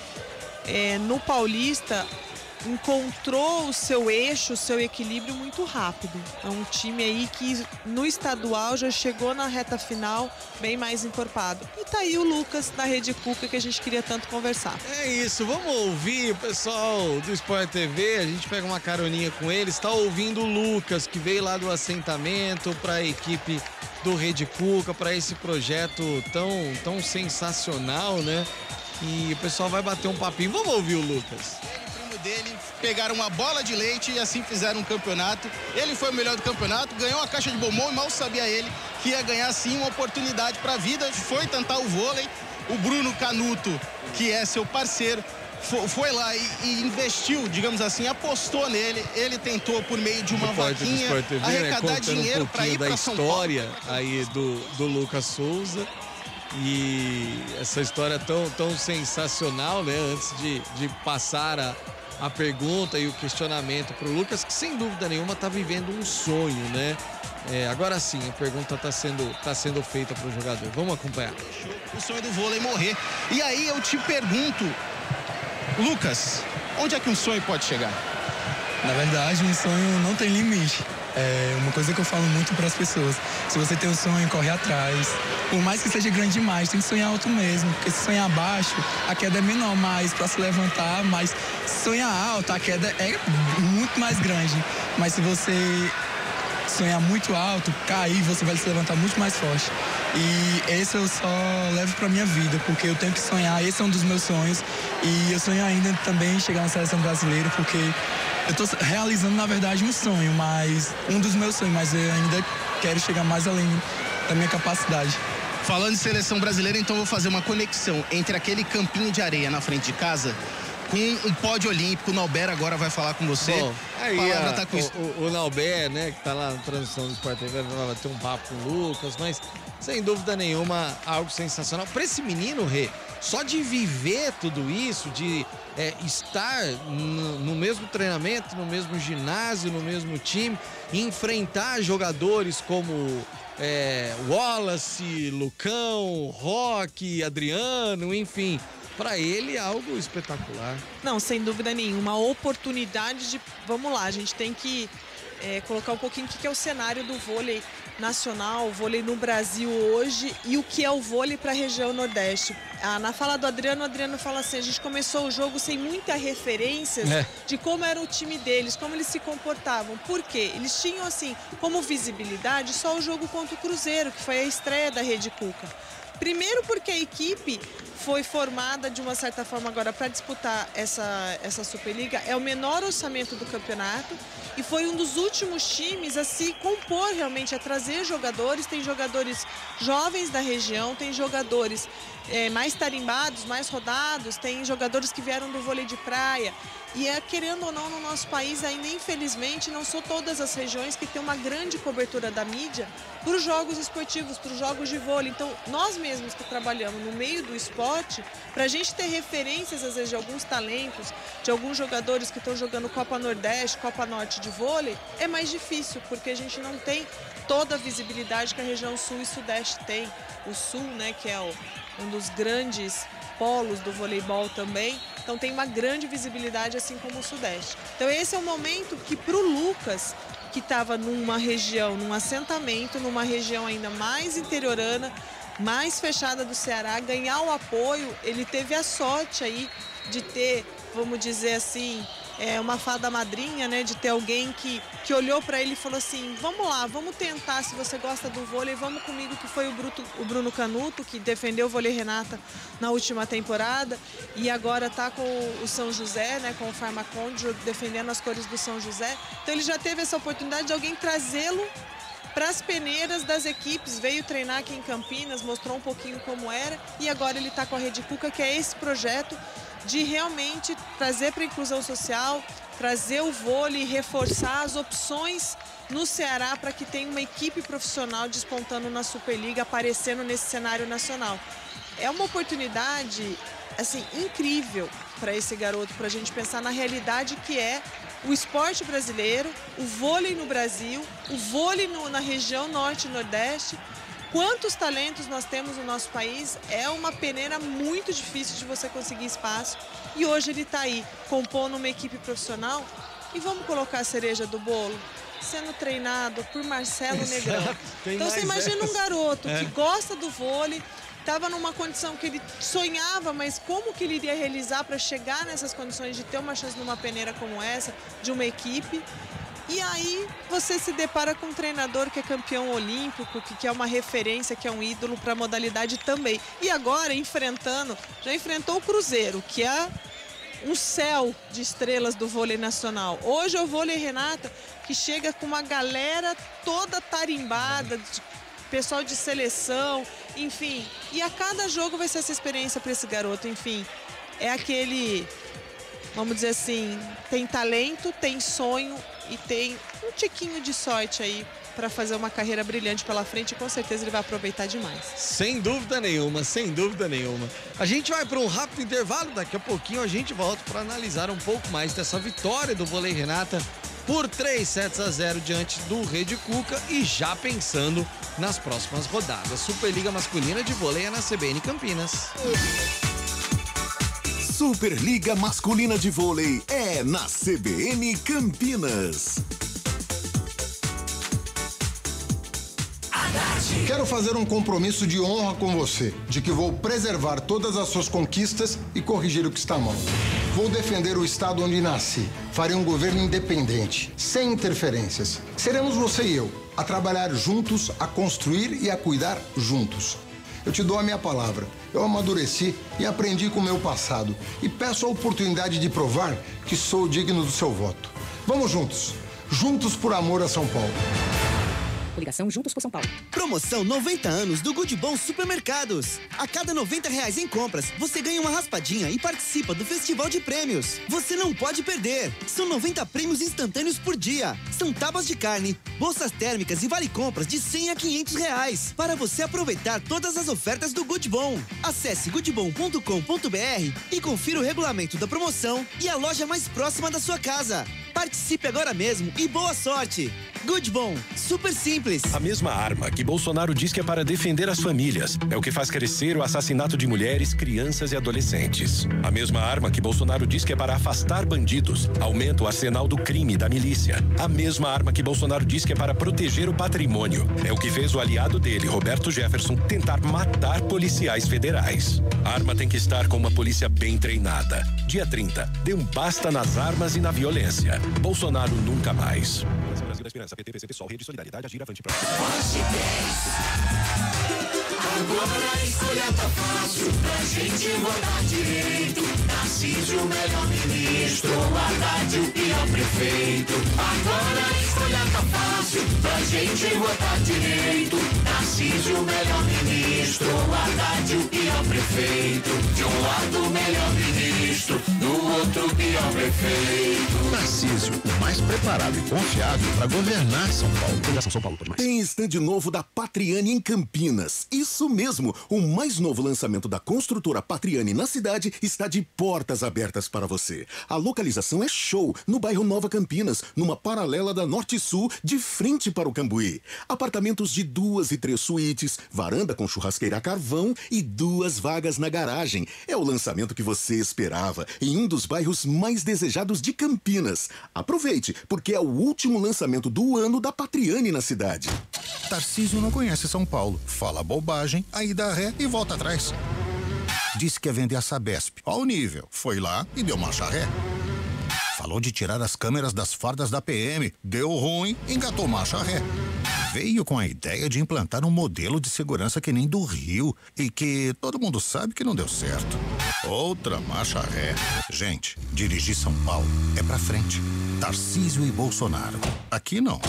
no Paulista encontrou o seu eixo, o seu equilíbrio muito rápido. É um time aí que no estadual já chegou na reta final bem mais encorpado. E tá aí o Lucas da Rede Cuca, que a gente queria tanto conversar. É isso, vamos ouvir o pessoal do Sport TV, a gente pega uma caroninha com eles, tá ouvindo o Lucas, que veio lá do assentamento para a equipe do Rede Cuca, para esse projeto tão sensacional, né? E o pessoal vai bater um papinho. Vamos ouvir o Lucas. Dele, pegaram uma bola de leite e assim fizeram um campeonato. Ele foi o melhor do campeonato, ganhou a caixa de bombom e mal sabia ele que ia ganhar sim uma oportunidade para a vida. Foi tentar o vôlei. O Bruno Canuto, que é seu parceiro, foi lá e investiu, digamos assim, apostou nele. Ele tentou por meio de uma vaquinha arrecadar dinheiro para ir para São Paulo. História aí do Lucas Souza. E essa história tão sensacional, né? Antes de passar a pergunta e o questionamento para o Lucas, que sem dúvida nenhuma está vivendo um sonho, né? Agora sim, a pergunta está sendo feita para o jogador. Vamos acompanhar. O sonho do vôlei morrer. E aí eu te pergunto, Lucas, onde é que um sonho pode chegar? Na verdade, um sonho não tem limite. É uma coisa que eu falo muito para as pessoas. Se você tem um sonho, corre atrás. Por mais que seja grande demais, tem que sonhar alto mesmo. Porque se sonhar baixo, a queda é menor, mas para se levantar, mas se sonhar alto, a queda é muito mais grande. Mas se você sonhar muito alto, cair, você vai se levantar muito mais forte. E esse eu só levo para minha vida, porque eu tenho que sonhar, esse é um dos meus sonhos. E eu sonho ainda também chegar na seleção brasileira, porque eu estou realizando, na verdade, um sonho, mas um dos meus sonhos, mas eu ainda quero chegar mais além da minha capacidade. Falando em seleção brasileira, então eu vou fazer uma conexão entre aquele campinho de areia na frente de casa com um pódio olímpico. O Nauber agora vai falar com você. Bom, aí tá com isso. O Nauber, né, que tá lá na transmissão do Sport TV, vai ter um papo com o Lucas, mas sem dúvida nenhuma, algo sensacional. Para esse menino, Rê, só de viver tudo isso, de estar no mesmo treinamento, no mesmo ginásio, no mesmo time, e enfrentar jogadores como Wallace, Lucão, Roque, Adriano, enfim, para ele é algo espetacular. Não, sem dúvida nenhuma, uma oportunidade de... Vamos lá, a gente tem que colocar um pouquinho o que é o cenário do vôlei nacional, o vôlei no Brasil hoje e o que é o vôlei para a região Nordeste. Na fala do Adriano, o Adriano fala assim, a gente começou o jogo sem muitas referências de como era o time deles, como eles se comportavam. Por quê? Eles tinham, assim, como visibilidade só o jogo contra o Cruzeiro, que foi a estreia da Rede Cuca. Primeiro porque a equipe foi formada de uma certa forma agora para disputar essa Superliga. É o menor orçamento do campeonato e foi um dos últimos times a se compor realmente, a trazer jogadores. Tem jogadores jovens da região, tem jogadores mais tarimbados, mais rodados, tem jogadores que vieram do vôlei de praia. E querendo ou não, no nosso país ainda, infelizmente, não são todas as regiões que têm uma grande cobertura da mídia para os jogos esportivos, para os jogos de vôlei. Então, nós mesmos que trabalhamos no meio do esporte, para a gente ter referências, às vezes, de alguns talentos, de alguns jogadores que estão jogando Copa Nordeste, Copa Norte de vôlei, é mais difícil, porque a gente não tem toda a visibilidade que a região Sul e Sudeste tem. O Sul, né, que é um dos grandes polos do voleibol também, então tem uma grande visibilidade, assim como o Sudeste. Então esse é o momento que para o Lucas, que estava numa região, num assentamento, numa região ainda mais interiorana, mais fechada do Ceará, ganhar o apoio, ele teve a sorte aí de ter, vamos dizer assim, uma fada madrinha, né, de ter alguém que olhou para ele e falou assim, vamos lá, vamos tentar, se você gosta do vôlei, vamos comigo, que foi o Bruno Canuto, que defendeu o Vôlei Renata na última temporada e agora está com o São José, né, com o Farmaconde, defendendo as cores do São José. Então ele já teve essa oportunidade de alguém trazê-lo para as peneiras das equipes, veio treinar aqui em Campinas, mostrou um pouquinho como era e agora ele está com a Rede Cuca, que é esse projeto de realmente trazer para a inclusão social, trazer o vôlei, reforçar as opções no Ceará para que tenha uma equipe profissional despontando na Superliga, aparecendo nesse cenário nacional. É uma oportunidade, assim, incrível para esse garoto, para a gente pensar na realidade que é o esporte brasileiro, o vôlei no Brasil, o vôlei na região Norte e Nordeste. Quantos talentos nós temos no nosso país, é uma peneira muito difícil de você conseguir espaço. E hoje ele está aí, compondo uma equipe profissional. E vamos colocar a cereja do bolo, sendo treinado por Marcelo Negrão. Então você imagina um garoto que gosta do vôlei, estava numa condição que ele sonhava, mas como que ele iria realizar para chegar nessas condições de ter uma chance numa peneira como essa, de uma equipe? E aí você se depara com um treinador que é campeão olímpico, que é uma referência, que é um ídolo para a modalidade também. E agora já enfrentou o Cruzeiro, que é um céu de estrelas do vôlei nacional. Hoje é o Vôlei Renata, que chega com uma galera toda tarimbada, pessoal de seleção, enfim. E a cada jogo vai ser essa experiência para esse garoto, enfim. É aquele, vamos dizer assim, tem talento, tem sonho e tem um tiquinho de sorte aí para fazer uma carreira brilhante pela frente e com certeza ele vai aproveitar demais. Sem dúvida nenhuma, sem dúvida nenhuma. A gente vai para um rápido intervalo, daqui a pouquinho a gente volta para analisar um pouco mais dessa vitória do Vôlei Renata por 3-0 diante do Rede Cuca e já pensando nas próximas rodadas. Superliga Masculina de Vôlei é na CBN Campinas. Superliga Masculina de Vôlei é na CBN Campinas. Quero fazer um compromisso de honra com você, de que vou preservar todas as suas conquistas e corrigir o que está mal. Vou defender o estado onde nasci. Farei um governo independente, sem interferências. Seremos você e eu, a trabalhar juntos, a construir e a cuidar juntos. Eu te dou a minha palavra. Eu amadureci e aprendi com o meu passado. E peço a oportunidade de provar que sou digno do seu voto. Vamos juntos. Juntos por amor a São Paulo. Coligação Juntos por São Paulo. Promoção 90 anos do Good Bom Supermercados. A cada R$90 em compras, você ganha uma raspadinha e participa do Festival de Prêmios. Você não pode perder. São 90 prêmios instantâneos por dia. São tábuas de carne, bolsas térmicas e vale-compras de R$100 a R$500 para você aproveitar todas as ofertas do Good Bom. Acesse goodbom.com.br e confira o regulamento da promoção e a loja mais próxima da sua casa. Participe agora mesmo e boa sorte! Good Bom, super simples. A mesma arma que Bolsonaro diz que é para defender as famílias é o que faz crescer o assassinato de mulheres, crianças e adolescentes. A mesma arma que Bolsonaro diz que é para afastar bandidos aumenta o arsenal do crime e da milícia. A mesma arma que Bolsonaro diz que é para proteger o patrimônio é o que fez o aliado dele, Roberto Jefferson, tentar matar policiais federais. A arma tem que estar com uma polícia bem treinada. Dia 30, dê um basta nas armas e na violência. Bolsonaro nunca mais. Brasil da Esperança, PT, PCP, Sol, Rede Solidariedade, Agir, Avante, Agora a escolha tá fácil pra gente votar direito. Tarcísio, o melhor ministro, Haddad, o pior prefeito. Agora a escolha tá fácil pra gente votar direito. Tarcísio, o melhor ministro, Haddad, o pior prefeito. De um lado o melhor ministro, do outro o pior prefeito. Tarcísio, o mais preparado e confiável para governar São Paulo. Fundação São Paulo por mais. Tem stand novo da Patriani em Campinas. Isso mesmo, o mais novo lançamento da construtora Patriani na cidade está de portas abertas para você. A localização é show, no bairro Nova Campinas, numa paralela da Norte Sul, de frente para o Cambuí. Apartamentos de 2 e 3 suítes, varanda com churrasqueira a carvão e 2 vagas na garagem. É o lançamento que você esperava em um dos bairros mais desejados de Campinas. Aproveite, porque é o último lançamento do ano da Patriani na cidade. Tarcísio não conhece São Paulo. Fala bobagem, aí dá ré e volta atrás. Disse que ia vender a Sabesp. Ao nível. Foi lá e deu marcha ré. Falou de tirar as câmeras das fardas da PM. Deu ruim, engatou marcha ré. Veio com a ideia de implantar um modelo de segurança que nem do Rio e que todo mundo sabe que não deu certo. Outra marcha ré. Gente, dirigir São Paulo é pra frente. Tarcísio e Bolsonaro. Aqui não.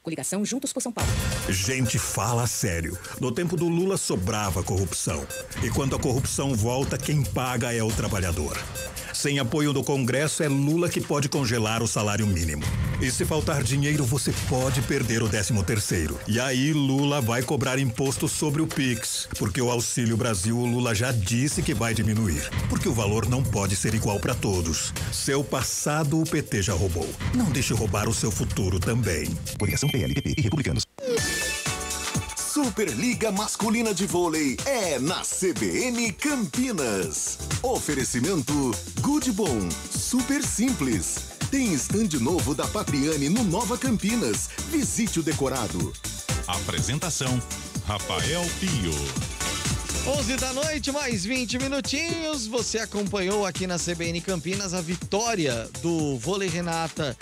Coligação Juntos por São Paulo. Gente, fala sério. No tempo do Lula sobrava corrupção. E quando a corrupção volta, quem paga é o trabalhador. Sem apoio do Congresso, é Lula que pode congelar o salário mínimo. E se faltar dinheiro, você pode perder o 13º. E aí, Lula vai cobrar imposto sobre o Pix. Porque o Auxílio Brasil, o Lula já disse que vai diminuir. Porque o valor não pode ser igual para todos. Seu passado, o PT já roubou. Não deixe roubar o seu futuro também. Coligação PL, PP e Republicanos. Superliga Masculina de Vôlei é na CBN Campinas. Oferecimento Good Bom, super simples. Tem stand novo da Patriani no Nova Campinas. Visite o decorado. Apresentação: Rafael Pio. 11 da noite, mais 20 minutinhos. Você acompanhou aqui na CBN Campinas a vitória do Vôlei Renata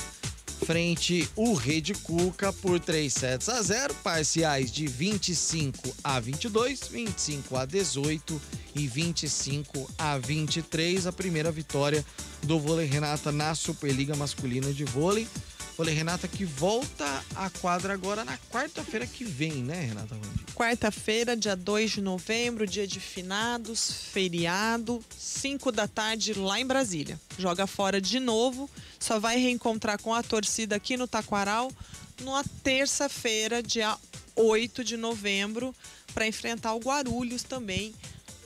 frente o Rede Cuca por 3-0, parciais de 25-22, 25-18 e 25-23. A primeira vitória do Vôlei Renata na Superliga Masculina de Vôlei. Vôlei Renata que volta à quadra agora na quarta-feira que vem, né, Renata? Quarta-feira, dia 2 de novembro, dia de finados, feriado, 5 da tarde lá em Brasília. Joga fora de novo, só vai reencontrar com a torcida aqui no Taquaral numa terça-feira, dia 8 de novembro, para enfrentar o Guarulhos também,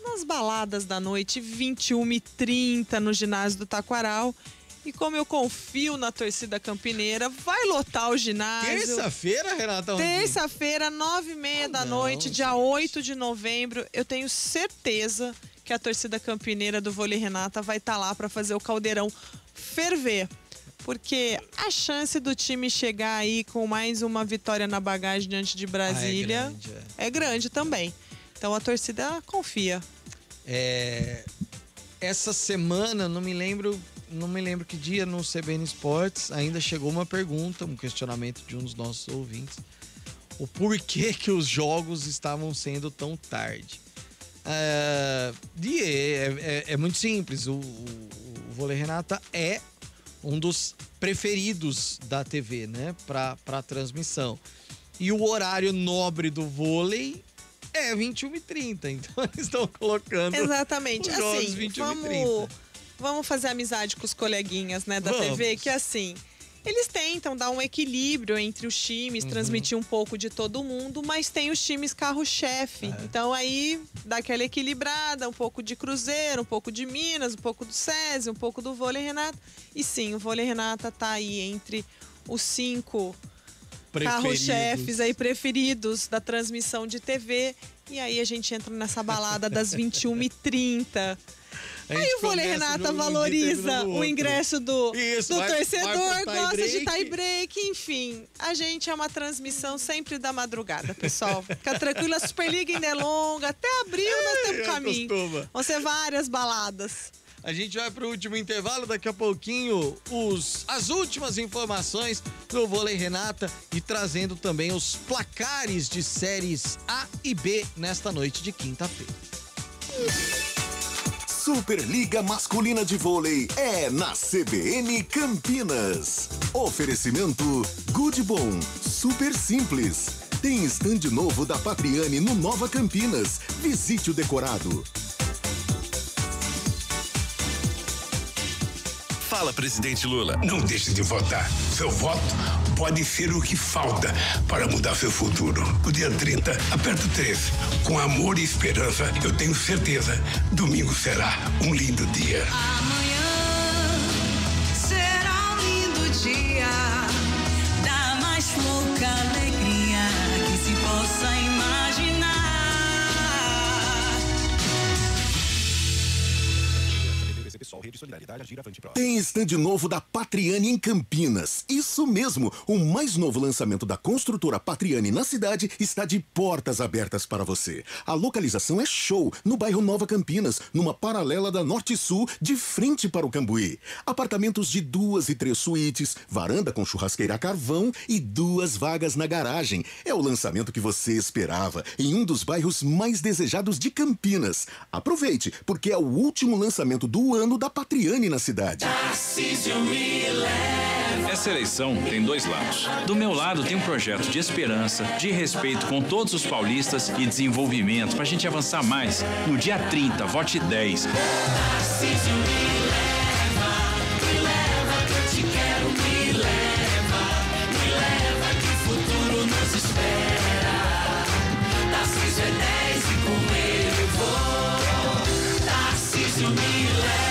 nas baladas da noite, 21h30 no ginásio do Taquaral. E como eu confio na torcida campineira, vai lotar o ginásio. Terça-feira, Renata? Terça-feira, 9h30 da noite, dia 8 de novembro. Eu tenho certeza que a torcida campineira do Vôlei Renata vai estar lá para fazer o caldeirão ferver. Porque a chance do time chegar aí com mais uma vitória na bagagem diante de Brasília é grande também. Então a torcida confia. Essa semana, não me lembro que dia no CBN Esportes ainda chegou uma pergunta, um questionamento de um dos nossos ouvintes. O porquê que os jogos estavam sendo tão tarde. É muito simples. O Vôlei Renata é um dos preferidos da TV, né? Para transmissão. E o horário nobre do vôlei é 21h30. Então eles estão colocando. Exatamente. Os jogos assim, 21h30. Vamos fazer amizade com os coleguinhas, né, da TV, que assim, eles tentam dar um equilíbrio entre os times, transmitir um pouco de todo mundo, mas tem os times carro-chefe. Então aí dá aquela equilibrada, um pouco de Cruzeiro, um pouco de Minas, um pouco do SESI, um pouco do Vôlei Renata. E sim, o Vôlei Renata tá aí entre os 5 carro-chefes aí preferidos da transmissão de TV. E aí a gente entra nessa balada das 21h30. Aí o Vôlei Renata valoriza o ingresso do torcedor, gosta de tie-break, enfim. A gente é uma transmissão sempre da madrugada, pessoal. Fica tranquilo, a Superliga ainda é longa, até abril nós temos caminho. Vão ser várias baladas. A gente vai pro último intervalo, daqui a pouquinho as últimas informações do Vôlei Renata e trazendo também os placares de séries A e B nesta noite de quinta-feira. Superliga Masculina de Vôlei é na CBN Campinas. Oferecimento Good Bom, super simples. Tem stand novo da Patriani no Nova Campinas. Visite o decorado. Fala, presidente Lula. Não deixe de votar. Seu voto pode ser o que falta para mudar seu futuro. O dia 30, aperto 3. Com amor e esperança, eu tenho certeza, domingo será um lindo dia. Amanhã será um lindo dia, da mais louca alegria que se possa imaginar. Tem stand novo da Patriani em Campinas. Isso mesmo, o mais novo lançamento da construtora Patriani na cidade está de portas abertas para você. A localização é show, no bairro Nova Campinas, numa paralela da Norte Sul, de frente para o Cambuí. Apartamentos de 2 e 3 suítes, varanda com churrasqueira a carvão e 2 vagas na garagem. É o lançamento que você esperava, em um dos bairros mais desejados de Campinas. Aproveite, porque é o último lançamento do ano da Patriani na cidade. Essa eleição tem 2 lados. Do meu lado tem um projeto de esperança, de respeito com todos os paulistas e desenvolvimento pra gente avançar mais. No dia 30, vote 10. Tarcísio me leva, que eu te quero, me leva, que o futuro nos espera. Tarcísio é 10 e com ele eu vou. Tarcísio me leva.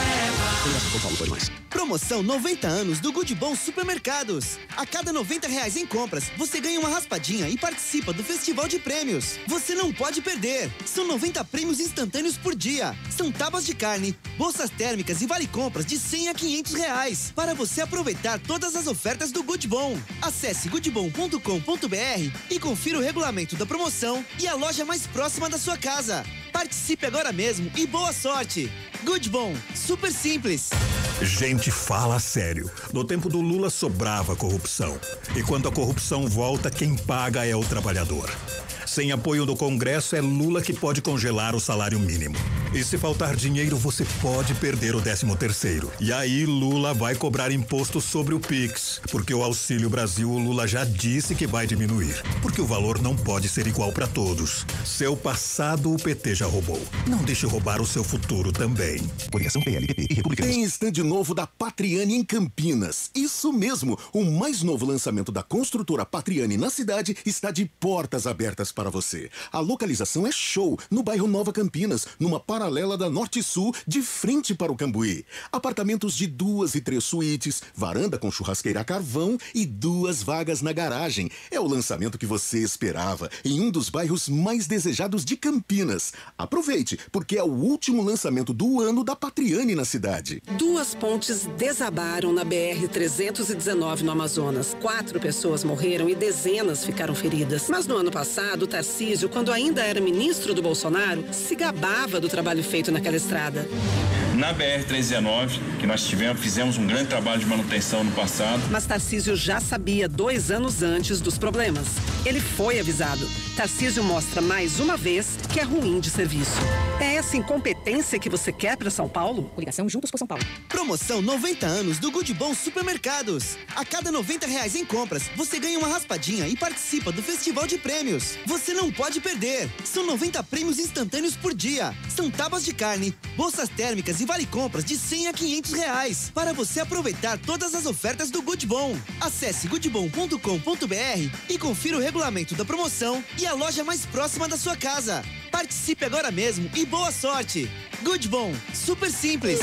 Promoção 90 anos do Good Bom Supermercados. A cada R$90 em compras, você ganha uma raspadinha e participa do Festival de Prêmios. Você não pode perder. São 90 prêmios instantâneos por dia. São tábuas de carne, bolsas térmicas e vale-compras de R$100 a R$500 para você aproveitar todas as ofertas do Good Bom. Acesse goodbom.com.br e confira o regulamento da promoção e a loja mais próxima da sua casa. Participe agora mesmo e boa sorte! Good Bom, super simples. Gente, fala sério. No tempo do Lula sobrava corrupção. E quando a corrupção volta, quem paga é o trabalhador. Sem apoio do Congresso, é Lula que pode congelar o salário mínimo. E se faltar dinheiro, você pode perder o 13º. E aí, Lula vai cobrar imposto sobre o Pix. Porque o Auxílio Brasil, o Lula já disse que vai diminuir. Porque o valor não pode ser igual para todos. Seu passado, o PT já roubou. Não deixe roubar o seu futuro também. Coligação PLPP e Republicanos. Tem stand novo da Patriani em Campinas. Isso mesmo, o mais novo lançamento da construtora Patriani na cidade está de portas abertas para você. A localização é show, no bairro Nova Campinas, numa paralela da Norte Sul, de frente para o Cambuí. Apartamentos de 2 e 3 suítes, varanda com churrasqueira a carvão e 2 vagas na garagem. É o lançamento que você esperava, em um dos bairros mais desejados de Campinas. Aproveite, porque é o último lançamento do ano da Patriani na cidade. 2 pontes desabaram na BR-319 no Amazonas. 4 pessoas morreram e dezenas ficaram feridas. Mas no ano passado, Tarcísio, quando ainda era ministro do Bolsonaro, se gabava do trabalho feito naquela estrada. Na BR-319, que nós fizemos um grande trabalho de manutenção no passado. Mas Tarcísio já sabia 2 anos antes dos problemas. Ele foi avisado. Tarcísio mostra mais uma vez que é ruim de serviço. É essa incompetência que você quer para São Paulo? Coligação Juntos por São Paulo. Promoção 90 anos do Good Bom Supermercados. A cada R$90 em compras, você ganha uma raspadinha e participa do Festival de Prêmios. Você não pode perder. São 90 prêmios instantâneos por dia. São tábuas de carne, bolsas térmicas e vale-compras de R$100 a R$500 para você aproveitar todas as ofertas do Good Bom. Acesse goodbom.com.br e confira o regulamento da promoção e a loja mais próxima da sua casa. Participe agora mesmo e boa sorte! Good Bom, super simples.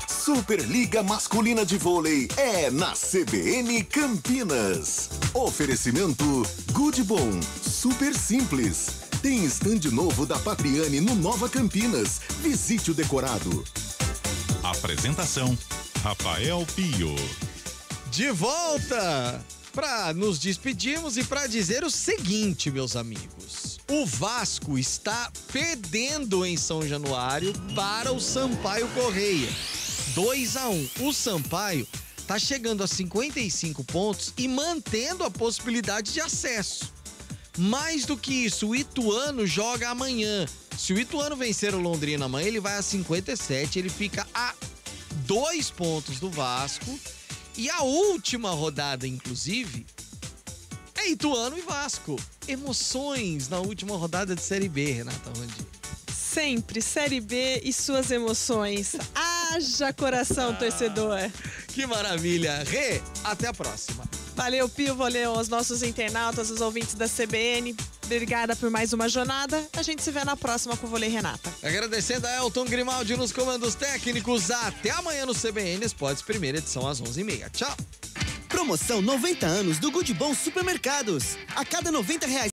Superliga Masculina de Vôlei é na CBN Campinas. Oferecimento Good Bom, super simples. Tem stand novo da Patriani no Nova Campinas. Visite o decorado. Apresentação: Rafael Pio. De volta para nos despedirmos e para dizer o seguinte, meus amigos. O Vasco está perdendo em São Januário para o Sampaio Correia. 2-1. O Sampaio tá chegando a 55 pontos e mantendo a possibilidade de acesso. Mais do que isso, o Ituano joga amanhã. Se o Ituano vencer o Londrina amanhã, ele vai a 57, ele fica a 2 pontos do Vasco. E a última rodada, inclusive, é Ituano e Vasco. Emoções na última rodada de Série B, Renata Rondi. Sempre, Série B e suas emoções. Haja coração, torcedor. Que maravilha. Rê, até a próxima. Valeu, Pio, valeu aos nossos internautas, os ouvintes da CBN. Obrigada por mais uma jornada. A gente se vê na próxima com o Vôlei Renata. Agradecendo a Elton Grimaldi nos comandos técnicos. Até amanhã no CBN Esportes, primeira edição às 11h30. Tchau. Promoção 90 anos do Good Bom Supermercados. A cada R$90